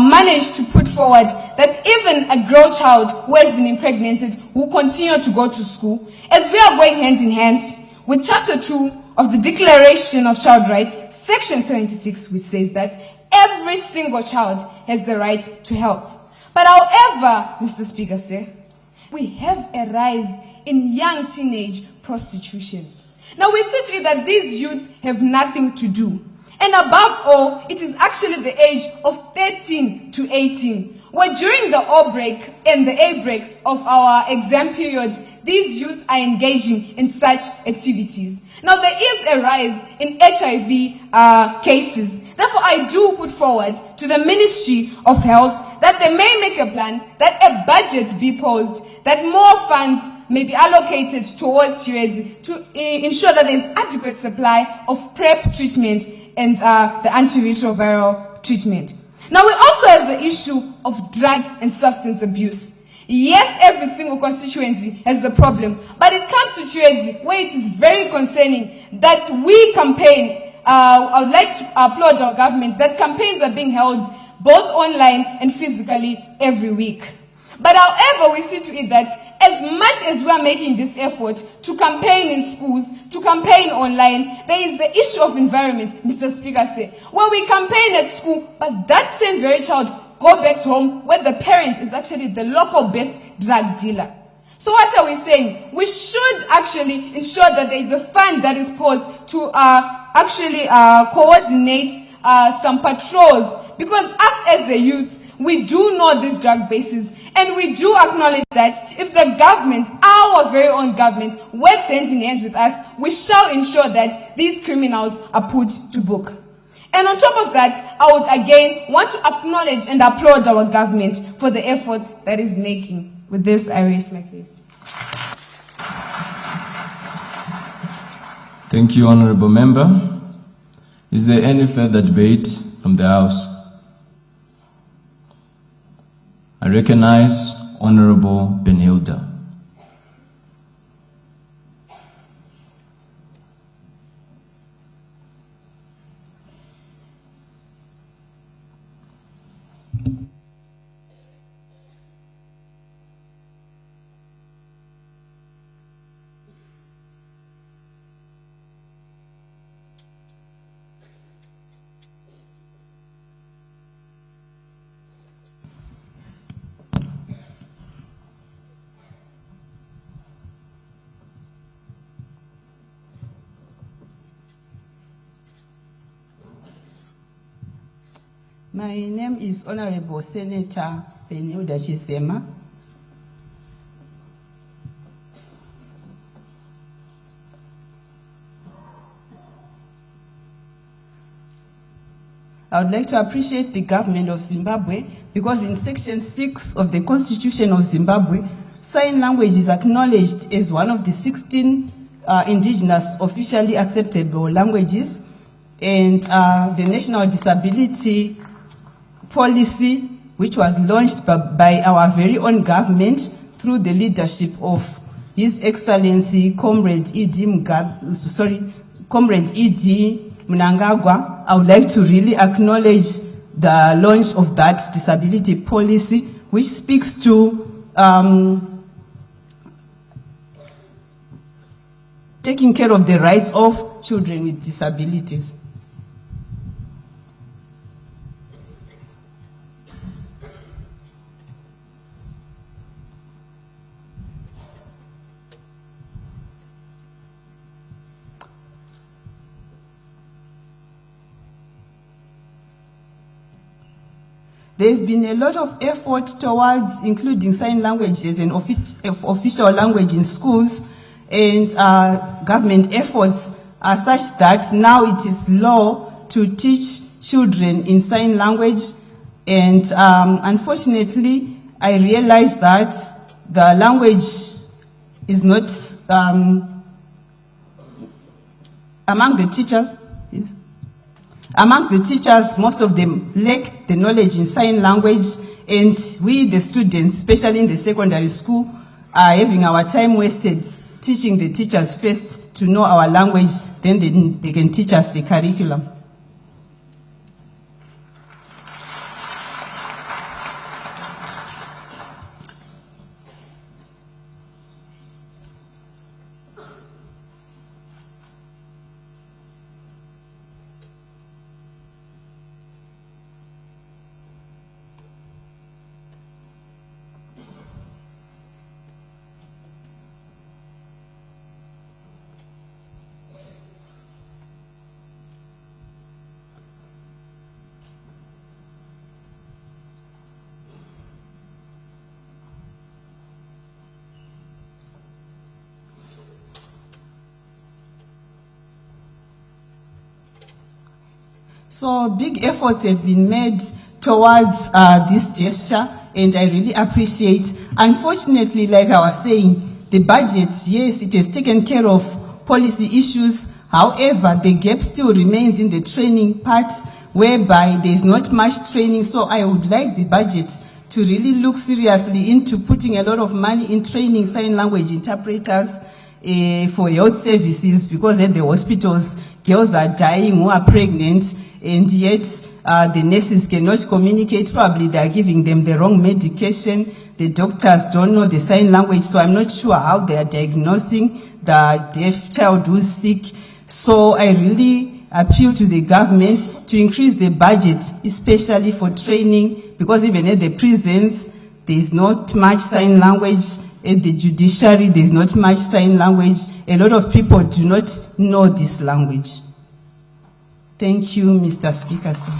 S5: managed to put forward that even a girl child who has been impregnated will continue to go to school, as we are going hand in hand with Chapter 2 of the Declaration of Child Rights, Section 76, which says that every single child has the right to health. But however, Mr. Speaker, sir, we have a rise in young teenage prostitution. Now we see to it that these youth have nothing to do. And above all, it is actually the age of 13 to 18, where during the O break and the A breaks of our exam period, these youth are engaging in such activities. Now there is a rise in HIV cases. Therefore, I do put forward to the Ministry of Health that they may make a plan, that a budget be posed, that more funds may be allocated towards Chirezi to ensure that there is adequate supply of PrEP treatment and the antiretroviral treatment. Now we also have the issue of drug and substance abuse. Yes, every single constituency has the problem, but it comes to Chirezi where it is very concerning that we campaign. I would like to applaud our government that campaigns are being held both online and physically every week. But however, we see to it that as much as we are making this effort to campaign in schools, to campaign online, there is the issue of environment, Mr. Speaker said, where we campaign at school, but that same very child go back home where the parent is actually the local best drug dealer. So what are we saying? We should actually ensure that there is a fund that is posed to coordinate some patrols, because us as the youth, we do know these drug bases, and we do acknowledge that if the government, our very own government, works hand in hand with us, we shall ensure that these criminals are put to book. And on top of that, I would again want to acknowledge and applaud our government for the efforts that is making. With this, I raise my case.
S18: Thank you, Honorable Member. Is there any further debate from the House? I recognize Honorable Benhilda.
S22: My name is Honorable Senator Benhilda Chisema. I would like to appreciate the government of Zimbabwe because in Section 6 of the Constitution of Zimbabwe, sign language is acknowledged as one of the 16 indigenous officially acceptable languages, and the National Disability Policy, which was launched by our very own government through the leadership of His Excellency Comrade E.D. Mnangagwa. I would like to really acknowledge the launch of that disability policy, which speaks to taking care of the rights of children with disabilities. There's been a lot of effort towards including sign language as an official language in schools, and government efforts are such that now it is law to teach children in sign language. And unfortunately, I realized that the language is not among the teachers. Yes. Amongst the teachers, most of them lack the knowledge in sign language, and we, the students, especially in the secondary school, are having our time wasted teaching the teachers first to know our language, then they can teach us the curriculum. So big efforts have been made towards this gesture, and I really appreciate. Unfortunately, like I was saying, the budget, yes, it has taken care of policy issues. However, the gap still remains in the training part, whereby there is not much training. So I would like the budget to really look seriously into putting a lot of money in training sign language interpreters for health services, because at the hospitals, girls are dying who are pregnant, and yet the nurses cannot communicate. Probably they are giving them the wrong medication. The doctors don't know the sign language, so I'm not sure how they are diagnosing the deaf child who's sick. So I really appeal to the government to increase the budget, especially for training, because even at the prisons, there is not much sign language. At the judiciary, there is not much sign language. A lot of people do not know this language. Thank you, Mr. Speaker, sir.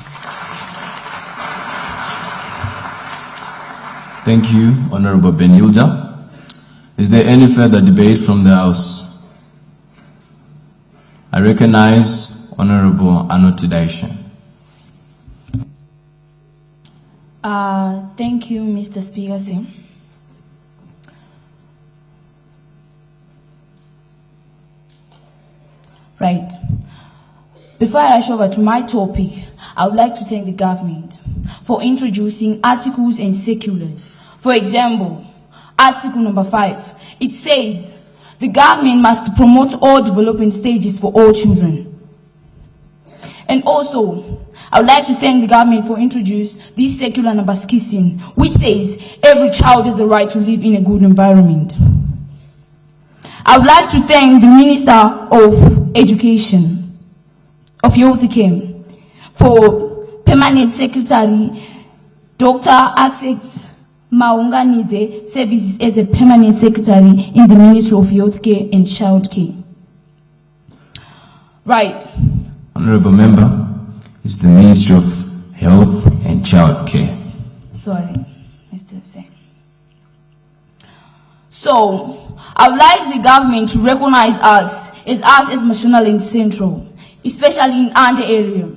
S18: Thank you, Honorable Benilda. Is there any further debate from the House? I recognize Honorable Anotidaisha.
S6: Thank you, Mr. Speaker, sir. Right. Before I rush over to my topic, I would like to thank the government for introducing articles and circulars. For example, Article number 5, it says the government must promote all development stages for all children. And also, I would like to thank the government for introducing this circular number 16, which says every child has a right to live in a good environment. I would like to thank the Minister of Education, of Youth Care, for Permanent Secretary Dr. Access Maunganide services as a Permanent Secretary in the Ministry of Youth Care and Child Care. Right.
S18: Honorable Member, it's the Ministry of Health and Child Care.
S6: Sorry, Mr. Sen. So, I would like the government to recognize us as Mashonaland Central, especially in Ande area.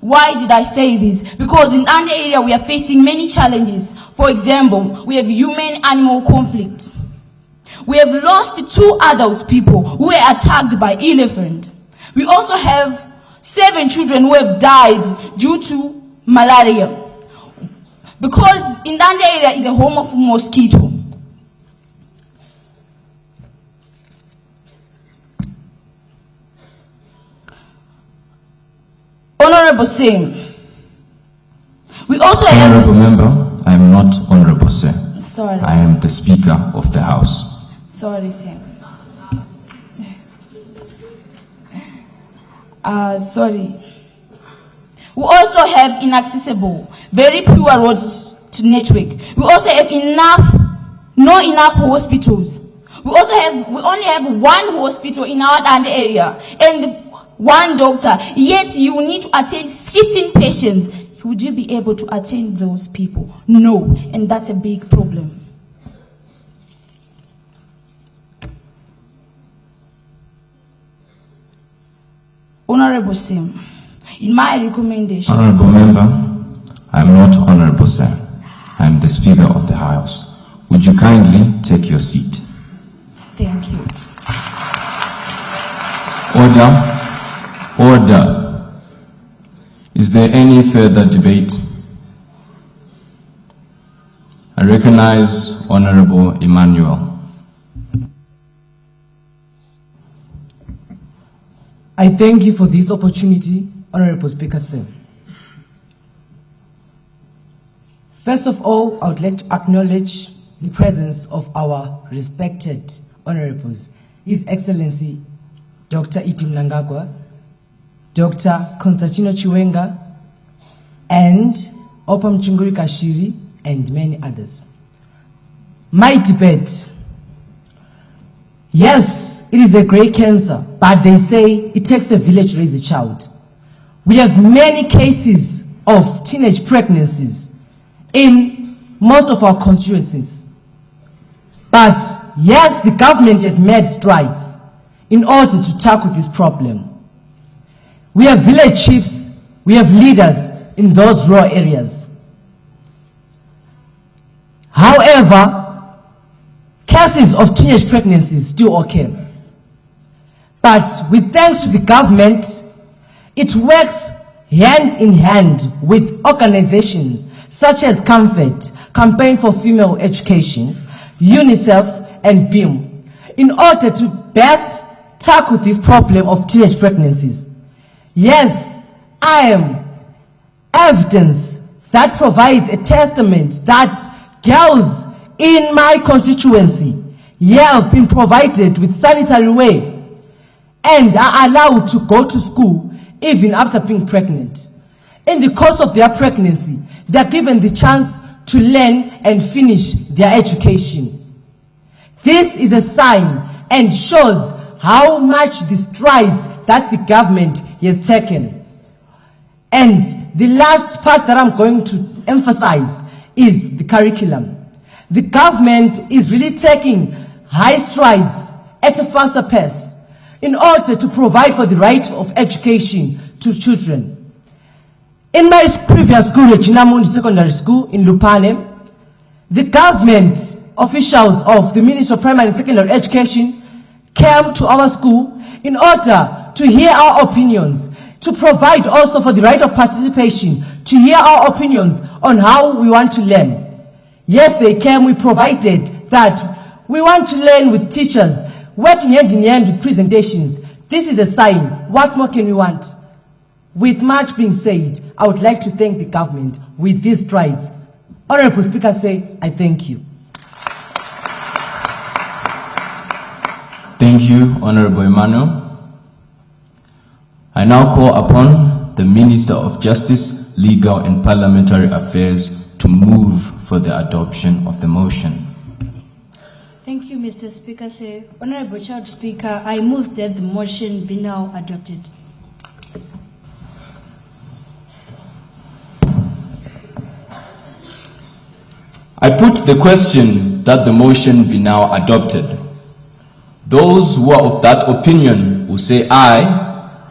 S6: Why did I say this? Because in our area we are facing many challenges. For example, we have human-animal conflict. We have lost 2 adult people who were attacked by elephant. We also have 7 children who have died due to malaria. Because in that area is a home of mosquito. Honorable Sim. We also have...
S18: Honorable Member, I am not Honorable Sir.
S6: Sorry.
S18: I am the Speaker of the House.
S6: Sorry, Sam. Sorry. We also have inaccessible, very poor roads to network. We also have not enough hospitals. We only have 1 hospital in our area and 1 doctor. Yet you need to attend 16 patients. Would you be able to attend those people? No, and that's a big problem. Honorable Sim, in my recommendation...
S18: Honorable Member, I am not Honorable Sir. I am the Speaker of the House. Would you kindly take your seat?
S6: Thank you.
S18: Order. Order. Is there any further debate? I recognize Honorable Emmanuel.
S2: I thank you for this opportunity, Honorable Speaker Sir. First of all, I would like to acknowledge the presence of our respected honorables, His Excellency Dr. Iti Mnangagwa, Dr. Constantino Chiwenga, and Opa Mchunguri Kashiri, and many others. My debate. Yes, it is a great cancer, but they say it takes a village to raise a child. We have many cases of teenage pregnancies in most of our constituencies. But yes, the government has made strides in order to tackle this problem. We have village chiefs, we have leaders in those rural areas. However, cases of teenage pregnancies still occur. But with thanks to the government, it works hand in hand with organizations such as Comfort, Campaign for Female Education, UNICEF, and BIM, in order to best tackle this problem of teenage pregnancies. Yes, I am evidence that provides a testament that girls in my constituency have been provided with sanitary wear and are allowed to go to school even after being pregnant. In the course of their pregnancy, they are given the chance to learn and finish their education. This is a sign and shows how much the strides that the government has taken. And the last part that I'm going to emphasize is the curriculum. The government is really taking high strides at a faster pace in order to provide for the right of education to children. In my previous school, Regina Mundi Secondary School in Lupane, the government officials of the Ministry of Primary and Secondary Education came to our school in order to hear our opinions, to provide also for the right of participation, to hear our opinions on how we want to learn. Yes, they came, we provided that we want to learn with teachers, working hand in hand with presentations. This is a sign. What more can we want? With much being said, I would like to thank the government with these strides. Honorable Speaker, say, I thank you.
S18: Thank you, Honorable Emmanuel. I now call upon the Minister of Justice, Legal and Parliamentary Affairs to move for the adoption of the motion.
S17: Thank you, Mr. Speaker. Sir. Honorable Child Speaker, I move that the motion be now adopted.
S18: I put the question that the motion be now adopted. Those who are of that opinion will say aye.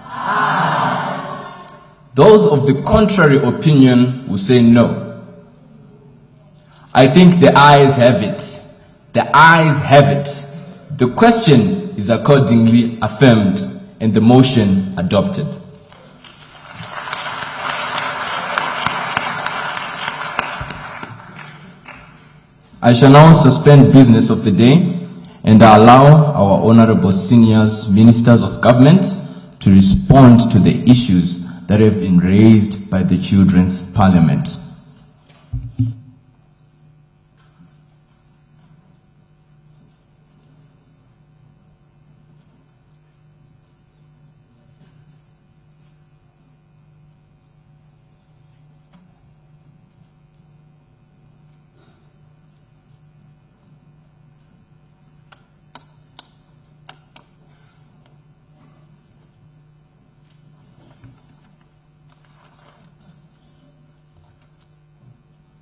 S18: Aye. Those of the contrary opinion will say no. I think the ayes have it. The ayes have it. The question is accordingly affirmed and the motion adopted. I shall now suspend business of the day and allow our honorable seniors, ministers of government, to respond to the issues that have been raised by the Children's Parliament.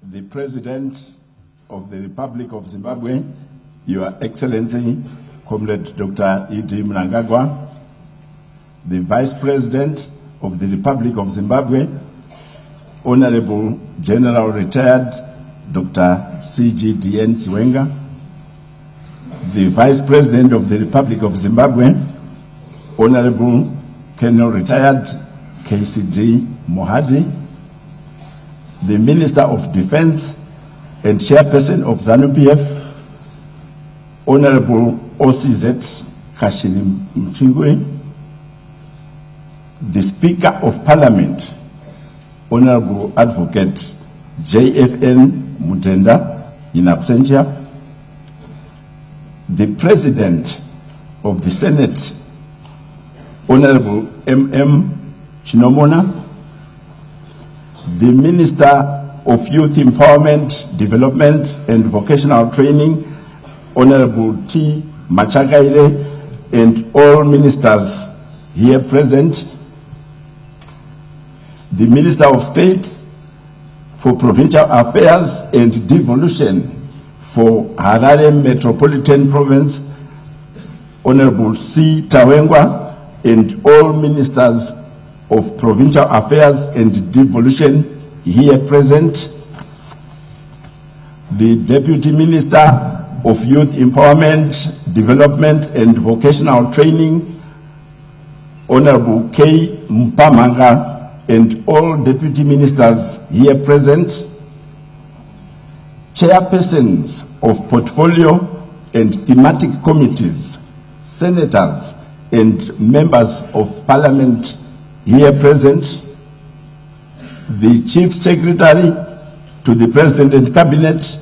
S7: The President of the Republic of Zimbabwe, Your Excellency, Comrade Dr. E.D. Mnangagwa, the Vice President of the Republic of Zimbabwe, Honorable General Retired Dr. C.G.D.N. Chiwenga, the Vice President of the Republic of Zimbabwe, Honorable Colonel Retired K.C.D. Mohadi, the Minister of Defense and Chairperson of ZANU-PF, Honorable OCZ Kashiri Mchingwe, the Speaker of Parliament, Honorable Advocate JFN Mutenda in absentia, the President of the Senate, Honorable MM Chinomona, the Minister of Youth Empowerment, Development and Vocational Training, Honorable T. Machagaile, and all ministers here present, the Minister of State for Provincial Affairs and Devolution for Harare Metropolitan Province, Honorable C. Tawengwa, and all ministers of Provincial Affairs and Devolution here present, the Deputy Minister of Youth Empowerment, Development and Vocational Training, Honorable K. Mpamanga, and all Deputy Ministers here present, Chairpersons of Portfolio and Thematic Committees, Senators and Members of Parliament here present, the Chief Secretary to the President and Cabinet,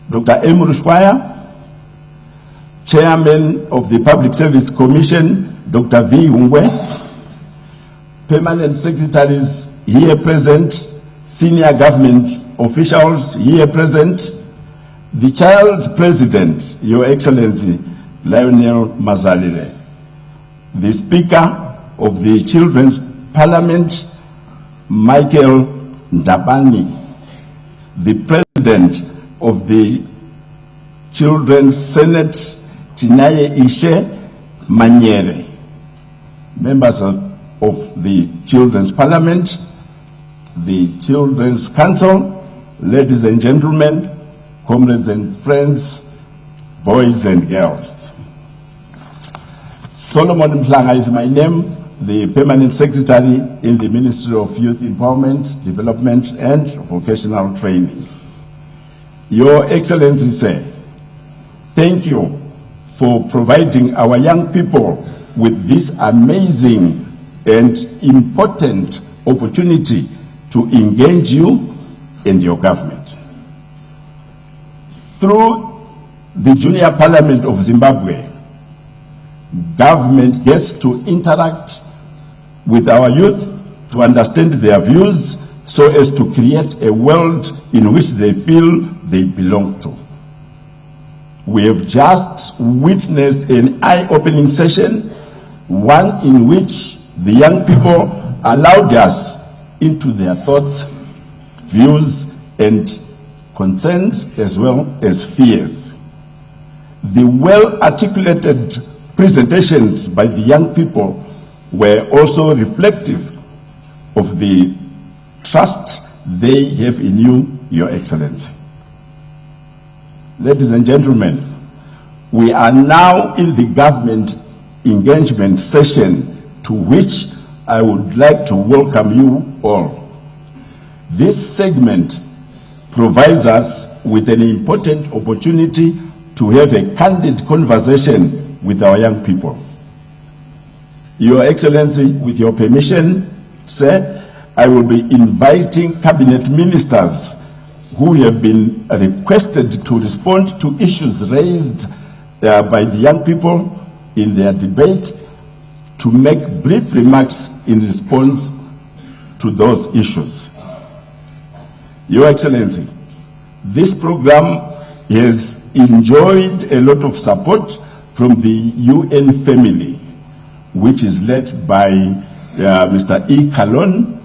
S7: Dr. M. Rushwaya, Chairman of the Public Service Commission, Dr. V. Ungwe, Permanent Secretaries here present, Senior Government Officials here present, the Child President, Your Excellency, Lionel Mazalire, the Speaker of the Children's Parliament, Michael Ndabani, the President of the Children's Senate, Chinaye Ishe Manyere, members of the Children's Parliament, the Children's Council, ladies and gentlemen, comrades and friends, boys and girls. Solomon Mhlanga is my name, the Permanent Secretary in the Ministry of Youth Empowerment, Development and Vocational Training. Your Excellency, sir, thank you for providing our young people with this amazing and important opportunity to engage you and your government. Through the Junior Parliament of Zimbabwe, government gets to interact with our youth to understand their views so as to create a world in which they feel they belong to. We have just witnessed an eye-opening session, one in which the young people allowed us into their thoughts, views, and concerns as well as fears. The well-articulated presentations by the young people were also reflective of the trust they have in you, Your Excellency. Ladies and gentlemen, we are now in the government engagement session, to which I would like to welcome you all. This segment provides us with an important opportunity to have a candid conversation with our young people. Your Excellency, with your permission, sir, I will be inviting cabinet ministers who have been requested to respond to issues raised by the young people in their debate to make brief remarks in response to those issues. Your Excellency, this program has enjoyed a lot of support from the UN family, which is led by Mr. E. Kalon,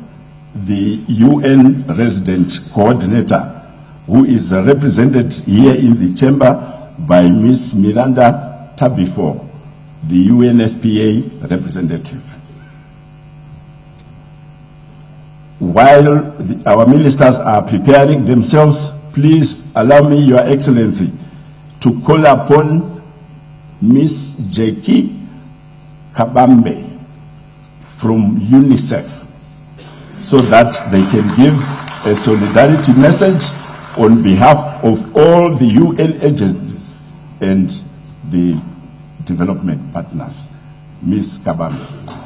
S7: the UN resident coordinator, who is represented here in the chamber by Ms. Miranda Tabifo, the UNFPA representative. While our ministers are preparing themselves, please allow me, Your Excellency, to call upon Ms. Jackie Kabambe from UNICEF so that they can give a solidarity message on behalf of all the UN agencies and the development partners. Ms. Kabambe.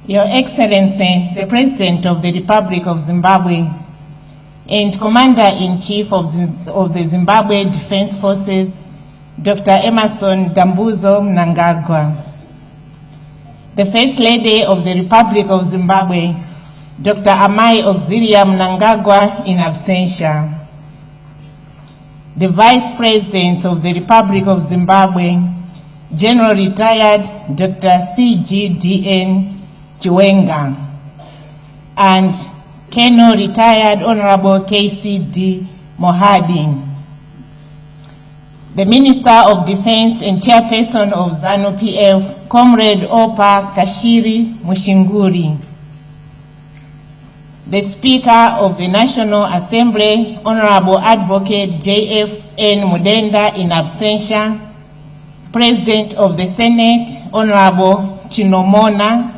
S1: Your Excellency, the President of the Republic of Zimbabwe and Commander-in-Chief of the Zimbabwe Defense Forces, Dr. Emerson Dambuzo Mnangagwa. The First Lady of the Republic of Zimbabwe, Dr. Amai Auxilia Mnangagwa in absentia. The Vice Presidents of the Republic of Zimbabwe, General Retired Dr. CGDN Chiwenga, and Colonel Retired Honorable KCD Mohadi. The Minister of Defense and Chairperson of ZANU-PF, Comrade Opa Kashiri Mushinguri. The Speaker of the National Assembly, Honorable Advocate JFN Mudenda in absentia. President of the Senate, Honorable Chinomona.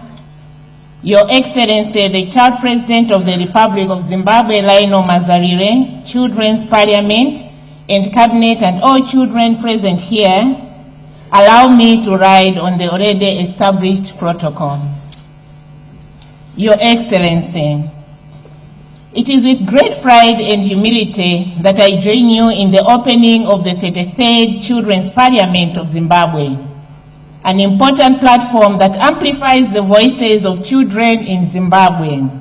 S1: Your Excellency, the Child President of the Republic of Zimbabwe, Lionel Mazarire, Children's Parliament, and Cabinet, and all children present here, allow me to ride on the already established protocol. Your Excellency, it is with great pride and humility that I join you in the opening of the 33rd Children's Parliament of Zimbabwe, an important platform that amplifies the voices of children in Zimbabwe.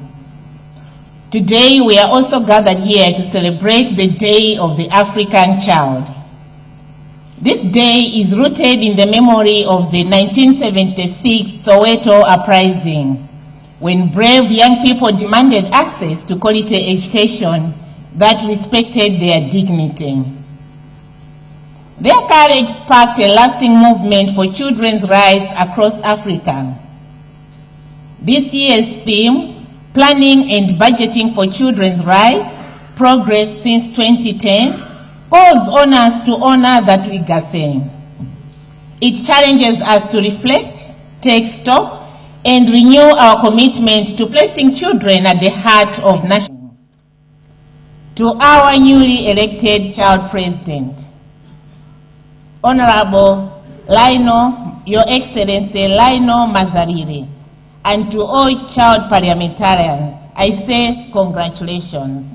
S1: Today, we are also gathered here to celebrate the Day of the African Child. This day is rooted in the memory of the 1976 Soweto uprising, when brave young people demanded access to quality education that respected their dignity. Their courage sparked a lasting movement for children's rights across Africa. This year's theme, Planning and Budgeting for Children's Rights, Progress since 2010, calls on us to honor that legacy. It challenges us to reflect, take stock, and renew our commitment to placing children at the heart of national. To our newly elected Child President, Honorable Lionel, Your Excellency Lionel Mazarire, and to all child parliamentarians, I say congratulations.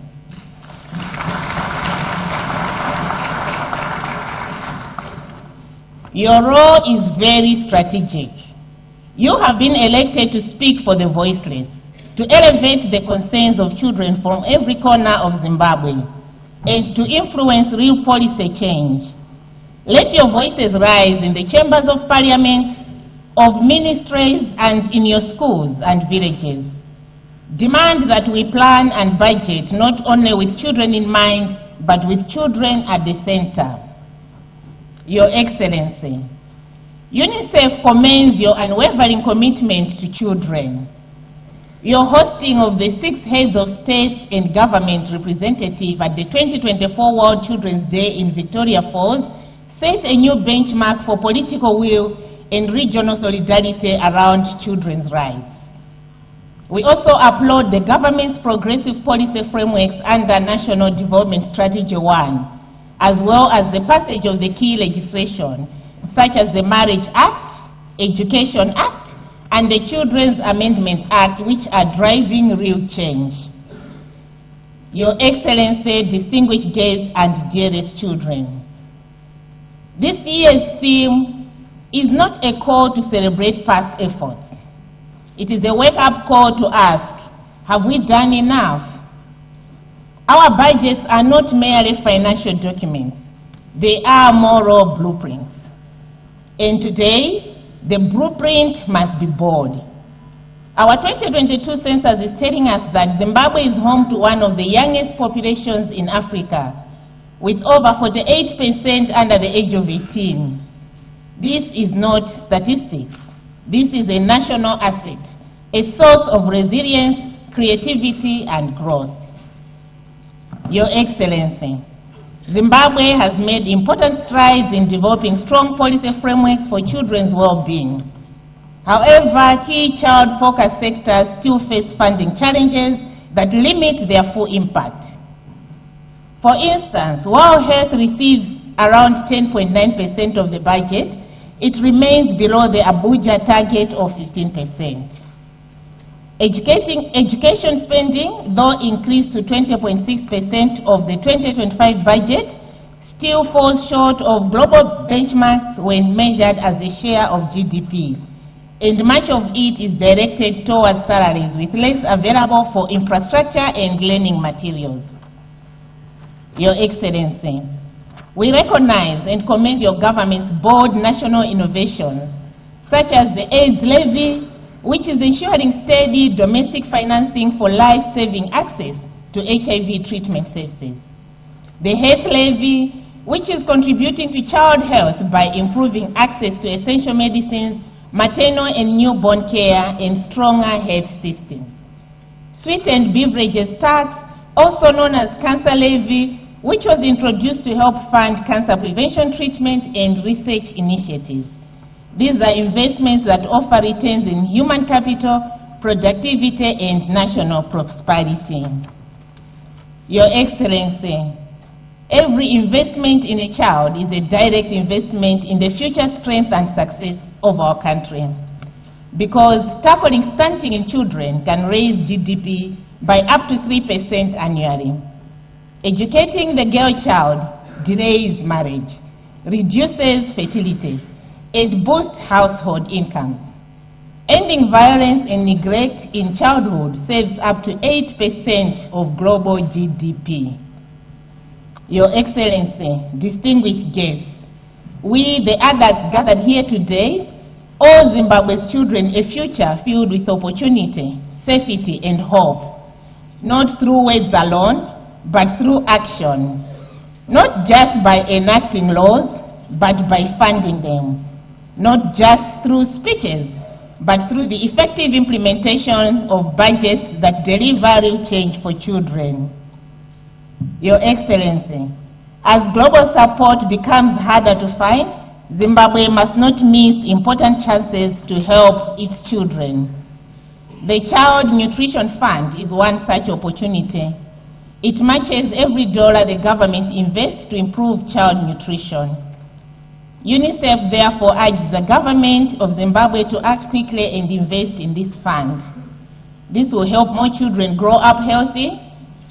S1: Your role is very strategic. You have been elected to speak for the voiceless, to elevate the concerns of children from every corner of Zimbabwe, and to influence real policy change. Let your voices rise in the chambers of parliament, of ministries, and in your schools and villages. demand that we plan and budget not only with children in mind, but with children at the center. Your Excellency, UNICEF commends your unwavering commitment to children. Your hosting of the 6 heads of state and government representative at the 2024 World Children's Day in Victoria Falls set a new benchmark for political will and regional solidarity around children's rights. We also applaud the government's progressive policy frameworks under National Development Strategy 1, as well as the passage of the key legislation, such as the Marriage Act, Education Act, and the Children's Amendment Act, which are driving real change. Your Excellency, distinguished guests, and dearest children, this year's theme is not a call to celebrate past efforts. It is a wake-up call to ask, have we done enough? Our budgets are not merely financial documents. They are moral blueprints. And today, the blueprint must be bold. Our 2022 census is telling us that Zimbabwe is home to one of the youngest populations in Africa, with over 48% under the age of 18. This is not statistics. This is a national asset, a source of resilience, creativity, and growth. Your Excellency, Zimbabwe has made important strides in developing strong policy frameworks for children's well-being. However, key child-focused sectors still face funding challenges that limit their full impact. For instance, while health receives around 10.9% of the budget, it remains below the Abuja target of 15%. Education spending, though increased to 20.6% of the 2025 budget, still falls short of global benchmarks when measured as a share of GDP, and much of it is directed towards salaries, with less available for infrastructure and learning materials. Your Excellency, we recognize and commend your government's bold national innovations, such as the AIDS levy, which is ensuring steady domestic financing for life-saving access to HIV treatment services. The health levy, which is contributing to child health by improving access to essential medicines, maternal and newborn care, and stronger health systems. Sweetened beverages tax, also known as cancer levy, which was introduced to help fund cancer prevention treatment and research initiatives. These are investments that offer returns in human capital, productivity, and national prosperity. Your Excellency, every investment in a child is a direct investment in the future strength and success of our country, because tackling stunting in children can raise GDP by up to 3% annually. Educating the girl child delays marriage, reduces fertility, and boosts household incomes. Ending violence and neglect in childhood saves up to 8% of global GDP. Your Excellency, distinguished guests, we, the adults gathered here today, owe Zimbabwe's children a future filled with opportunity, safety, and hope, not through words alone, but through action, not just by enacting laws, but by funding them, not just through speeches, but through the effective implementation of budgets that deliver real change for children. Your Excellency, as global support becomes harder to find, Zimbabwe must not miss important chances to help its children. The Child Nutrition Fund is one such opportunity. It matches every dollar the government invests to improve child nutrition. UNICEF therefore urges the government of Zimbabwe to act quickly and invest in this fund. This will help more children grow up healthy,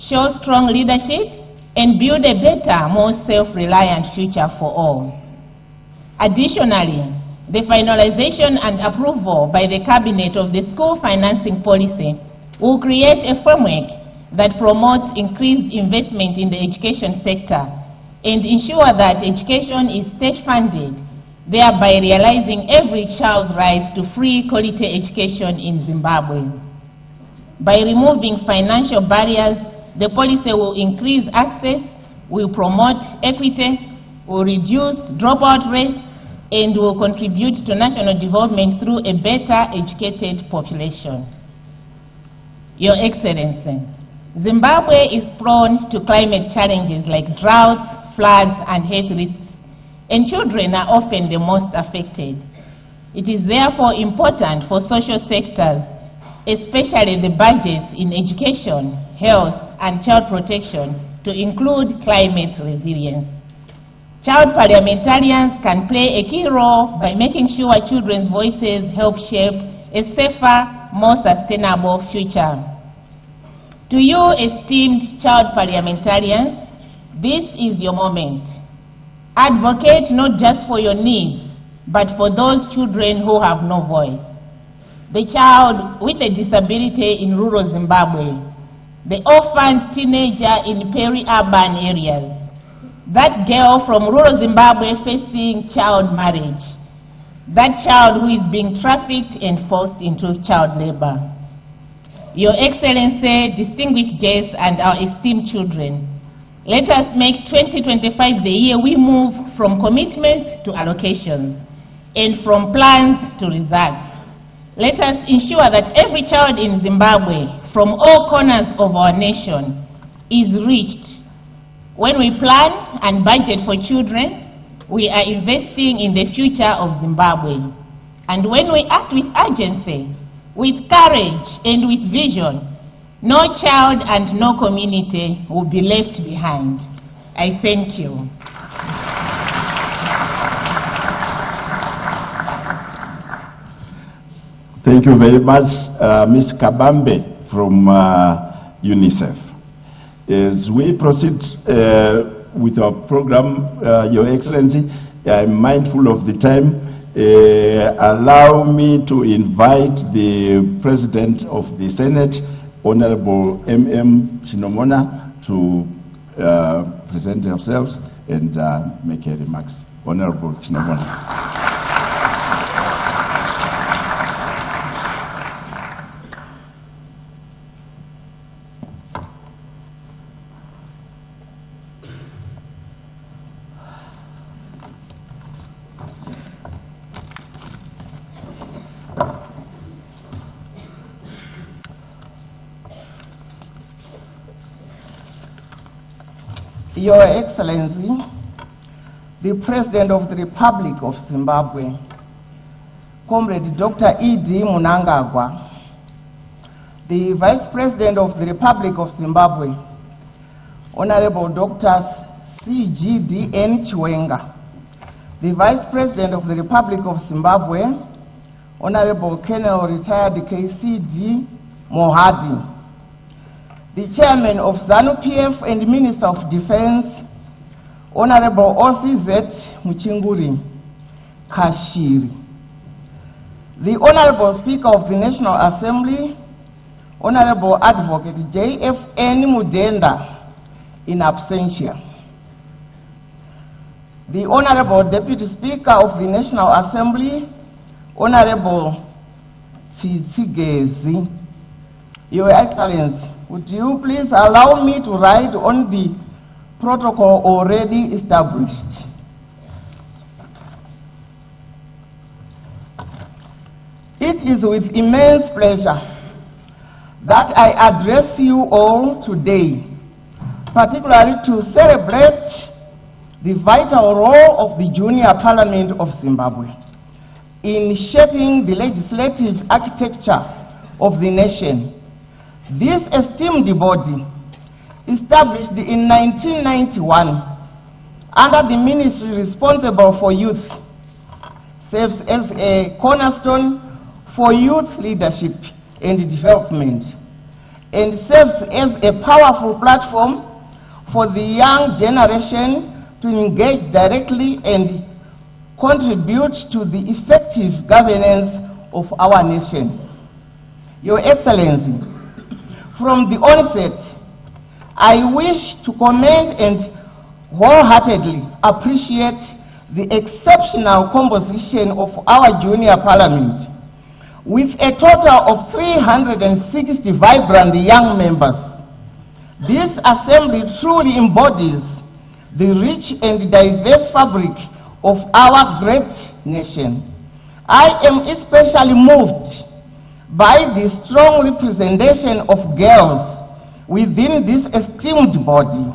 S1: show strong leadership, and build a better, more self-reliant future for all. Additionally, the finalization and approval by the Cabinet of the school financing policy will create a framework that promotes increased investment in the education sector and ensure that education is state-funded, thereby realizing every child's right to free quality education in Zimbabwe. By removing financial barriers, the policy will increase access, will promote equity, will reduce dropout rates, and will contribute to national development through a better educated population. Your Excellency, Zimbabwe is prone to climate challenges like droughts, floods, and health risks, and children are often the most affected. It is therefore important for social sectors, especially the budgets in education, health, and child protection, to include climate resilience. Child parliamentarians can play a key role by making sure children's voices help shape a safer, more sustainable future. To you, esteemed child parliamentarians, this is your moment. Advocate not just for your needs, but for those children who have no voice. The child with a disability in rural Zimbabwe, the orphaned teenager in peri-urban areas, that girl from rural Zimbabwe facing child marriage, that child who is being trafficked and forced into child labor. Your Excellency, distinguished guests, and our esteemed children, let us make 2025 the year we move from commitments to allocations and from plans to results. Let us ensure that every child in Zimbabwe, from all corners of our nation, is reached. When we plan and budget for children, we are investing in the future of Zimbabwe. And when we act with urgency, with courage, and with vision, no child and no community will be left behind. I thank you.
S7: Thank you very much, Ms. Kabambe from UNICEF. As we proceed with our program, Your Excellency, I'm mindful of the time. Allow me to invite the President of the Senate, Honorable M.M. Chinomona, to present themselves and make her remarks. Honorable Chinomona.
S9: Your Excellency, the President of the Republic of Zimbabwe, Comrade Dr. E.D. Mnangagwa, the Vice President of the Republic of Zimbabwe, Honorable Dr. C.G.D.N. Chiwenga, the Vice President of the Republic of Zimbabwe, Honorable Colonel Retired K.C.D. Mohadi, the Chairman of ZANU-PF and Minister of Defense, Honorable O.C.Z. Muchinguri Kashiri, the Honorable Speaker of the National Assembly, Honorable Advocate J.F.N. Mudenda in absentia, the Honorable Deputy Speaker of the National Assembly, Honorable Tsigezi. Your Excellency, would you please allow me to write on the protocol already established? It is with immense pleasure that I address you all today, particularly to celebrate the vital role of the Junior Parliament of Zimbabwe in shaping the legislative architecture of the nation. This esteemed body, established in 1991 under the ministry responsible for youth, serves as a cornerstone for youth leadership and development, and serves as a powerful platform for the young generation to engage directly and contribute to the effective governance of our nation. Your Excellency, from the onset, I wish to commend and wholeheartedly appreciate the exceptional composition of our Junior Parliament, with a total of 360 vibrant young members. This assembly truly embodies the rich and diverse fabric of our great nation. I am especially moved by the strong representation of girls within this esteemed body.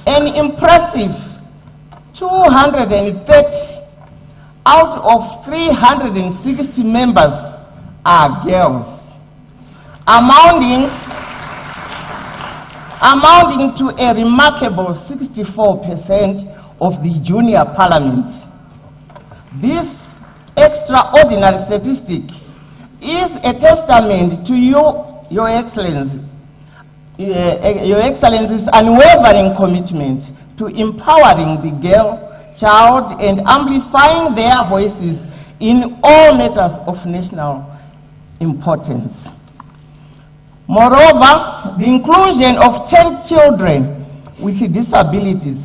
S9: An impressive 230 out of 360 members are girls, amounting to a remarkable 64% of the junior parliament. This extraordinary statistic is a testament to Your Excellency's unwavering commitment to empowering the girl child and amplifying their voices in all matters of national importance. Moreover, the inclusion of 10 children with disabilities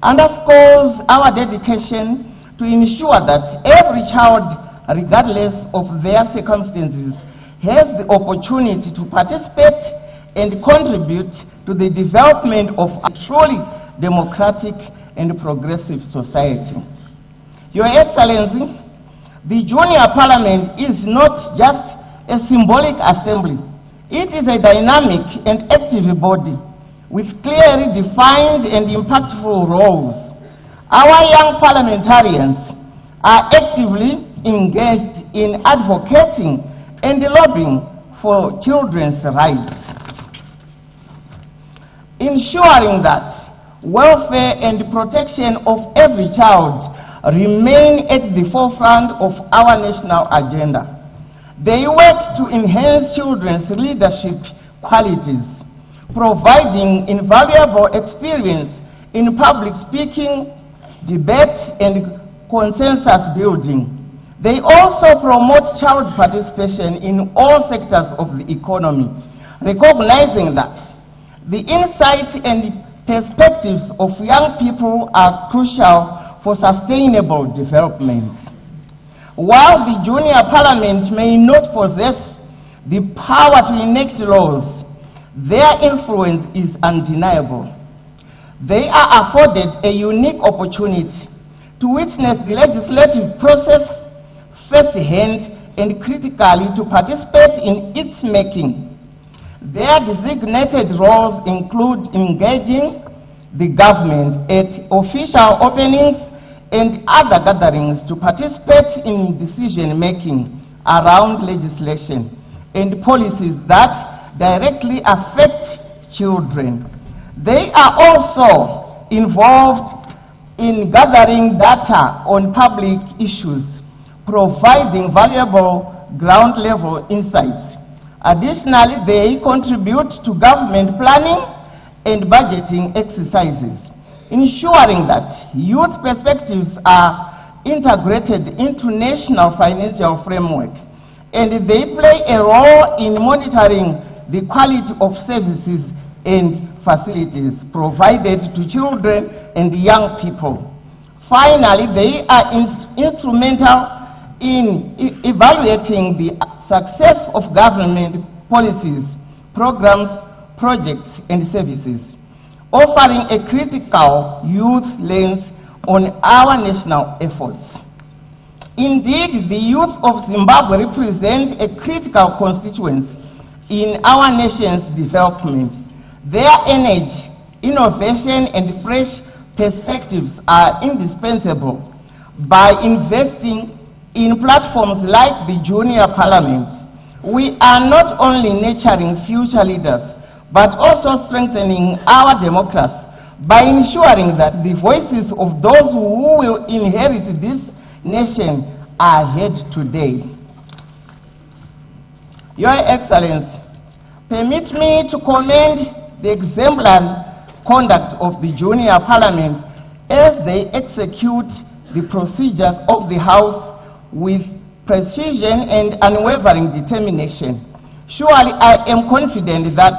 S9: underscores our dedication to ensure that every child, regardless of their circumstances, has the opportunity to participate and contribute to the development of a truly democratic and progressive society. Your Excellency, the Junior Parliament is not just a symbolic assembly. It is a dynamic and active body with clearly defined and impactful roles. Our young parliamentarians are actively engaged in advocating and lobbying for children's rights, ensuring that welfare and protection of every child remain at the forefront of our national agenda. They work to enhance children's leadership qualities, providing invaluable experience in public speaking, debate, and consensus building. They also promote child participation in all sectors of the economy, recognizing that the insights and perspectives of young people are crucial for sustainable development. While the junior parliament may not possess the power to enact laws, their influence is undeniable. They are afforded a unique opportunity to witness the legislative process firsthand and critically to participate in its making. Their designated roles include engaging the government at official openings and other gatherings to participate in decision-making around legislation and policies that directly affect children. They are also involved in gathering data on public issues, providing valuable ground-level insights. Additionally, they contribute to government planning and budgeting exercises, ensuring that youth perspectives are integrated into national financial framework, and they play a role in monitoring the quality of services and facilities provided to children and young people. Finally, they are instrumental in evaluating the success of government policies, programs, projects, and services, offering a critical youth lens on our national efforts. Indeed, the youth of Zimbabwe represent a critical constituency in our nation's development. Their energy, innovation, and fresh perspectives are indispensable. By investing in platforms like the Junior Parliament, we are not only nurturing future leaders, but also strengthening our democracy by ensuring that the voices of those who will inherit this nation are heard today. Your Excellency, permit me to commend the exemplary conduct of the Junior Parliament as they execute the procedures of the House with precision and unwavering determination. Surely I am confident that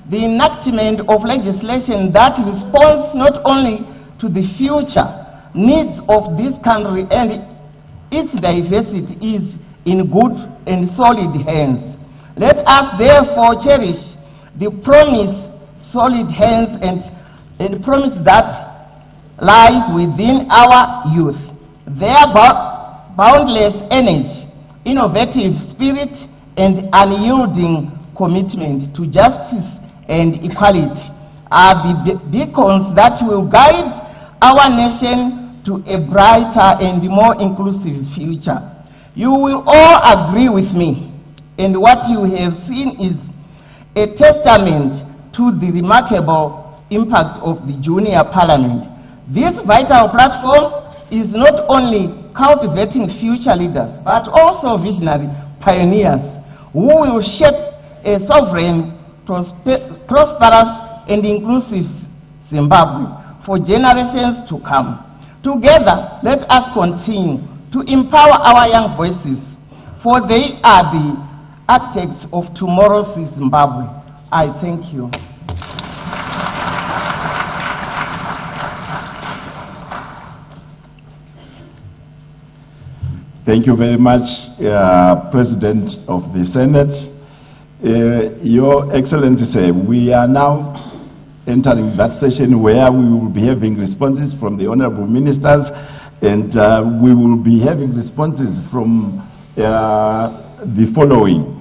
S9: the enactment of legislation that responds not only to the future needs of this country and its diversity is in good and solid hands. Let us therefore cherish the promise, solid hands, and promise that lies within our youth. Their boundless energy, innovative spirit, and unyielding commitment to justice and equality are the beacons that will guide our nation to a brighter and more inclusive future. You will all agree with me, and what you have seen is a testament to the remarkable impact of the Junior Parliament. This vital platform is not only cultivating future leaders, but also visionary pioneers who will shape a sovereign, prosperous, and inclusive Zimbabwe for generations to come. Together, let us continue to empower our young voices, for they are the architects of tomorrow's Zimbabwe. I thank you.
S7: Thank you very much, President of the Senate. Your Excellency, we are now entering that session where we will be having responses from the honorable ministers, and we will be having responses from the following